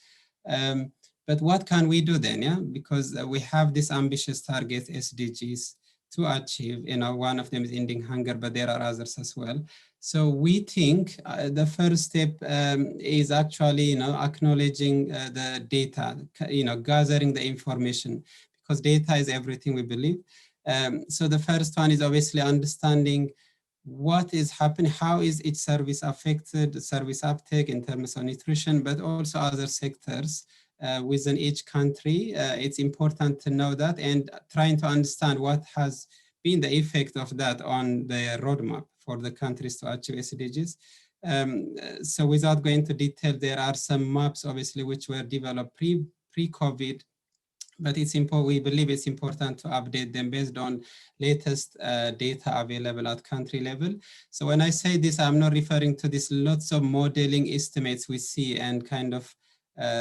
[SPEAKER 9] But what can we do then? Yeah, because we have this ambitious target SDGs to achieve. One of them is ending hunger, but there are others as well. So we think the first step is actually, acknowledging the data, gathering the information, because data is everything, we believe. So the first one is obviously understanding what is happening, how is each service affected, service uptake in terms of nutrition, but also other sectors within each country. It's important to know that and trying to understand what has been the effect of that on the roadmap for the countries to achieve SDGs. So without going into detail, there are some maps, obviously, which were developed pre-COVID, but it's important, we believe it's important to update them based on latest data available at country level. So when I say this, I'm not referring to this lots of modeling estimates we see and kind of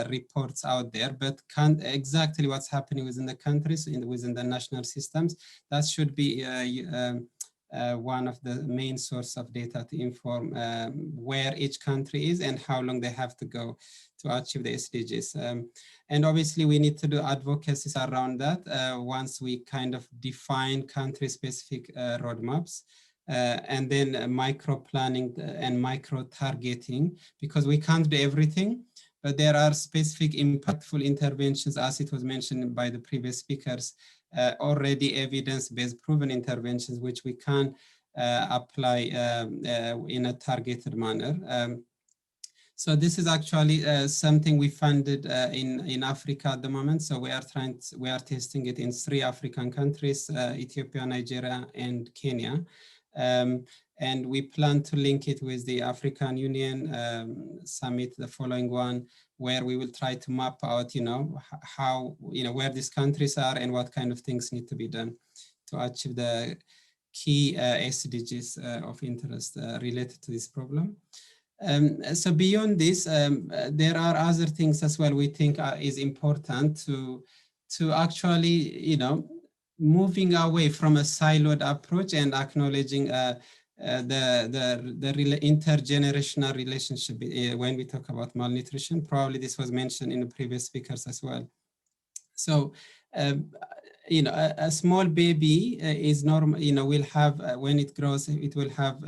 [SPEAKER 9] reports out there, but exactly what's happening within the countries, within the national systems. That should be one of the main source of data to inform where each country is and how long they have to go to achieve the SDGs. And obviously we need to do advocacies around that once we kind of define country-specific roadmaps. And then micro planning and micro targeting, because we can't do everything, but there are specific impactful interventions, as it was mentioned by the previous speakers, already evidence-based proven interventions, which we can apply in a targeted manner. So this is actually something we funded in Africa at the moment. So we are testing it in 3 African countries, Ethiopia, Nigeria, and Kenya. And we plan to link it with the African Union summit, the following one, where we will try to map out, how, where these countries are and what kind of things need to be done to achieve the key SDGs of interest related to this problem. So beyond this, there are other things as well we think is important to actually, moving away from a siloed approach and acknowledging the intergenerational relationship when we talk about malnutrition. Probably this was mentioned in the previous speakers as well. So, a small baby is normal, will have, when it grows, it will have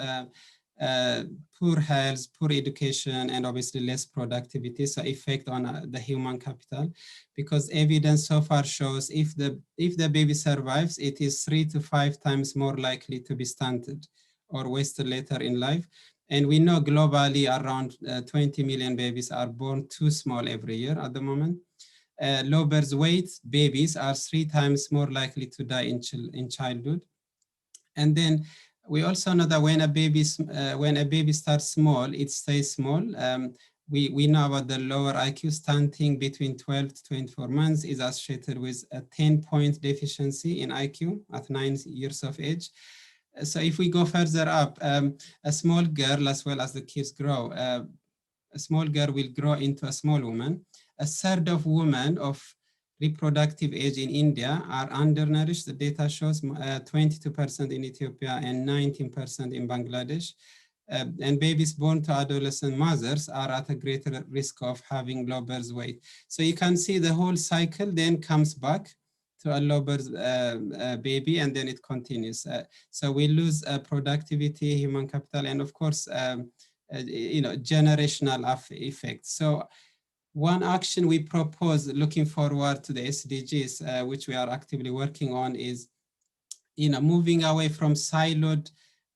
[SPEAKER 9] poor health, poor education, and obviously less productivity. So effect on the human capital, because evidence so far shows if the baby survives, it is 3 to 5 times more likely to be stunted or wasted later in life. And we know globally around 20 million babies are born too small every year at the moment. Low birth weight babies are 3 times more likely to die in childhood. And then we also know that when a baby starts small, it stays small. We know about the lower IQ. Stunting between 12 to 24 months is associated with a 10-point deficiency in IQ at 9 years of age. So if we go further up, a small girl, as well as the kids grow, a small girl will grow into a small woman. A third of women of reproductive age in India are undernourished. The data shows 22% in Ethiopia and 19% in Bangladesh. And babies born to adolescent mothers are at a greater risk of having low birth weight. So you can see the whole cycle then comes back to a low birth baby, and then it continues. So we lose productivity, human capital, and of course, generational effects. So one action we propose looking forward to the SDGs, which we are actively working on, is moving away from siloed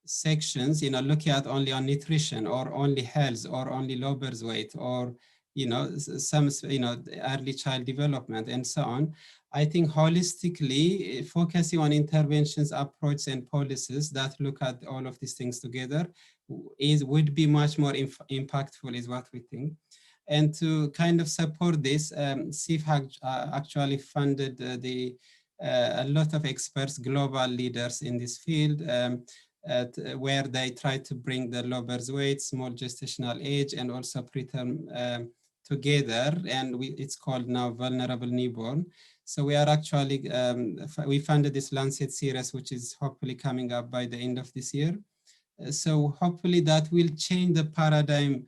[SPEAKER 9] sections, looking at only on nutrition or only health or only low birth weight or some early child development and so on. I think holistically focusing on interventions, approaches, and policies that look at all of these things together would be much more impactful, is what we think. And to kind of support this, CIF actually funded a lot of experts, global leaders in this field, where they try to bring the low birth weight, small gestational age, and also preterm together. And it's called now Vulnerable Newborn. So we are actually, we funded this Lancet series, which is hopefully coming up by the end of this year. So hopefully that will change the paradigm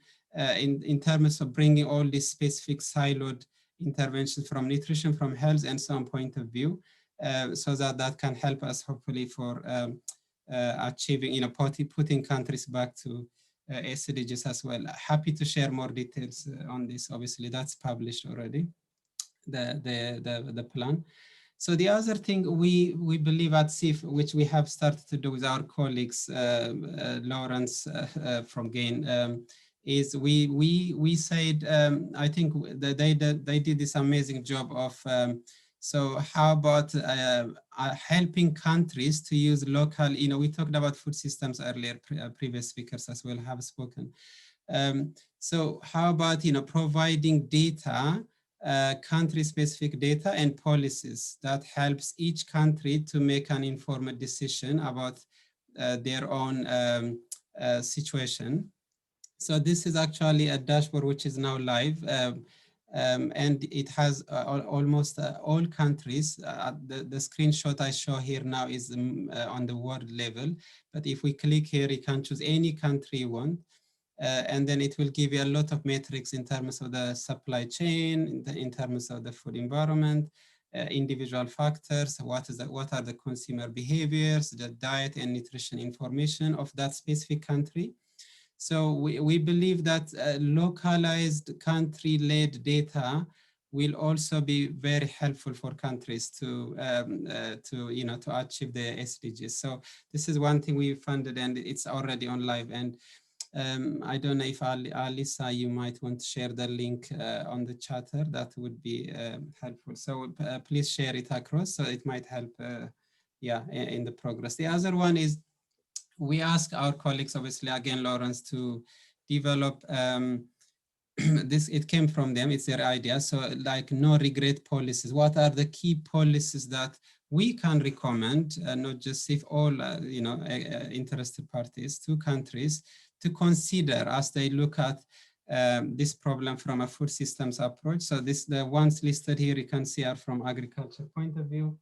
[SPEAKER 9] in terms of bringing all these specific siloed interventions from nutrition, from health, and some point of view, so that can help us hopefully for achieving, putting countries back to SDGs as well. Happy to share more details on this. Obviously, that's published already, the plan. So the other thing we believe at CIF, which we have started to do with our colleagues, Lawrence from GAIN, is we said, I think they did this amazing job of, so how about helping countries to use local, we talked about food systems earlier, previous speakers as well have spoken. So how about, providing data, country-specific data and policies that helps each country to make an informed decision about their own situation. So this is actually a dashboard which is now live, and it has almost all countries. The screenshot I show here now is on the world level, but if we click here, you can choose any country you want. And then it will give you a lot of metrics in terms of the supply chain, in terms of the food environment, individual factors, what are the consumer behaviors, the diet and nutrition information of that specific country. So we believe that localized country-led data will also be very helpful for countries to achieve the SDGs. So this is one thing we funded, and it's already on live. And I don't know if Alisa, you might want to share the link on the chatter. That would be helpful. So please share it across, so it might help in the progress. The other one is, we ask our colleagues, obviously, again, Lawrence, to develop this. It came from them, it's their idea. So like no regret policies. What are the key policies that we can recommend, not just if all interested parties to countries to consider as they look at this problem from a food systems approach. So the ones listed here you can see are from agriculture point of view,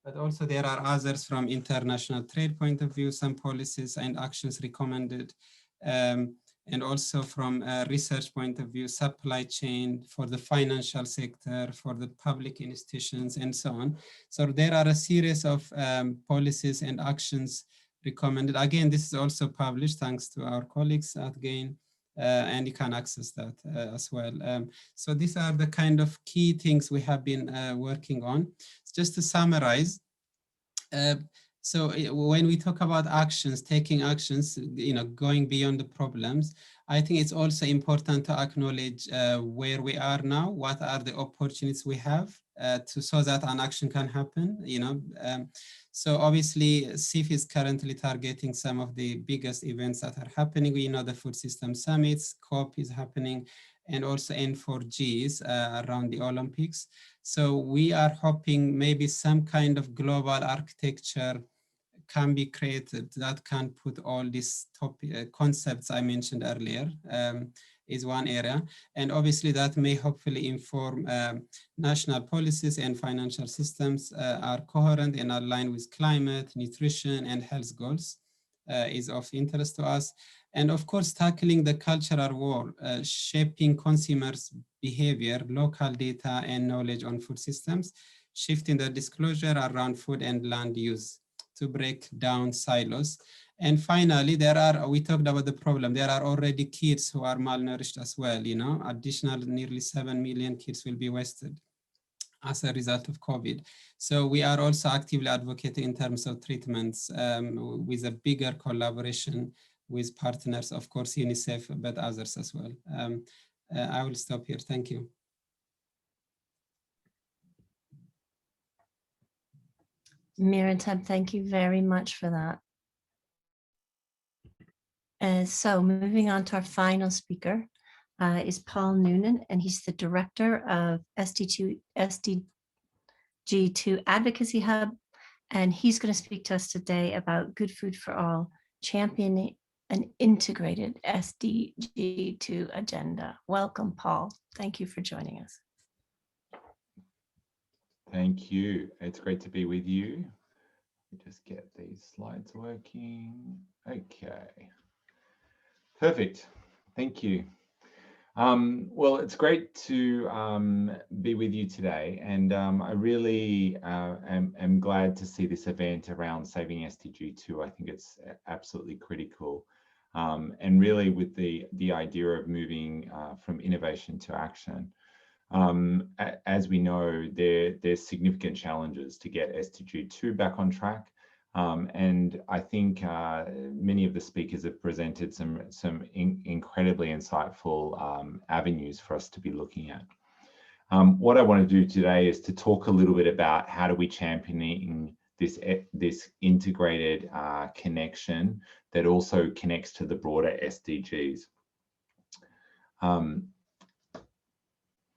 [SPEAKER 9] but also there are others from international trade point of view, some policies and actions recommended, and also from a research point of view, supply chain, for the financial sector, for the public institutions, and so on. So there are a series of policies and actions recommended. Again, this is also published thanks to our colleagues at GAIN, and you can access that as well. So these are the kind of key things we have been working on. Just to summarize, so when we talk about actions, taking actions, going beyond the problems, I think it's also important to acknowledge where we are now, what are the opportunities we have so that an action can happen, So obviously CIF is currently targeting some of the biggest events that are happening. We know the food system summits, COP is happening, and also N4Gs around the Olympics. So we are hoping maybe some kind of global architecture can be created that can put all these concepts I mentioned earlier, is one area. And obviously that may hopefully inform national policies and financial systems are coherent and aligned with climate, nutrition, and health goals is of interest to us. And of course, tackling the cultural war, shaping consumers' behavior, local data and knowledge on food systems, shifting the disclosure around food and land use to break down silos. And finally, we talked about the problem. There are already kids who are malnourished as well, additional nearly 7 million kids will be wasted as a result of COVID. So we are also actively advocating in terms of treatments with a bigger collaboration with partners, of course, UNICEF, but others as well. I will stop here. Thank you.
[SPEAKER 1] Miriam, thank you very much for that. So moving on to our final speaker is Paul Noonan, and he's the director of SDG2 Advocacy Hub, and he's going to speak to us today about Good Food for All, championing an integrated SDG2 agenda. Welcome, Paul. Thank you for joining us.
[SPEAKER 10] Thank you. It's great to be with you. Just get these slides working. Okay. Perfect. Thank you. Well, it's great to be with you today, and I really am glad to see this event around saving SDG2. I think it's absolutely critical, and really with the idea of moving from innovation to action. As we know, there's significant challenges to get SDG2 back on track. And I think many of the speakers have presented some incredibly insightful avenues for us to be looking at. What I want to do today is to talk a little bit about how do we champion this integrated connection that also connects to the broader SDGs.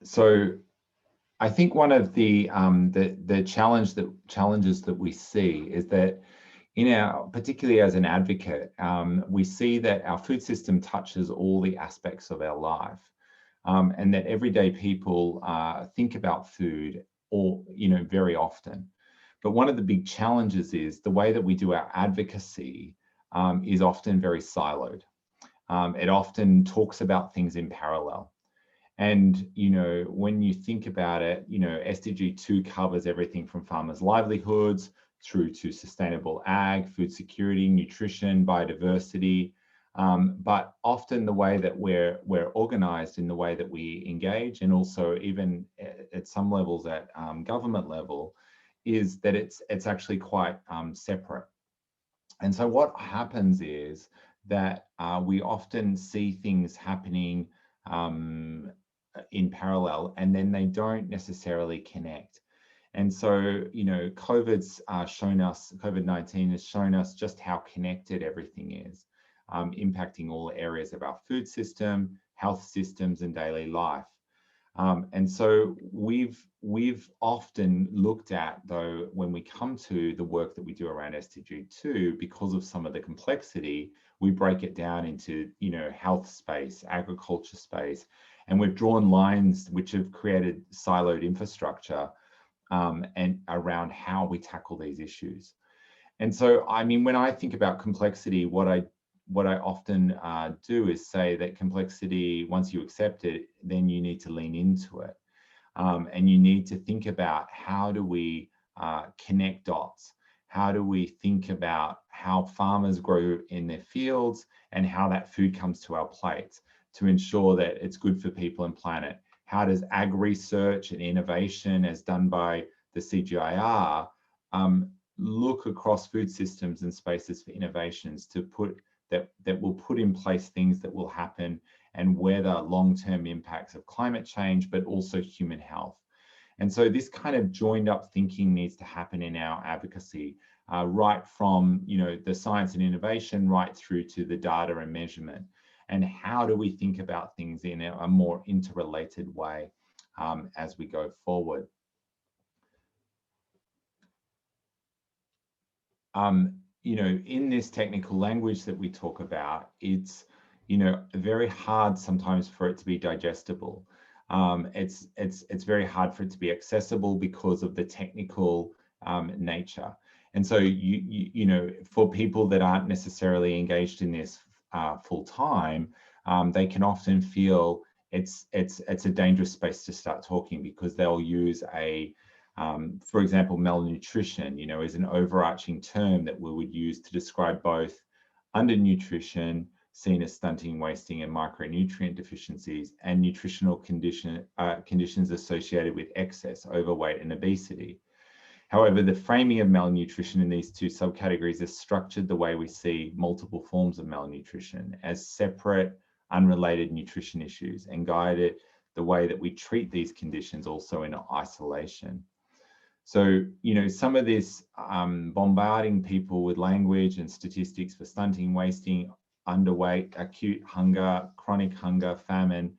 [SPEAKER 10] So I think one of the challenges that we see is that particularly as an advocate, we see that our food system touches all the aspects of our life, and that everyday people think about food very often. But one of the big challenges is the way that we do our advocacy is often very siloed. It often talks about things in parallel. And, when you think about it, SDG2 covers everything from farmers' livelihoods through to sustainable ag, food security, nutrition, biodiversity, But often the way that we're organized in the way that we engage, and also even at some levels at government level, is that it's actually quite separate. And so what happens is that we often see things happening in parallel, and then they don't necessarily connect. And so, you know, COVID-19 has shown us just how connected everything is, impacting all areas of our food system, health systems, and daily life. And so we've often looked at, though, when we come to the work that we do around SDG2, because of some of the complexity, we break it down into, you know, health space, agriculture space, and we've drawn lines which have created siloed infrastructure and around how we tackle these issues. And so, I mean, when I think about complexity, what I often do is say that complexity, once you accept it, then you need to lean into it. And you need to think about, how do we connect dots? How do we think about how farmers grow in their fields and how that food comes to our plates to ensure that it's good for people and planet? How does ag research and innovation, as done by the CGIAR, look across food systems and spaces for innovations to put that will put in place things that will happen and weather long-term impacts of climate change, but also human health? And so this kind of joined up thinking needs to happen in our advocacy, right from, you know, the science and innovation right through to the data and measurement. And how do we think about things in a more interrelated way as we go forward? You know, in this technical language that we talk about, it's, you know, very hard sometimes for it to be digestible. It's very hard for it to be accessible because of the technical nature. And so, you know, for people that aren't necessarily engaged in this full time, they can often feel it's a dangerous space to start talking, because they'll use for example, malnutrition, you know, is an overarching term that we would use to describe both undernutrition, seen as stunting, wasting, and micronutrient deficiencies, and nutritional conditions associated with excess, overweight, and obesity. However, the framing of malnutrition in these two subcategories is structured the way we see multiple forms of malnutrition, as separate, unrelated nutrition issues, and guided the way that we treat these conditions also in isolation. So, you know, some of this bombarding people with language and statistics for stunting, wasting, underweight, acute hunger, chronic hunger, famine,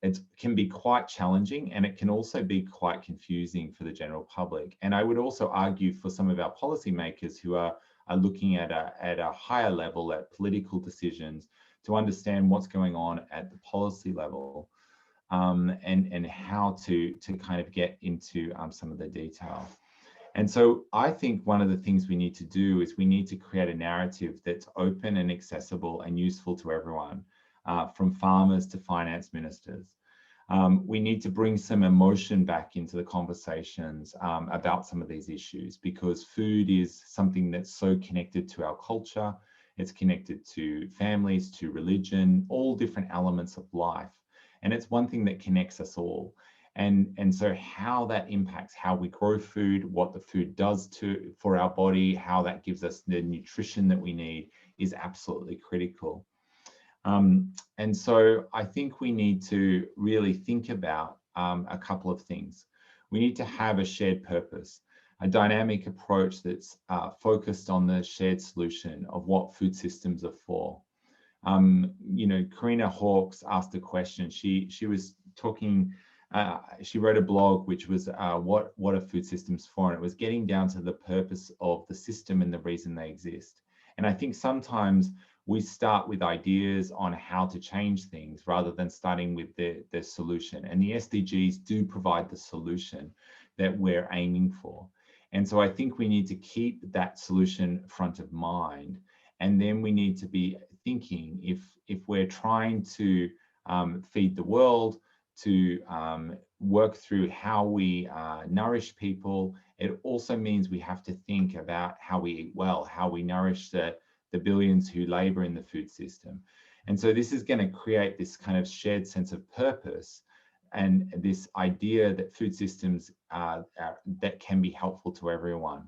[SPEAKER 10] it can be quite challenging, and it can also be quite confusing for the general public. And I would also argue for some of our policymakers who are looking at a higher level, at political decisions, to understand what's going on at the policy level. And how to kind of get into some of the detail. And so I think one of the things we need to do is we need to create a narrative that's open and accessible and useful to everyone, from farmers to finance ministers. We need to bring some emotion back into the conversations about some of these issues, because food is something that's so connected to our culture. It's connected to families, to religion, all different elements of life. And it's one thing that connects us all. And so how that impacts how we grow food, what the food does for our body, how that gives us the nutrition that we need, is absolutely critical. And so I think we need to really think about a couple of things. We need to have a shared purpose, a dynamic approach that's focused on the shared solution of what food systems are for. You know, Karina Hawkes asked a question. She was talking, she wrote a blog which was what are food systems for? And it was getting down to the purpose of the system and the reason they exist. And I think sometimes we start with ideas on how to change things rather than starting with the solution. And the SDGs do provide the solution that we're aiming for. And so I think we need to keep that solution front of mind. And then we need to be thinking, if we're trying to feed the world, to work through how we nourish people, it also means we have to think about how we eat well, how we nourish the the billions who labor in the food system. And so this is going to create this kind of shared sense of purpose and this idea that food systems that can be helpful to everyone.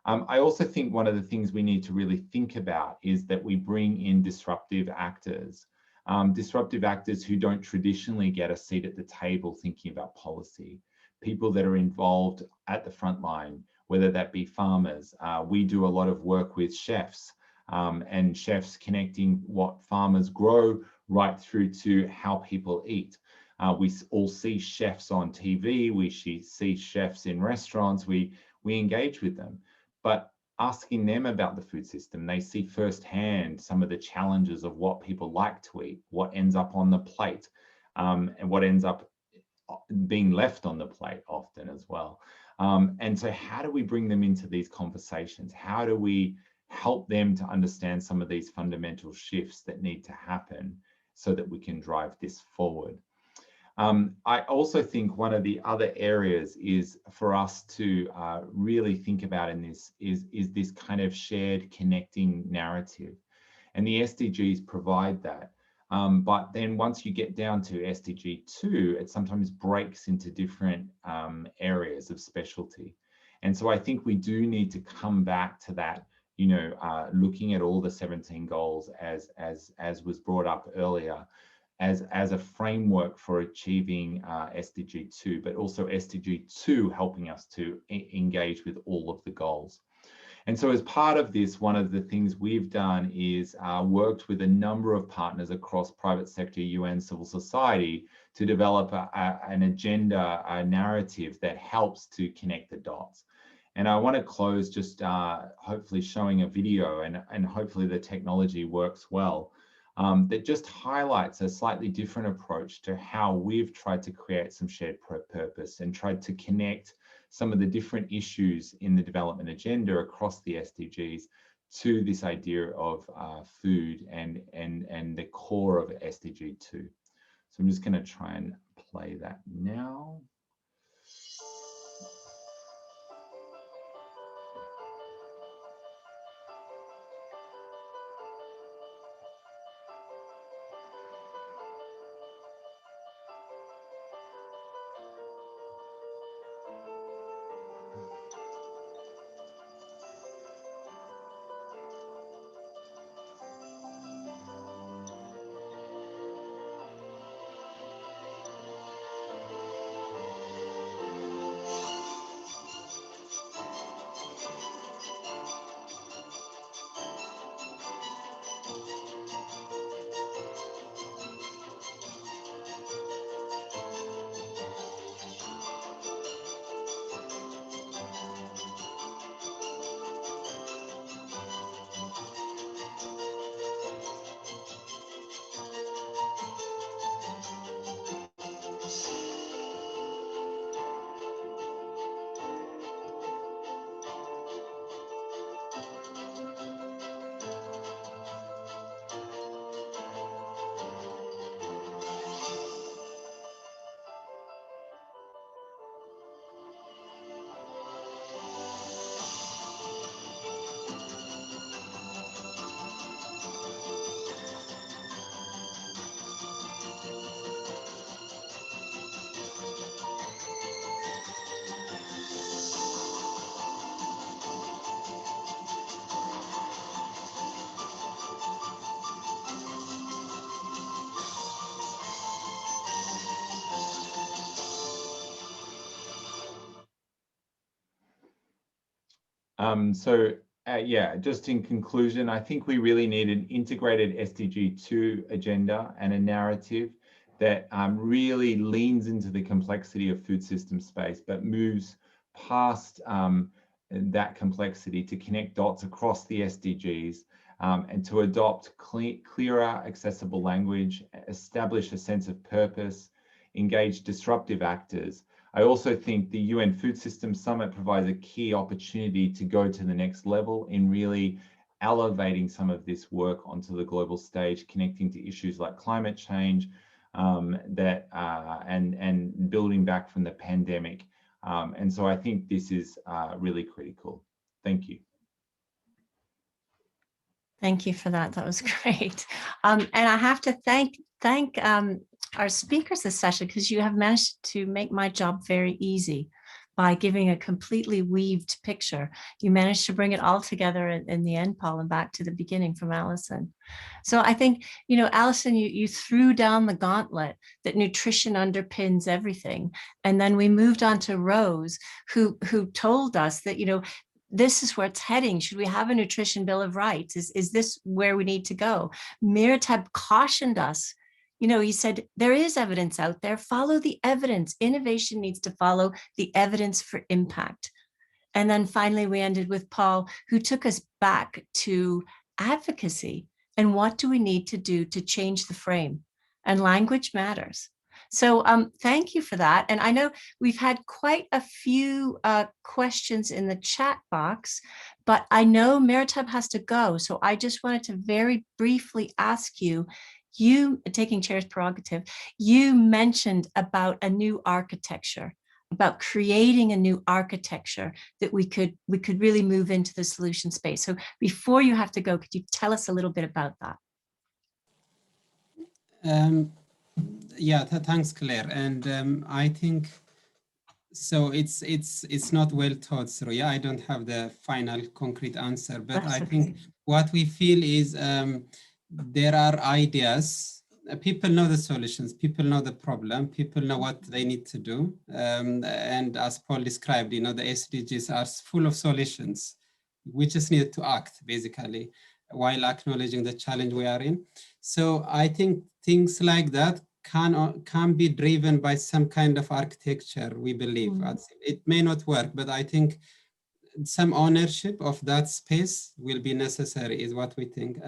[SPEAKER 10] I also think one of the things we need to really think about is that we bring in disruptive actors who don't traditionally get a seat at the table thinking about policy, people that are involved at the front line, whether that be farmers. We do a lot of work with chefs and chefs connecting what farmers grow right through to how people eat. We all see chefs on TV, we see chefs in restaurants, we engage with them. But asking them about the food system, they see firsthand some of the challenges of what people like to eat, what ends up on the plate, and what ends up being left on the plate often as well. And so how do we bring them into these conversations? How do we help them to understand some of these fundamental shifts that need to happen so that we can drive this forward? I also think one of the other areas is for us to really think about in this is this kind of shared connecting narrative. And the SDGs provide that. But then once you get down to SDG2, it sometimes breaks into different areas of specialty. And so I think we do need to come back to that, you know, looking at all the 17 goals as was brought up earlier, as a framework for achieving SDG2, but also SDG2 helping us to engage with all of the goals. And so as part of this, one of the things we've done is worked with a number of partners across private sector, UN, civil society to develop an agenda, a narrative that helps to connect the dots. And I want to close just hopefully showing a video, and hopefully the technology works well, that just highlights a slightly different approach to how we've tried to create some shared purpose and tried to connect some of the different issues in the development agenda across the SDGs to this idea of food and the core of SDG2. So I'm just going to try and play that now. Yeah, just in conclusion, I think we really need an integrated SDG2 agenda and a narrative that really leans into the complexity of food system space, but moves past that complexity to connect dots across the SDGs and to adopt clearer, accessible language, establish a sense of purpose, engage disruptive actors. I also think the UN Food Systems Summit provides a key opportunity to go to the next level in really elevating some of this work onto the global stage, connecting to issues like climate change and building back from the pandemic. And so I think this is really critical. Thank you.
[SPEAKER 1] Thank you for that. That was great. And I have to thank our speakers this session, because you have managed to make my job very easy by giving a completely weaved picture. You managed to bring it all together in the end, Paul, and back to the beginning from Alison. So I think, Alison, you threw down the gauntlet that nutrition underpins everything. And then we moved on to Rose, who told us that, this is where it's heading. Should we have a nutrition bill of rights? Is this where we need to go? Miritab cautioned us. He said, there is evidence out there. Follow the evidence. Innovation needs to follow the evidence for impact. And then finally, we ended with Paul, who took us back to advocacy. And what do we need to do to change the frame? And language matters. So thank you for that. And I know we've had quite a few questions in the chat box, but I know Miritab has to go. So I just wanted to very briefly ask you, taking chair's prerogative, you mentioned about a new architecture, about creating a new architecture that we could really move into the solution space. So before you have to go, could you tell us a little bit about that?
[SPEAKER 9] Yeah, thanks, Claire. And I think so. It's not well thought through. Yeah, I don't have the final concrete answer, but I think what we feel is there are ideas. People know the solutions. People know the problem. People know what they need to do. And as Paul described, the SDGs are full of solutions. We just need to act, basically, while acknowledging the challenge we are in. So I think things like that can be driven by some kind of architecture, we believe. It may not work, but I think some ownership of that space will be necessary, is what we think.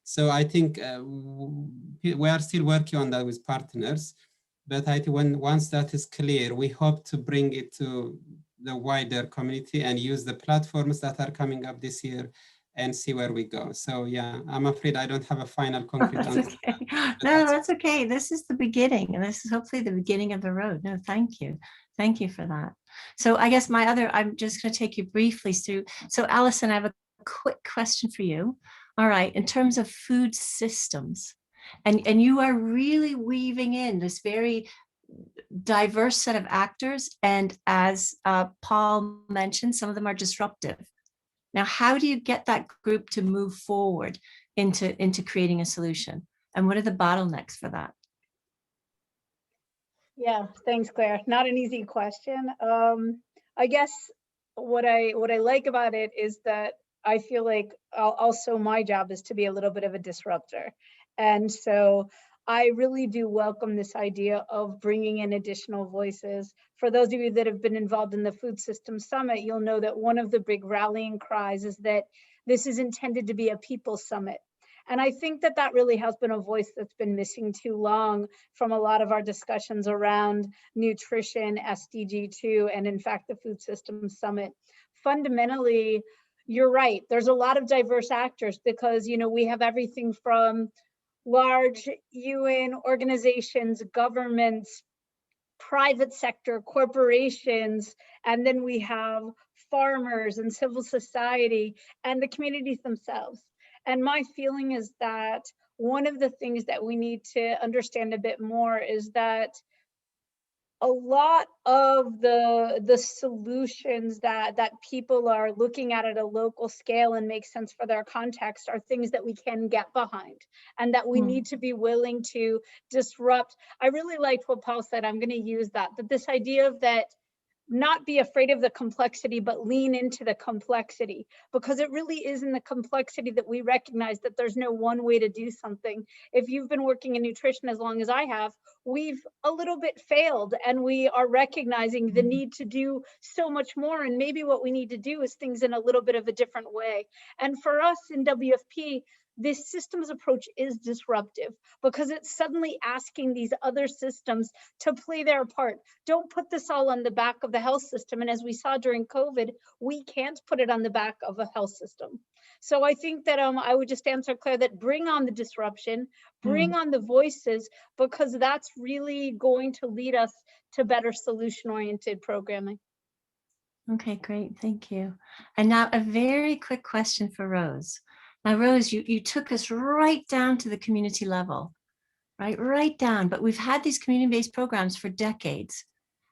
[SPEAKER 9] So I think we are still working on that with partners, but I think once that is clear, we hope to bring it to the wider community and use the platforms that are coming up this year and see where we go. So yeah, I'm afraid I don't have a final concrete answer.
[SPEAKER 1] Okay. No, that's okay. This is the beginning, and this is hopefully the beginning of the road. No, thank you. Thank you for that. So I guess I'm just going to take you briefly through. So Alison, I have a quick question for you. All right, in terms of food systems, and you are really weaving in this very diverse set of actors, and as Paul mentioned, some of them are disruptive. Now, how do you get that group to move forward into creating a solution? And what are the bottlenecks for that?
[SPEAKER 7] Yeah, thanks, Claire. Not an easy question. I guess what I like about it is that I feel like also my job is to be a little bit of a disruptor. And so I really do welcome this idea of bringing in additional voices. For those of you that have been involved in the Food Systems Summit, you'll know that one of the big rallying cries is that this is intended to be a people's summit. And I think that really has been a voice that's been missing too long from a lot of our discussions around nutrition, SDG2, and in fact, the Food Systems Summit. Fundamentally, you're right. There's a lot of diverse actors because, we have everything from large UN organizations, governments, private sector, corporations, and then we have farmers and civil society and the communities themselves. And my feeling is that one of the things that we need to understand a bit more is that a lot of the solutions that people are looking at a local scale and make sense for their context are things that we can get behind and that we need to be willing to disrupt. I really liked what Paul said. I'm going to use that this idea of that not be afraid of the complexity, but lean into the complexity, because it really is in the complexity that we recognize that there's no one way to do something. If you've been working in nutrition as long as I have, we've a little bit failed and we are recognizing the need to do so much more. And maybe what we need to do is things in a little bit of a different way. And for us in WFP, this systems approach is disruptive because it's suddenly asking these other systems to play their part. Don't put this all on the back of the health system. And as we saw during COVID, we can't put it on the back of a health system. So I think that I would just answer Claire that bring on the disruption, bring on the voices, because that's really going to lead us to better solution-oriented programming.
[SPEAKER 1] Okay, great. Thank you. And now a very quick question for Rose. Now, Rose, you took us right down to the community level, right down, but we've had these community-based programs for decades.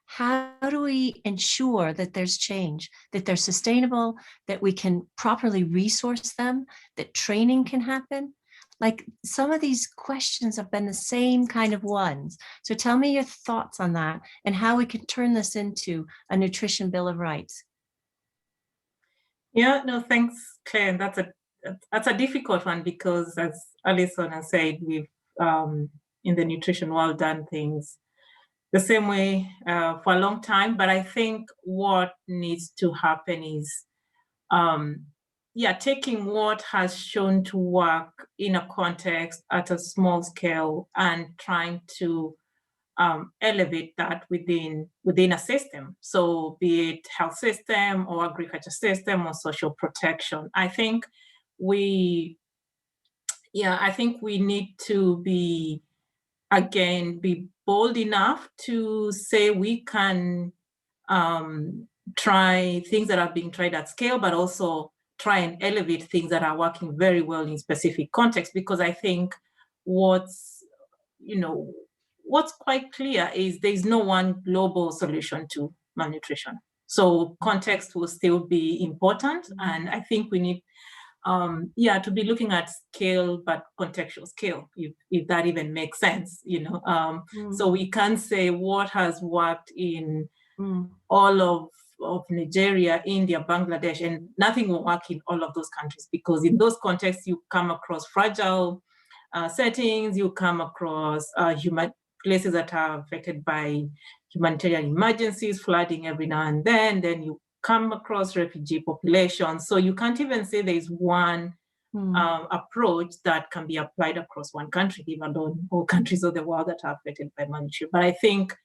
[SPEAKER 1] How do we ensure that there's change, that they're sustainable, that we can properly resource them, that training can happen? Like, some of these questions have been the same kind of ones. So tell me your thoughts on that and how we can turn this into a nutrition bill of rights.
[SPEAKER 8] Yeah, no, thanks, Claire. And that's a difficult one because, as Alison has said, we've in the nutrition world done things the same way for a long time. But I think what needs to happen is, taking what has shown to work in a context at a small scale and trying to elevate that within a system. So be it health system or agriculture system or social protection. I think we need to be bold enough to say we can try things that are being tried at scale, but also try and elevate things that are working very well in specific contexts. Because I think what's quite clear is there's no one global solution to malnutrition. So context will still be important. And I think we need to be looking at scale, but contextual scale, if that even makes sense, So we can't say what has worked in all of Nigeria, India, Bangladesh, and nothing will work in all of those countries, because in those contexts, you come across fragile settings, you come across places that are affected by humanitarian emergencies, flooding every now and then you come across refugee populations. So you can't even say there's one approach that can be applied across one country, even though all countries of the world that are affected by malnutrition. But I think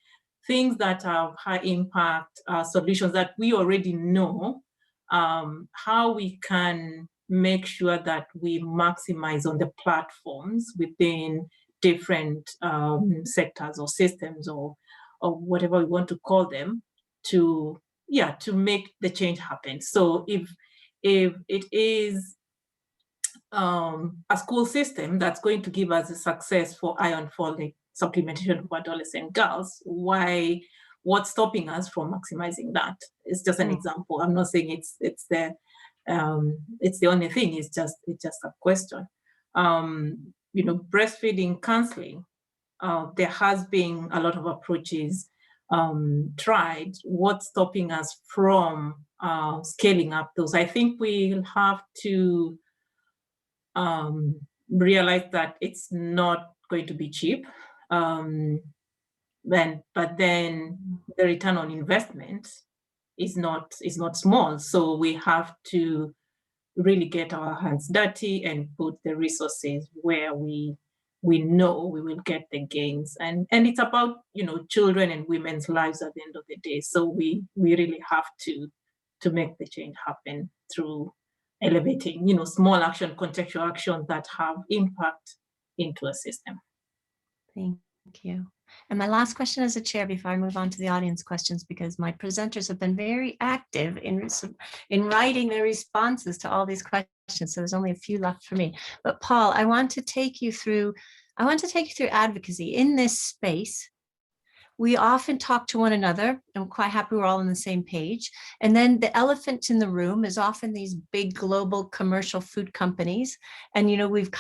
[SPEAKER 8] things that have high impact solutions that we already know, how we can make sure that we maximize on the platforms within different sectors or systems or whatever we want to call them to make the change happen. So if it is a school system that's going to give us a success for iron folate supplementation for adolescent girls, what's stopping us from maximizing that? It's just an example. I'm not saying it's the only thing. It's just a question. Breastfeeding counseling. There has been a lot of approaches tried. What's stopping us from scaling up those? I think we'll have to realize that it's not going to be cheap. But then the return on investment is not small. So we have to really get our hands dirty and put the resources where we know we will get the gains. And it's about, children and women's lives at the end of the day. So we really have to make the change happen through elevating, small action, contextual actions that have impact into a system.
[SPEAKER 1] Thank you. And my last question as a chair before I move on to the audience questions, because my presenters have been very active in writing their responses to all these questions. So there's only a few left for me. But Paul, I want to take you through advocacy in this space. We often talk to one another. I'm quite happy we're all on the same page. And then the elephant in the room is often these big global commercial food companies. And, we've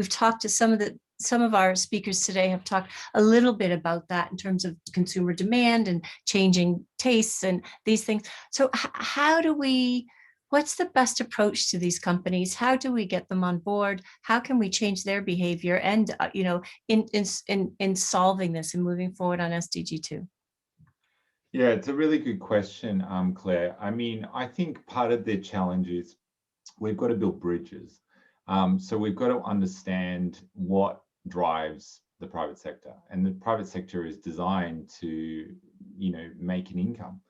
[SPEAKER 1] talked to some of our speakers today have talked a little bit about that in terms of consumer demand and changing tastes and these things. So what's the best approach to these companies? How do we get them on board? How can we change their behavior and, in solving this and moving forward on SDG2?
[SPEAKER 10] Yeah, it's a really good question, Claire. I mean, I think part of the challenge is we've got to build bridges. So we've got to understand what drives the private sector, and the private sector is designed to, make an income.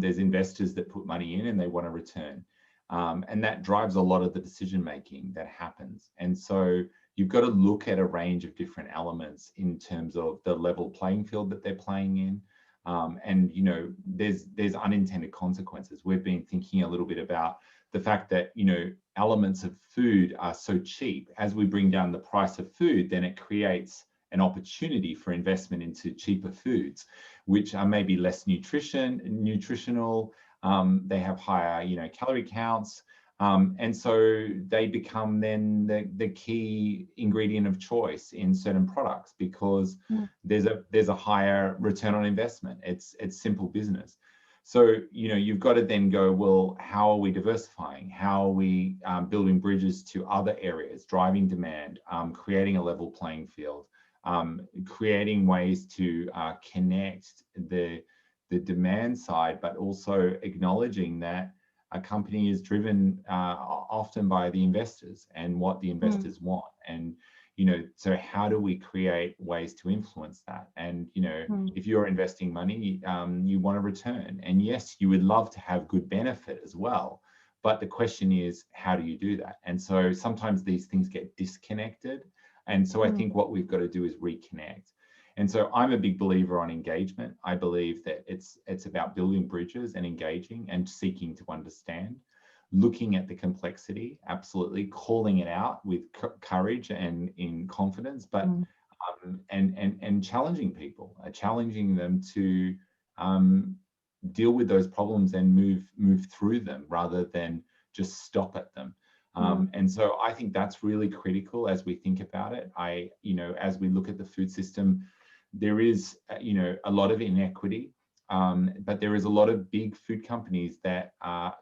[SPEAKER 10] There's investors that put money in and they want a return, and that drives a lot of the decision making that happens. And so you've got to look at a range of different elements in terms of the level playing field that they're playing in, And you know, there's unintended consequences. We've been thinking a little bit about the fact that, you know, elements of food are so cheap. As we bring down the price of food, then it creates an opportunity for investment into cheaper foods, which are maybe less nutritional. They have higher, you know, calorie counts. And so they become then the key ingredient of choice in certain products because there's a higher return on investment. It's simple business. So, you know, you've got to then go, well, how are we diversifying? How are we building bridges to other areas, driving demand, creating a level playing field, creating ways to connect the demand side, but also acknowledging that a company is driven often by the investors and what the investors want. And, you know, so how do we create ways to influence that? And, you know, if you're investing money, you want a return. And yes, you would love to have good benefit as well. But the question is, how do you do that? And so sometimes these things get disconnected. And so I think what we've got to do is reconnect. And so I'm a big believer on engagement. I believe that it's about building bridges and engaging and seeking to understand, looking at the complexity, absolutely, calling it out with courage and in confidence, but and challenging people, challenging them to deal with those problems and move through them rather than just stop at them. And so I think that's really critical as we think about it. You know, as we look at the food system, there is, you know, a lot of inequity, but there is a lot of big food companies that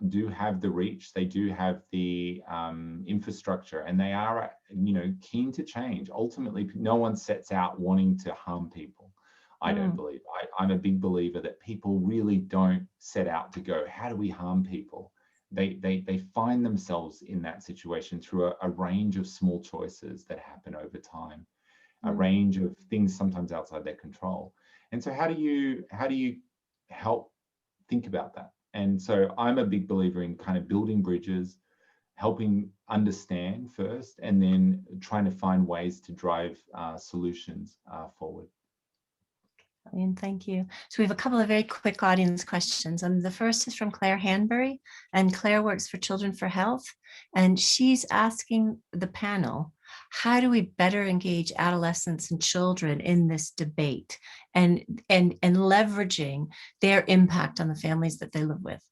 [SPEAKER 10] do have the reach, they do have the infrastructure, and they are, you know, keen to change. Ultimately, no one sets out wanting to harm people. I don't believe. I'm a big believer that people really don't set out to go, how do we harm people? They find themselves in that situation through a range of small choices that happen over time. A range of things sometimes outside their control. And so how do you help think about that? And so I'm a big believer in kind of building bridges, helping understand first, and then trying to find ways to drive solutions forward.
[SPEAKER 1] Thank you. So we have a couple of very quick audience questions. The first is from Claire Hanbury, and Claire works for Children for Health. And she's asking the panel, how do we better engage adolescents and children in this debate and leveraging their impact on the families that they live with?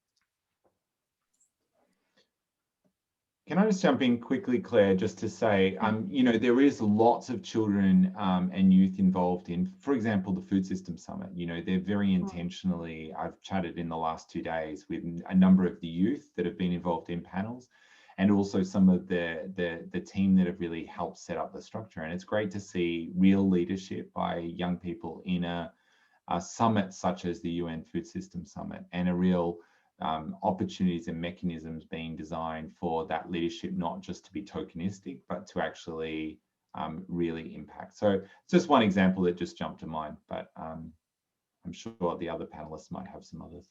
[SPEAKER 10] Can I just jump in quickly, Claire, just to say, you know, there is lots of children and youth involved in, for example, the Food System Summit. You know, they're very intentionally, I've chatted in the last 2 days with a number of the youth that have been involved in panels, and also some of the team that have really helped set up the structure. And it's great to see real leadership by young people in a summit such as the UN Food System Summit, and a real opportunities and mechanisms being designed for that leadership, not just to be tokenistic, but to actually really impact. So it's just one example that just jumped to mind, but I'm sure the other panelists might have some others.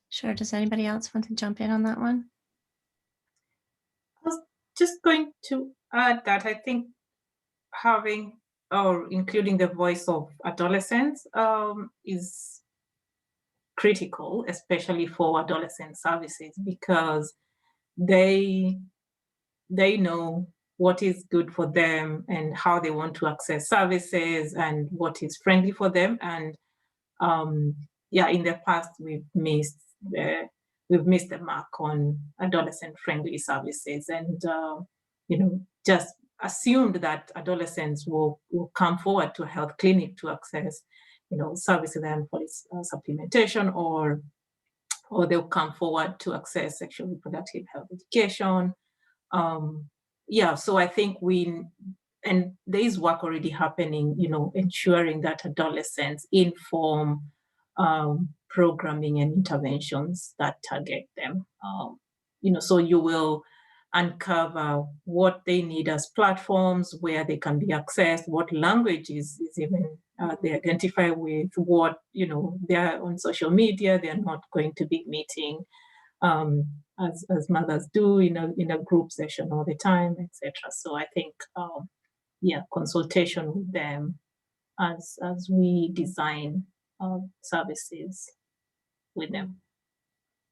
[SPEAKER 1] Sure. Does anybody else want to jump in on that one?
[SPEAKER 8] I was just going to add that I think having or including the voice of adolescents is critical, especially for adolescent services, because they know what is good for them and how they want to access services and what is friendly for them. And yeah, in the past we've missed the mark on adolescent-friendly services, and you know, just assumed that adolescents will come forward to a health clinic to access, you know, services and police supplementation, or they'll come forward to access sexual reproductive health education. Yeah, so I think and there is work already happening, you know, ensuring that adolescents inform programming and interventions that target them. You know, so you will uncover what they need as platforms, where they can be accessed, what languages is even they identify with, what, you know, they're on social media, they're not going to be meeting as mothers do in a group session all the time, etc. So I think, yeah, consultation with them as we design services with them.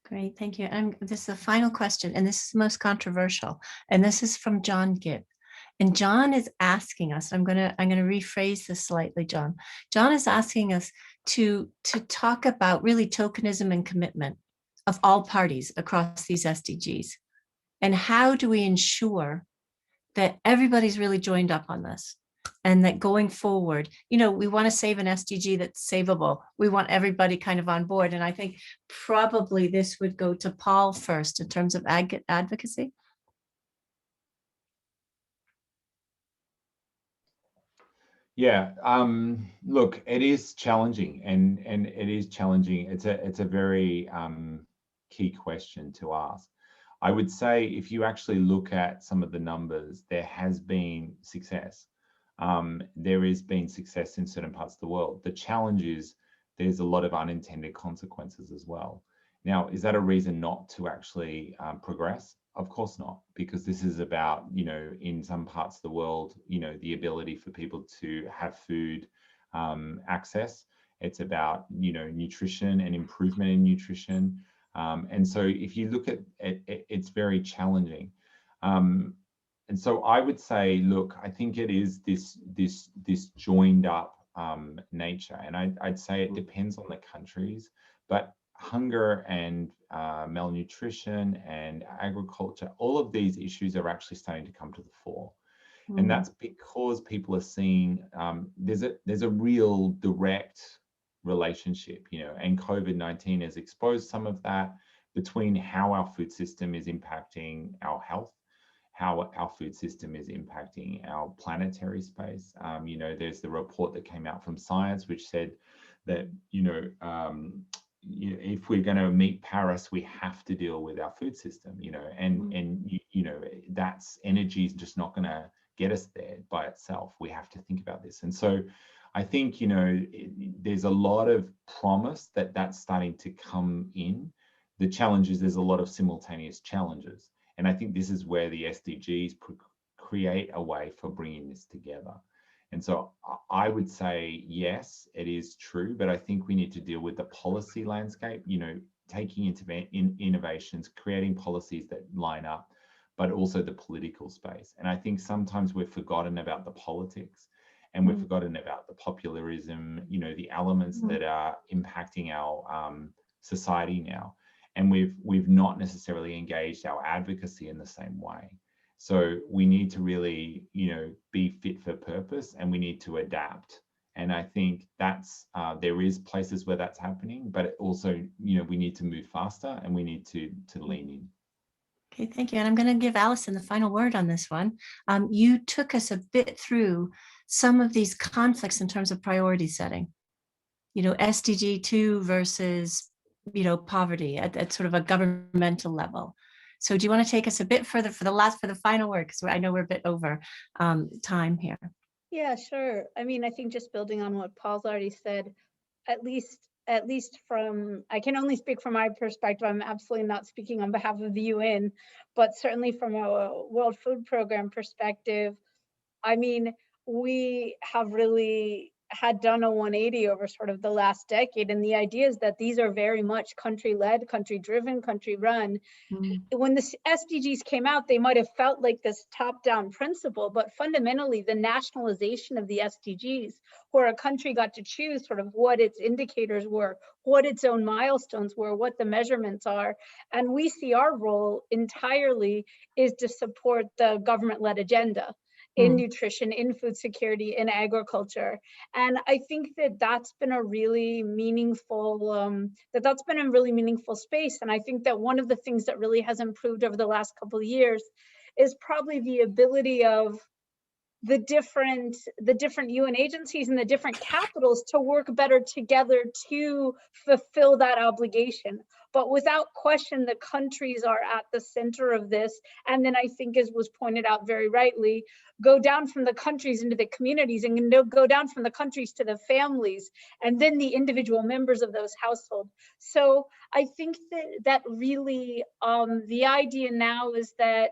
[SPEAKER 1] Great, thank you. And this is the final question, and this is the most controversial, and this is from John Gibb. And John is asking us, I'm gonna rephrase this slightly, John. John is asking us to talk about really tokenism and commitment of all parties across these SDGs. And how do we ensure that everybody's really joined up on this? And that going forward, you know, we want to save an SDG that's savable. We want everybody kind of on board. And I think probably this would go to Paul first in terms of advocacy.
[SPEAKER 10] Yeah, look, it is challenging, and it is challenging. It's a very key question to ask. I would say if you actually look at some of the numbers, there has been success. There has been success in certain parts of the world. The challenge is there's a lot of unintended consequences as well. Now, is that a reason not to actually progress? Of course not, because this is about, you know, in some parts of the world, you know, the ability for people to have food access. It's about, you know, nutrition and improvement in nutrition. And so if you look at it, it's very challenging. And so I would say, look, I think it is this joined up nature. And I'd say it depends on the countries, but hunger and malnutrition and agriculture, all of these issues are actually starting to come to the fore. And that's because people are seeing there's a real direct relationship, you know, and COVID-19 has exposed some of that between how our food system is impacting our health, how our food system is impacting our planetary space. You know, there's the report that came out from Science, which said that, you know, if we're going to meet Paris, we have to deal with our food system, you know, and you know, that's energy is just not going to get us there by itself. We have to think about this. And so I think, you know, there's a lot of promise that that's starting to come in. The challenge is there's a lot of simultaneous challenges. And I think this is where the SDGs create a way for bringing this together. And so I would say, yes, it is true, but I think we need to deal with the policy landscape, you know, taking innovations, creating policies that line up, but also the political space. And I think sometimes we've forgotten about the politics, and we've forgotten about the popularism, you know, the elements that are impacting our society now. And we've not necessarily engaged our advocacy in the same way. So we need to really, you know, be fit for purpose, and we need to adapt. And I think that's there is places where that's happening, but it also, you know, we need to move faster and we need to lean in.
[SPEAKER 1] Okay, thank you. And I'm going to give Alison the final word on this one. You took us a bit through some of these conflicts in terms of priority setting. You know, SDG2 versus, you know, poverty at sort of a governmental level. So do you want to take us a bit further for the final word? Because I know we're a bit over time here.
[SPEAKER 7] Yeah, sure. I mean, I think just building on what Paul's already said, at least from, I can only speak from my perspective. I'm absolutely not speaking on behalf of the UN, but certainly from a World Food Program perspective, I mean, we have really had done a 180 over sort of the last decade. And the idea is that these are very much country-led, country-driven, country-run. When the SDGs came out, they might have felt like this top-down principle, but fundamentally the nationalization of the SDGs, where a country got to choose sort of what its indicators were, what its own milestones were, what the measurements are. And we see our role entirely is to support the government-led agenda in nutrition, in food security, in agriculture. And I think that that's been a really meaningful, that's been a really meaningful space. And I think that one of the things that really has improved over the last couple of years is probably the ability of the different UN agencies and the different capitals to work better together to fulfill that obligation. But without question, the countries are at the center of this. And then I think, as was pointed out very rightly, go down from the countries into the communities, and go down from the countries to the families, and then the individual members of those households. So I think that really the idea now is that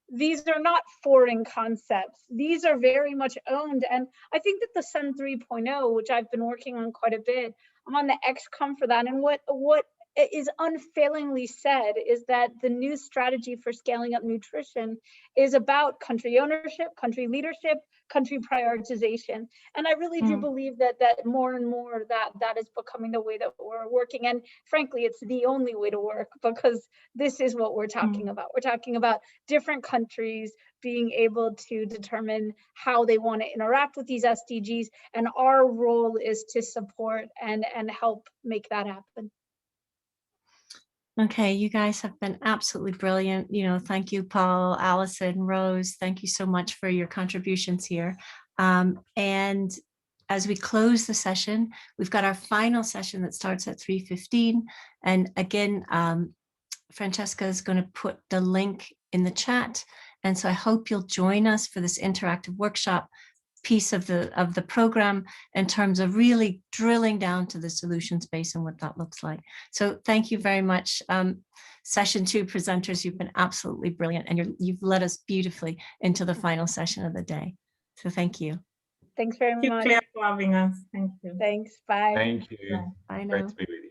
[SPEAKER 7] these are not foreign concepts. These are very much owned. And I think that the Sun 3.0, which I've been working on quite a bit, I'm on the XCOM for that. And what is unfailingly said is that the new strategy for scaling up nutrition is about country ownership, country leadership, country prioritization. And I really do believe that more and more that is becoming the way that we're working. And frankly, it's the only way to work, because this is what we're talking about. We're talking about different countries being able to determine how they want to interact with these SDGs. And our role is to support and help make that happen.
[SPEAKER 1] Okay, you guys have been absolutely brilliant. Thank you, Paul, Allison, Rose. Thank you so much for your contributions here. And as we close the session, we've got our final session that starts at 3:15. And again, Francesca is going to put the link in the chat. And so I hope you'll join us for this interactive workshop piece of the program in terms of really drilling down to the solution space and what that looks like. So thank you very much. Session 2 presenters, you've been absolutely brilliant, and you've led us beautifully into the final session of the day. So thank you.
[SPEAKER 7] Thanks very much.
[SPEAKER 8] Thank you, Claire, for having us. Thank you.
[SPEAKER 7] Thanks. Bye.
[SPEAKER 10] Thank you.
[SPEAKER 1] Bye now.
[SPEAKER 10] Great to be with you.